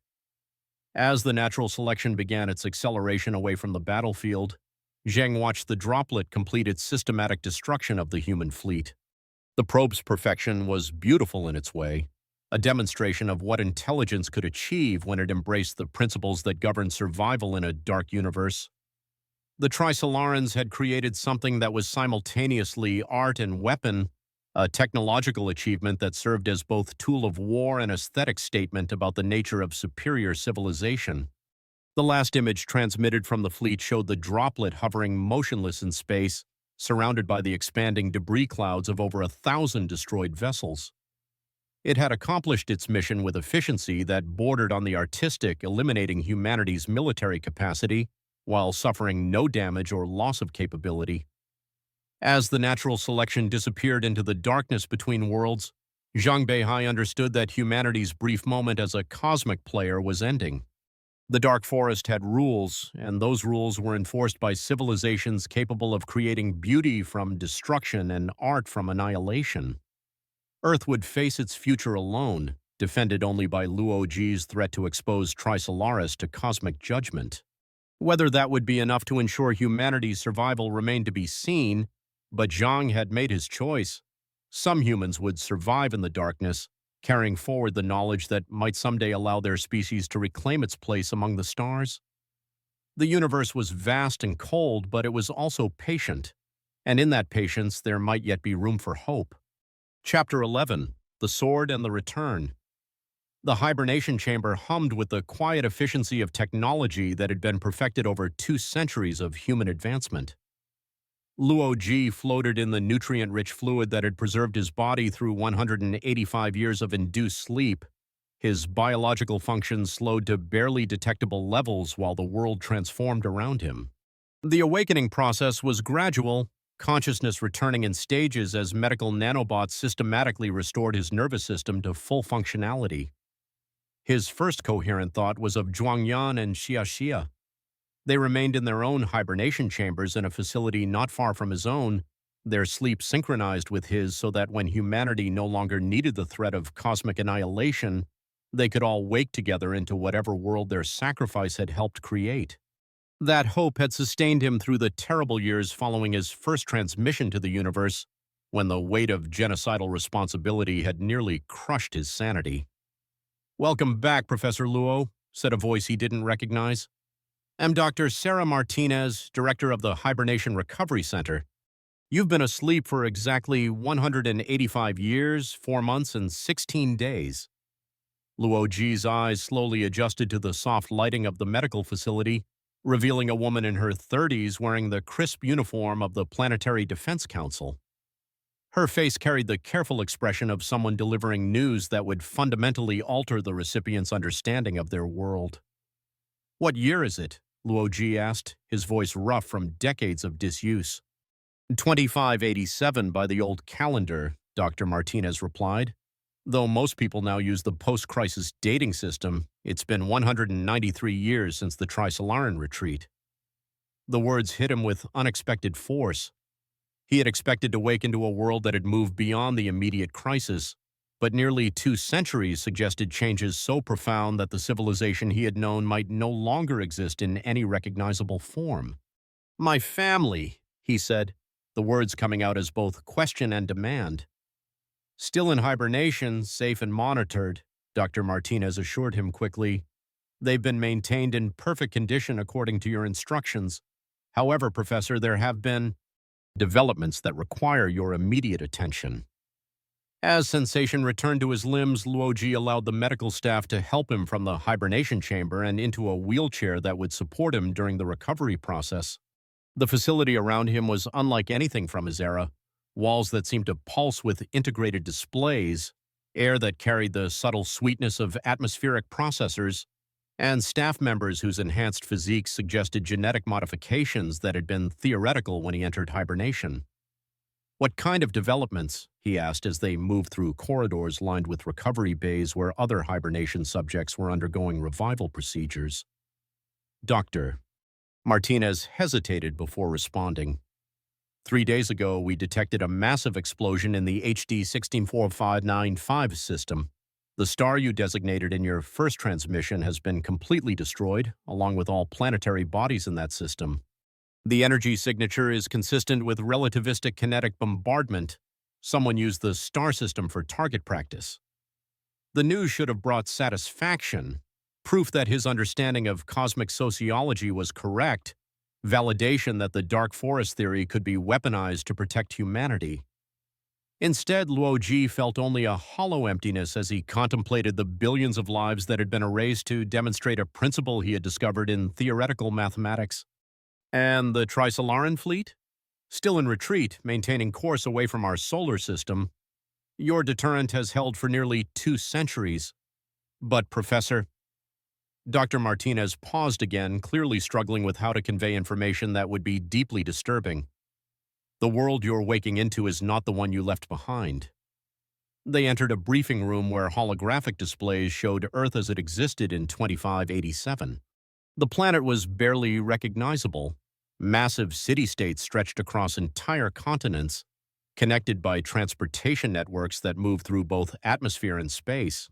As the Natural Selection began its acceleration away from the battlefield, Zheng watched the droplet complete its systematic destruction of the human fleet. The probe's perfection was beautiful in its way, a demonstration of what intelligence could achieve when it embraced the principles that govern survival in a dark universe. The Trisolarans had created something that was simultaneously art and weapon, a technological achievement that served as both tool of war and aesthetic statement about the nature of superior civilization. The last image transmitted from the fleet showed the droplet hovering motionless in space, surrounded by the expanding debris clouds of over 1,000 destroyed vessels. It had accomplished its mission with efficiency that bordered on the artistic, eliminating humanity's military capacity while suffering no damage or loss of capability. As the natural selection disappeared into the darkness between worlds, Zhang Beihai understood that humanity's brief moment as a cosmic player was ending. The Dark Forest had rules, and those rules were enforced by civilizations capable of creating beauty from destruction and art from annihilation. Earth would face its future alone, defended only by Luoji's threat to expose Trisolaris to cosmic judgment. Whether that would be enough to ensure humanity's survival remained to be seen, but Zhang had made his choice. Some humans would survive in the darkness, carrying forward the knowledge that might someday allow their species to reclaim its place among the stars. The universe was vast and cold, but it was also patient, and in that patience there might yet be room for hope. Chapter 11: The Sword and the Return. The hibernation chamber hummed with the quiet efficiency of technology that had been perfected over 2 centuries of human advancement. Luo Ji floated in the nutrient-rich fluid that had preserved his body through 185 years of induced sleep. His biological functions slowed to barely detectable levels while the world transformed around him. The awakening process was gradual, consciousness returning in stages as medical nanobots systematically restored his nervous system to full functionality. His first coherent thought was of Zhuangyan and Xiaxia. They remained in their own hibernation chambers in a facility not far from his own, their sleep synchronized with his so that when humanity no longer needed the threat of cosmic annihilation, they could all wake together into whatever world their sacrifice had helped create. That hope had sustained him through the terrible years following his first transmission to the universe, when the weight of genocidal responsibility had nearly crushed his sanity. "Welcome back, Professor Luo," said a voice he didn't recognize. "I'm Dr. Sarah Martinez, director of the Hibernation Recovery Center. You've been asleep for exactly 185 years, 4 months, and 16 days. Luo Ji's eyes slowly adjusted to the soft lighting of the medical facility, revealing a woman in her 30s wearing the crisp uniform of the Planetary Defense Council. Her face carried the careful expression of someone delivering news that would fundamentally alter the recipient's understanding of their world. "What year is it?" Luo Ji asked, his voice rough from decades of disuse. 2587 by the old calendar, Dr. Martinez replied. Though most people now use the post-crisis dating system, it's been 193 years since the Trisolaran retreat. The words hit him with unexpected force. He had expected to wake into a world that had moved beyond the immediate crisis, but nearly 2 centuries suggested changes so profound that the civilization he had known might no longer exist in any recognizable form. "My family," he said, the words coming out as both question and demand. "Still in hibernation, safe and monitored," Dr. Martinez assured him quickly. "They've been maintained in perfect condition according to your instructions. However, Professor, there have been developments that require your immediate attention." As sensation returned to his limbs, Luo Ji allowed the medical staff to help him from the hibernation chamber and into a wheelchair that would support him during the recovery process. The facility around him was unlike anything from his era. Walls that seemed to pulse with integrated displays, air that carried the subtle sweetness of atmospheric processors, and staff members whose enhanced physiques suggested genetic modifications that had been theoretical when he entered hibernation. "What kind of developments?" he asked as they moved through corridors lined with recovery bays where other hibernation subjects were undergoing revival procedures. "Doctor." Martinez hesitated before responding. 3 days ago, we detected a massive explosion in the HD 164595 system. The star you designated in your first transmission has been completely destroyed, along with all planetary bodies in that system. The energy signature is consistent with relativistic kinetic bombardment. Someone used the star system for target practice. The news should have brought satisfaction, proof that his understanding of cosmic sociology was correct, validation that the dark forest theory could be weaponized to protect humanity. Instead, Luo Ji felt only a hollow emptiness as he contemplated the billions of lives that had been erased to demonstrate a principle he had discovered in theoretical mathematics. And the Trisolaran fleet? Still in retreat, maintaining course away from our solar system, your deterrent has held for nearly 2 centuries. But, Professor, Dr. Martinez paused again, clearly struggling with how to convey information that would be deeply disturbing. The world you're waking into is not the one you left behind. They entered a briefing room where holographic displays showed Earth as it existed in 2587. The planet was barely recognizable. Massive city-states stretched across entire continents, connected by transportation networks that moved through both atmosphere and space.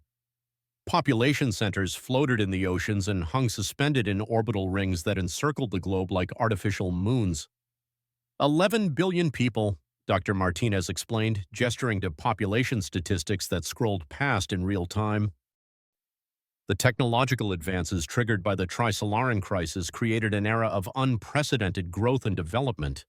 Population centers floated in the oceans and hung suspended in orbital rings that encircled the globe like artificial moons. 11 billion people, Dr. Martinez explained, gesturing to population statistics that scrolled past in real time. The technological advances triggered by the Trisolaran crisis created an era of unprecedented growth and development.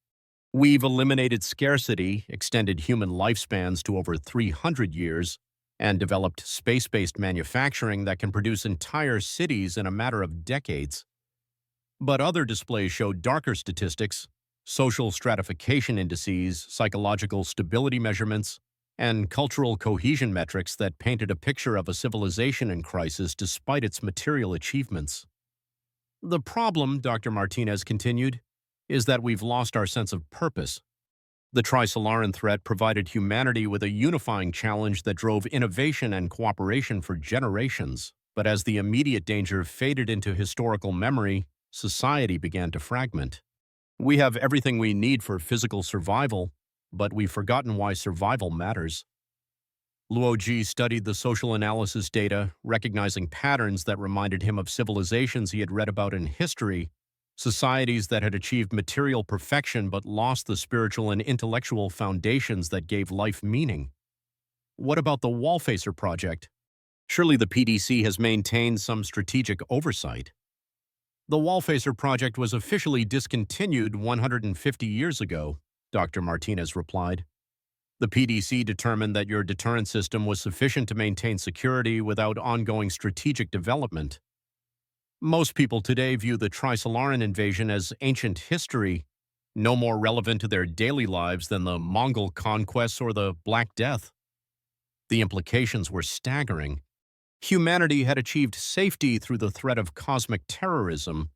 We've eliminated scarcity, extended human lifespans to over 300 years, and developed space-based manufacturing that can produce entire cities in a matter of decades. But other displays showed darker statistics: social stratification indices, psychological stability measurements, and cultural cohesion metrics that painted a picture of a civilization in crisis despite its material achievements. The problem, Dr. Martinez continued, is that we've lost our sense of purpose. The Trisolaran threat provided humanity with a unifying challenge that drove innovation and cooperation for generations. But as the immediate danger faded into historical memory, society began to fragment. We have everything we need for physical survival, but we've forgotten why survival matters. Luo Ji studied the social analysis data, recognizing patterns that reminded him of civilizations he had read about in history, societies that had achieved material perfection but lost the spiritual and intellectual foundations that gave life meaning. What about the Wallfacer project? Surely the PDC has maintained some strategic oversight. The Wallfacer project was officially discontinued 150 years ago, Dr. Martinez replied. The PDC determined that your deterrent system was sufficient to maintain security without ongoing strategic development. Most people today view the Trisolaran invasion as ancient history, no more relevant to their daily lives than the Mongol conquests or the Black Death. The implications were staggering. Humanity had achieved safety through the threat of cosmic terrorism,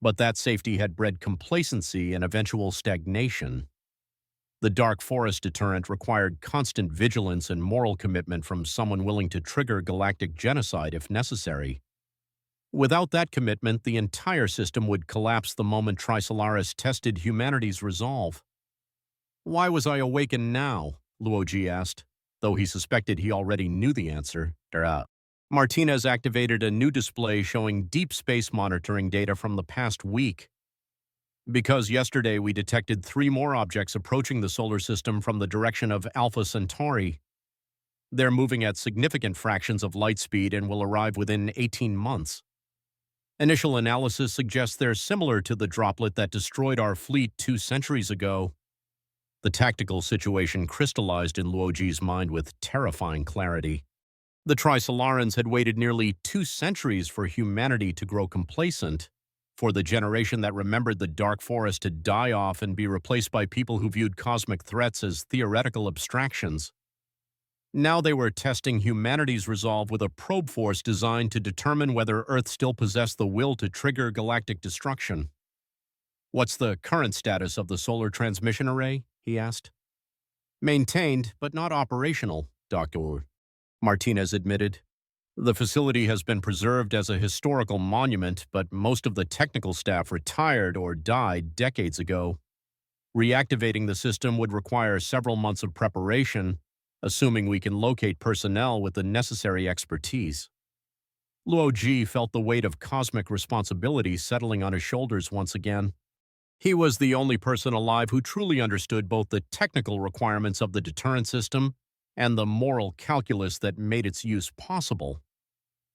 but that safety had bred complacency and eventual stagnation. The Dark Forest deterrent required constant vigilance and moral commitment from someone willing to trigger galactic genocide if necessary. Without that commitment, the entire system would collapse the moment Trisolaris tested humanity's resolve. Why was I awakened now? Luo Ji asked, though he suspected he already knew the answer. Martinez activated a new display showing deep space monitoring data from the past week. Because yesterday we detected 3 more objects approaching the solar system from the direction of Alpha Centauri. They're moving at significant fractions of light speed and will arrive within 18 months. Initial analysis suggests they're similar to the droplet that destroyed our fleet 2 centuries ago. The tactical situation crystallized in Luo Ji's mind with terrifying clarity. The Trisolarans had waited nearly 2 centuries for humanity to grow complacent, for the generation that remembered the Dark Forest to die off and be replaced by people who viewed cosmic threats as theoretical abstractions. Now they were testing humanity's resolve with a probe force designed to determine whether Earth still possessed the will to trigger galactic destruction. What's the current status of the solar transmission array? He asked. Maintained, but not operational, Dr. Martinez admitted. The facility has been preserved as a historical monument, but most of the technical staff retired or died decades ago. Reactivating the system would require several months of preparation, assuming we can locate personnel with the necessary expertise. Luo Ji felt the weight of cosmic responsibility settling on his shoulders once again. He was the only person alive who truly understood both the technical requirements of the deterrent system and the moral calculus that made its use possible.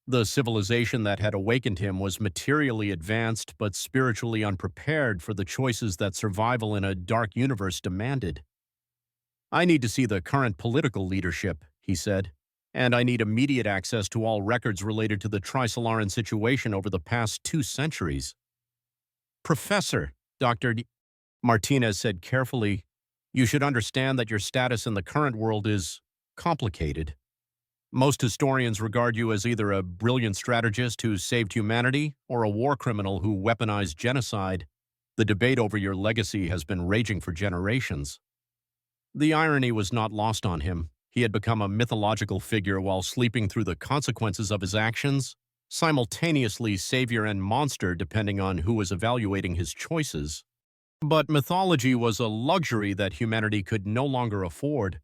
The civilization that had awakened him was materially advanced but spiritually unprepared for the choices that survival in a dark universe demanded. I need to see the current political leadership, he said, and I need immediate access to all records related to the Trisolaran situation over the past 2 centuries. Professor, Dr. Martinez said carefully, you should understand that your status in the current world is complicated. Most historians regard you as either a brilliant strategist who saved humanity or a war criminal who weaponized genocide. The debate over your legacy has been raging for generations. The irony was not lost on him. He had become a mythological figure while sleeping through the consequences of his actions, simultaneously savior and monster depending on who was evaluating his choices. But mythology was a luxury that humanity could no longer afford.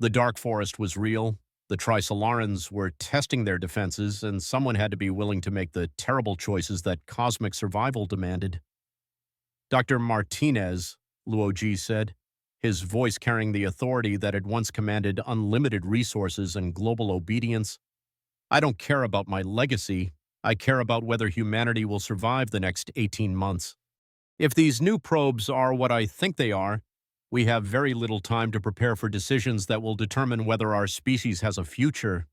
The Dark Forest was real, the Trisolarans were testing their defenses, and someone had to be willing to make the terrible choices that cosmic survival demanded. Dr. Martinez, Luoji said, his voice carrying the authority that had once commanded unlimited resources and global obedience. I don't care about my legacy. I care about whether humanity will survive the next 18 months. If these new probes are what I think they are, we have very little time to prepare for decisions that will determine whether our species has a future.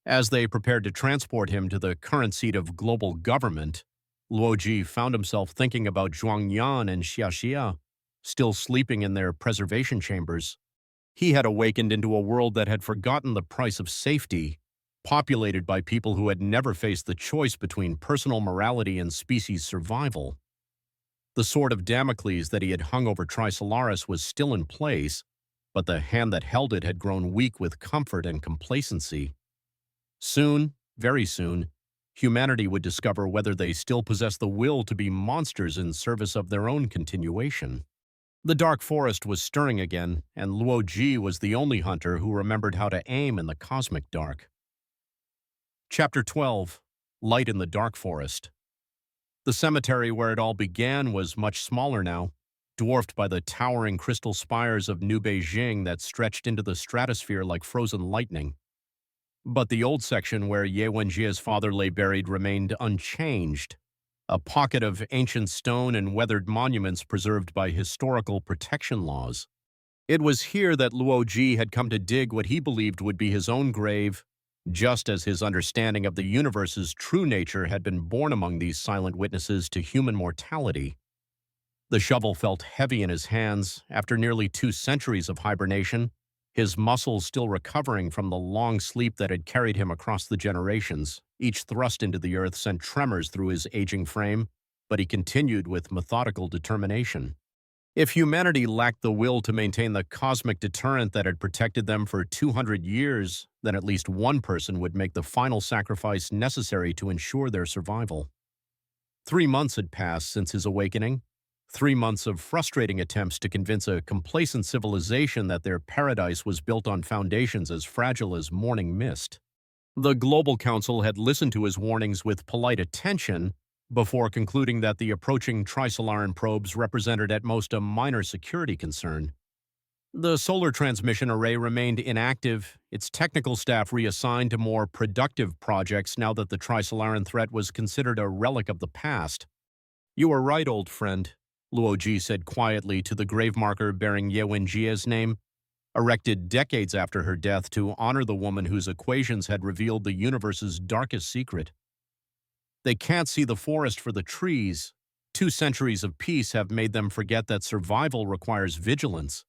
As they prepared to transport him to the current seat of global government, Luoji found himself thinking about Zhuangyan and Xiaxia, still sleeping in their preservation chambers. He had awakened into a world that had forgotten the price of safety, populated by people who had never faced the choice between personal morality and species survival. The sword of Damocles that he had hung over Trisolaris was still in place, but the hand that held it had grown weak with comfort and complacency. Soon, very soon, humanity would discover whether they still possessed the will to be monsters in service of their own continuation. The Dark Forest was stirring again, and Luoji was the only hunter who remembered how to aim in the cosmic dark. Chapter 12. Light in the Dark Forest. The cemetery where it all began was much smaller now, dwarfed by the towering crystal spires of New Beijing that stretched into the stratosphere like frozen lightning. But the old section where Ye Wenjie's father lay buried remained unchanged, a pocket of ancient stone and weathered monuments preserved by historical protection laws. It was here that Luoji had come to dig what he believed would be his own grave, just as his understanding of the universe's true nature had been born among these silent witnesses to human mortality. The shovel felt heavy in his hands after nearly 2 centuries of hibernation, his muscles still recovering from the long sleep that had carried him across the generations. Each thrust into the earth sent tremors through his aging frame, but he continued with methodical determination. If humanity lacked the will to maintain the cosmic deterrent that had protected them for 200 years, then at least one person would make the final sacrifice necessary to ensure their survival. 3 months had passed since his awakening, 3 months of frustrating attempts to convince a complacent civilization that their paradise was built on foundations as fragile as morning mist. The Global Council had listened to his warnings with polite attention, before concluding that the approaching Trisolaran probes represented at most a minor security concern. The solar transmission array remained inactive, its technical staff reassigned to more productive projects now that the Trisolaran threat was considered a relic of the past. You are right, old friend, Luoji said quietly to the grave marker bearing Ye Wenjie's name, erected decades after her death to honor the woman whose equations had revealed the universe's darkest secret. They can't see the forest for the trees. 2 centuries of peace have made them forget that survival requires vigilance.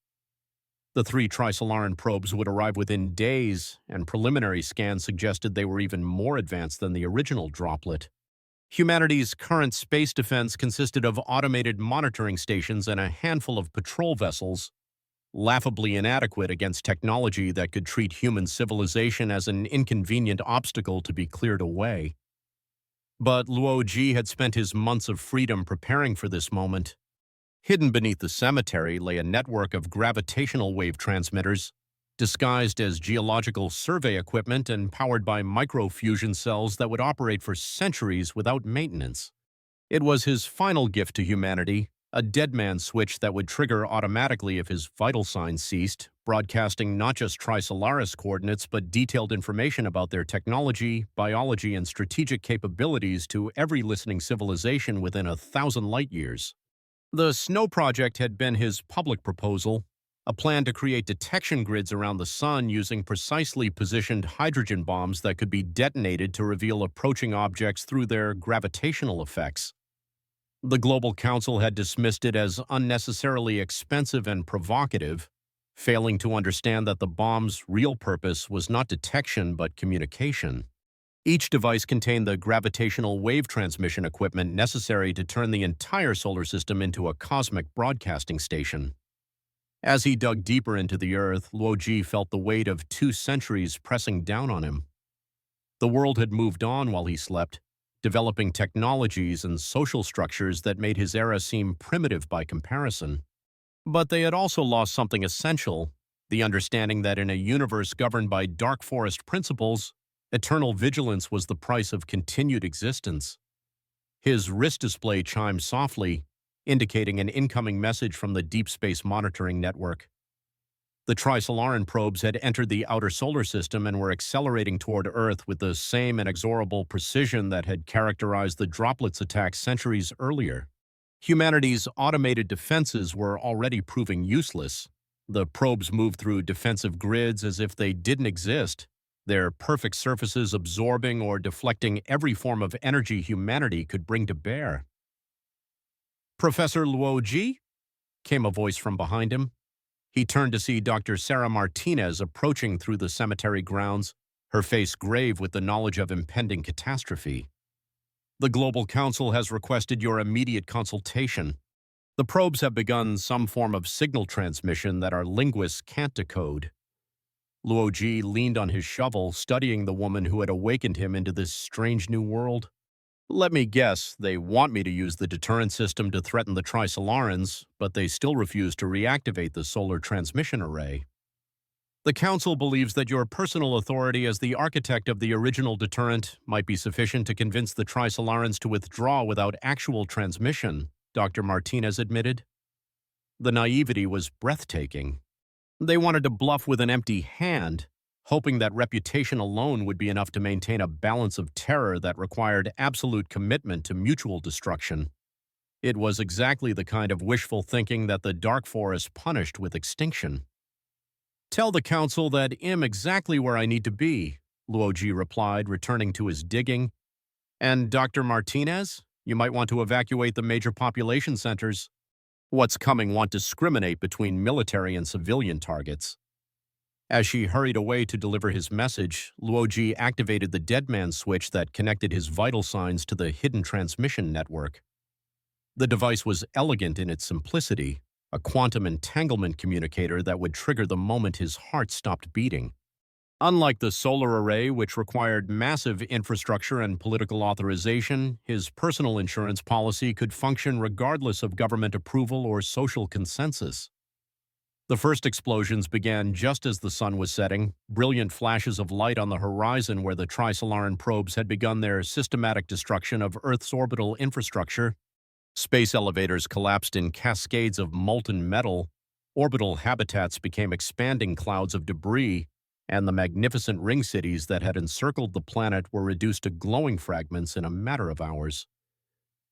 The 3 Trisolaran probes would arrive within days, and preliminary scans suggested they were even more advanced than the original droplet. Humanity's current space defense consisted of automated monitoring stations and a handful of patrol vessels, laughably inadequate against technology that could treat human civilization as an inconvenient obstacle to be cleared away. But Luoji had spent his months of freedom preparing for this moment. Hidden beneath the cemetery lay a network of gravitational wave transmitters, disguised as geological survey equipment and powered by microfusion cells that would operate for centuries without maintenance. It was his final gift to humanity, a dead man switch that would trigger automatically if his vital signs ceased, broadcasting not just Trisolaris coordinates but detailed information about their technology, biology, and strategic capabilities to every listening civilization within 1,000 light-years. The Snow Project had been his public proposal, a plan to create detection grids around the sun using precisely positioned hydrogen bombs that could be detonated to reveal approaching objects through their gravitational effects. The Global Council had dismissed it as unnecessarily expensive and provocative, failing to understand that the bomb's real purpose was not detection but communication. Each device contained the gravitational wave transmission equipment necessary to turn the entire solar system into a cosmic broadcasting station. As he dug deeper into the Earth, Luoji felt the weight of 2 centuries pressing down on him. The world had moved on while he slept, developing technologies and social structures that made his era seem primitive by comparison. But they had also lost something essential, the understanding that in a universe governed by dark forest principles, eternal vigilance was the price of continued existence. His wrist display chimed softly, indicating an incoming message from the Deep Space Monitoring Network. The Trisolaran probes had entered the outer solar system and were accelerating toward Earth with the same inexorable precision that had characterized the droplets attack centuries earlier. Humanity's automated defenses were already proving useless. The probes moved through defensive grids as if they didn't exist, their perfect surfaces absorbing or deflecting every form of energy humanity could bring to bear. "Professor Luoji?" came a voice from behind him. He turned to see Dr. Sarah Martinez approaching through the cemetery grounds, her face grave with the knowledge of impending catastrophe. "The Global Council has requested your immediate consultation. The probes have begun some form of signal transmission that our linguists can't decode." Luoji leaned on his shovel, studying the woman who had awakened him into this strange new world. "Let me guess, they want me to use the deterrent system to threaten the Trisolarans, but they still refuse to reactivate the solar transmission array. The Council believes that your personal authority as the architect of the original deterrent might be sufficient to convince the Trisolarans to withdraw without actual transmission," Dr. Martinez admitted. The naivety was breathtaking. They wanted to bluff with an empty hand, hoping that reputation alone would be enough to maintain a balance of terror that required absolute commitment to mutual destruction. It was exactly the kind of wishful thinking that the Dark Forest punished with extinction. "Tell the Council that I'm exactly where I need to be," Luoji replied, returning to his digging. "And Dr. Martinez, you might want to evacuate the major population centers. What's coming won't discriminate between military and civilian targets." As she hurried away to deliver his message, Luoji activated the dead man switch that connected his vital signs to the hidden transmission network. The device was elegant in its simplicity, a quantum entanglement communicator that would trigger the moment his heart stopped beating. Unlike the solar array, which required massive infrastructure and political authorization, his personal insurance policy could function regardless of government approval or social consensus. The first explosions began just as the sun was setting, brilliant flashes of light on the horizon where the Trisolaran probes had begun their systematic destruction of Earth's orbital infrastructure. Space elevators collapsed in cascades of molten metal, orbital habitats became expanding clouds of debris, and the magnificent ring cities that had encircled the planet were reduced to glowing fragments in a matter of hours.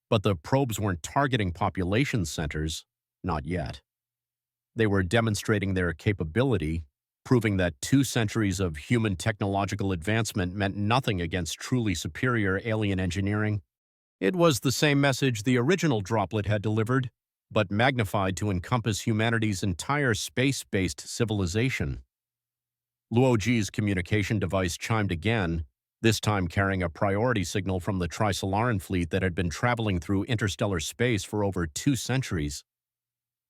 But the probes weren't targeting population centers, not yet. They were demonstrating their capability, proving that 2 centuries of human technological advancement meant nothing against truly superior alien engineering. It was the same message the original droplet had delivered, but magnified to encompass humanity's entire space-based civilization. Luoji's communication device chimed again, this time carrying a priority signal from the Trisolaran fleet that had been traveling through interstellar space for over 2 centuries.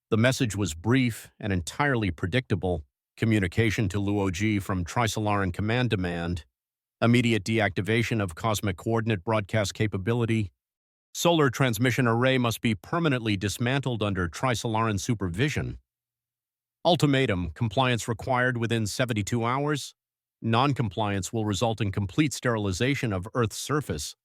The message was brief and entirely predictable. Communication to Luoji from Trisolaran Command Demand, immediate deactivation of cosmic coordinate broadcast capability, solar transmission array must be permanently dismantled under Trisolaran supervision. Ultimatum, compliance required within 72 hours. Non-compliance will result in complete sterilization of Earth's surface.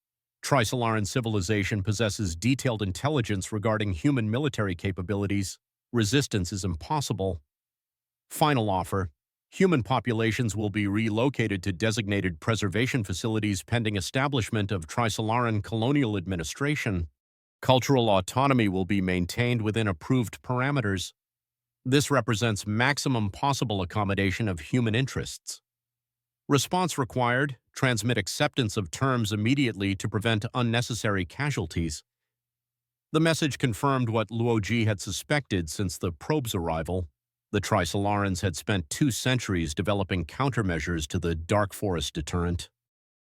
Trisolaran civilization possesses detailed intelligence regarding human military capabilities. Resistance is impossible. Final offer. Human populations will be relocated to designated preservation facilities pending establishment of Trisolaran colonial administration. Cultural autonomy will be maintained within approved parameters. This represents maximum possible accommodation of human interests. Response required: transmit acceptance of terms immediately to prevent unnecessary casualties. The message confirmed what Luoji had suspected since the probe's arrival. The Trisolarans had spent 2 centuries developing countermeasures to the Dark Forest deterrent.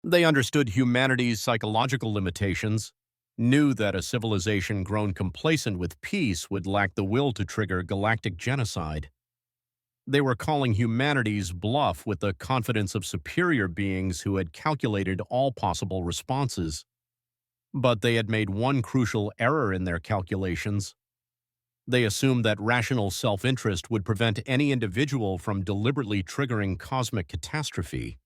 They understood humanity's psychological limitations, knew that a civilization grown complacent with peace would lack the will to trigger galactic genocide. They were calling humanity's bluff with the confidence of superior beings who had calculated all possible responses. But they had made one crucial error in their calculations. They assumed that rational self-interest would prevent any individual from deliberately triggering cosmic catastrophe.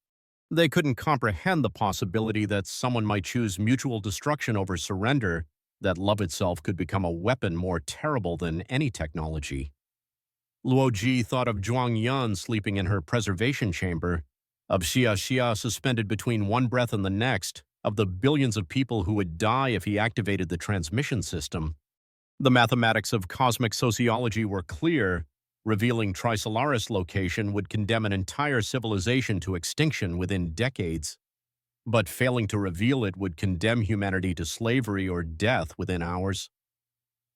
They couldn't comprehend the possibility that someone might choose mutual destruction over surrender, that love itself could become a weapon more terrible than any technology. Luoji thought of Zhuang Yan sleeping in her preservation chamber, of Xia Xia suspended between one breath and the next, of the billions of people who would die if he activated the transmission system. The mathematics of cosmic sociology were clear. Revealing Trisolaris' location would condemn an entire civilization to extinction within decades. But failing to reveal it would condemn humanity to slavery or death within hours.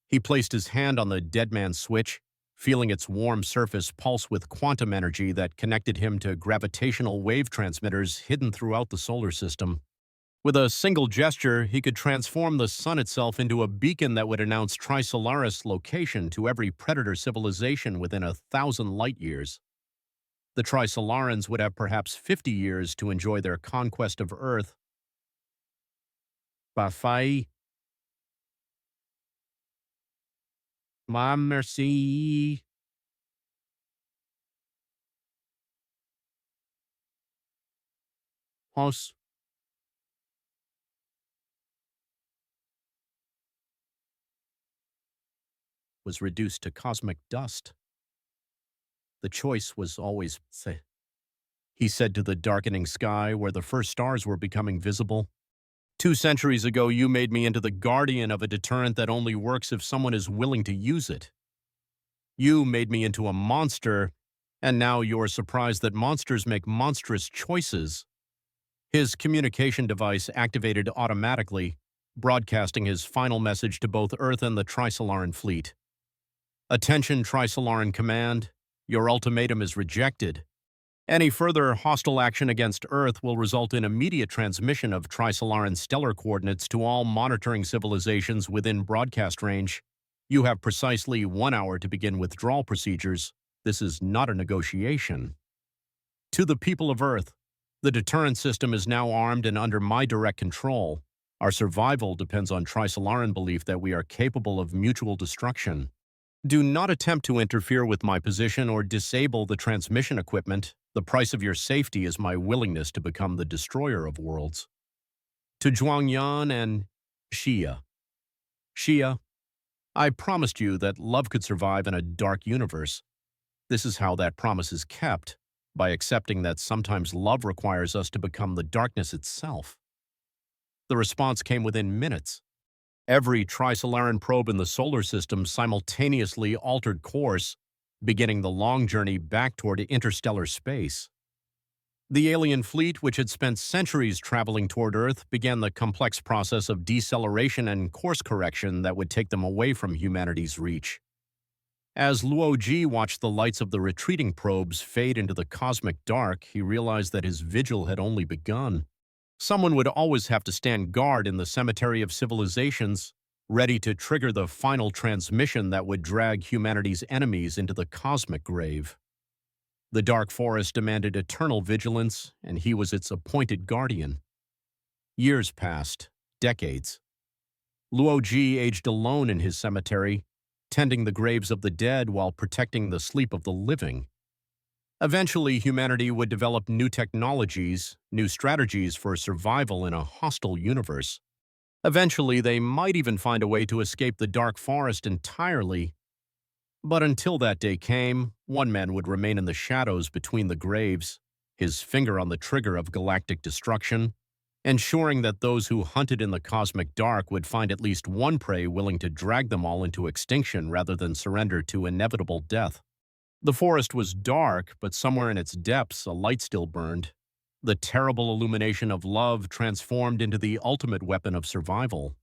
He placed his hand on the dead man's switch, feeling its warm surface pulse with quantum energy that connected him to gravitational wave transmitters hidden throughout the solar system. With a single gesture, he could transform the sun itself into a beacon that would announce Trisolaris' location to every predator civilization within 1,000 light-years. The Trisolarans would have perhaps 50 years to enjoy their conquest of Earth. Bafai. Ma merci. Os. Was reduced to cosmic dust. The choice was always se. He said to the darkening sky where the first stars were becoming visible. 2 centuries ago, you made me into the guardian of a deterrent that only works if someone is willing to use it. You made me into a monster, and now you're surprised that monsters make monstrous choices. His communication device activated automatically, broadcasting his final message to both Earth and the Trisolaran fleet. Attention, Trisolaran Command. Your ultimatum is rejected. Any further hostile action against Earth will result in immediate transmission of Trisolaran stellar coordinates to all monitoring civilizations within broadcast range. You have precisely 1 hour to begin withdrawal procedures. This is not a negotiation. To the people of Earth, the deterrent system is now armed and under my direct control. Our survival depends on Trisolaran belief that we are capable of mutual destruction. Do not attempt to interfere with my position or disable the transmission equipment. The price of your safety is my willingness to become the destroyer of worlds. To Zhuang Yan and Xia. Xia, I promised you that love could survive in a dark universe. This is how that promise is kept, by accepting that sometimes love requires us to become the darkness itself. The response came within minutes. Every Trisolaran probe in the solar system simultaneously altered course, beginning the long journey back toward interstellar space. The alien fleet, which had spent centuries traveling toward Earth, began the complex process of deceleration and course correction that would take them away from humanity's reach. As Luoji watched the lights of the retreating probes fade into the cosmic dark, he realized that his vigil had only begun. Someone would always have to stand guard in the cemetery of civilizations, ready to trigger the final transmission that would drag humanity's enemies into the cosmic grave. The Dark Forest demanded eternal vigilance, and he was its appointed guardian. Years passed, decades. Luoji aged alone in his cemetery, tending the graves of the dead while protecting the sleep of the living. Eventually, humanity would develop new technologies, new strategies for survival in a hostile universe. Eventually, they might even find a way to escape the Dark Forest entirely. But until that day came, one man would remain in the shadows between the graves, his finger on the trigger of galactic destruction, ensuring that those who hunted in the cosmic dark would find at least one prey willing to drag them all into extinction rather than surrender to inevitable death. The forest was dark, but somewhere in its depths a light still burned. The terrible illumination of love transformed into the ultimate weapon of survival.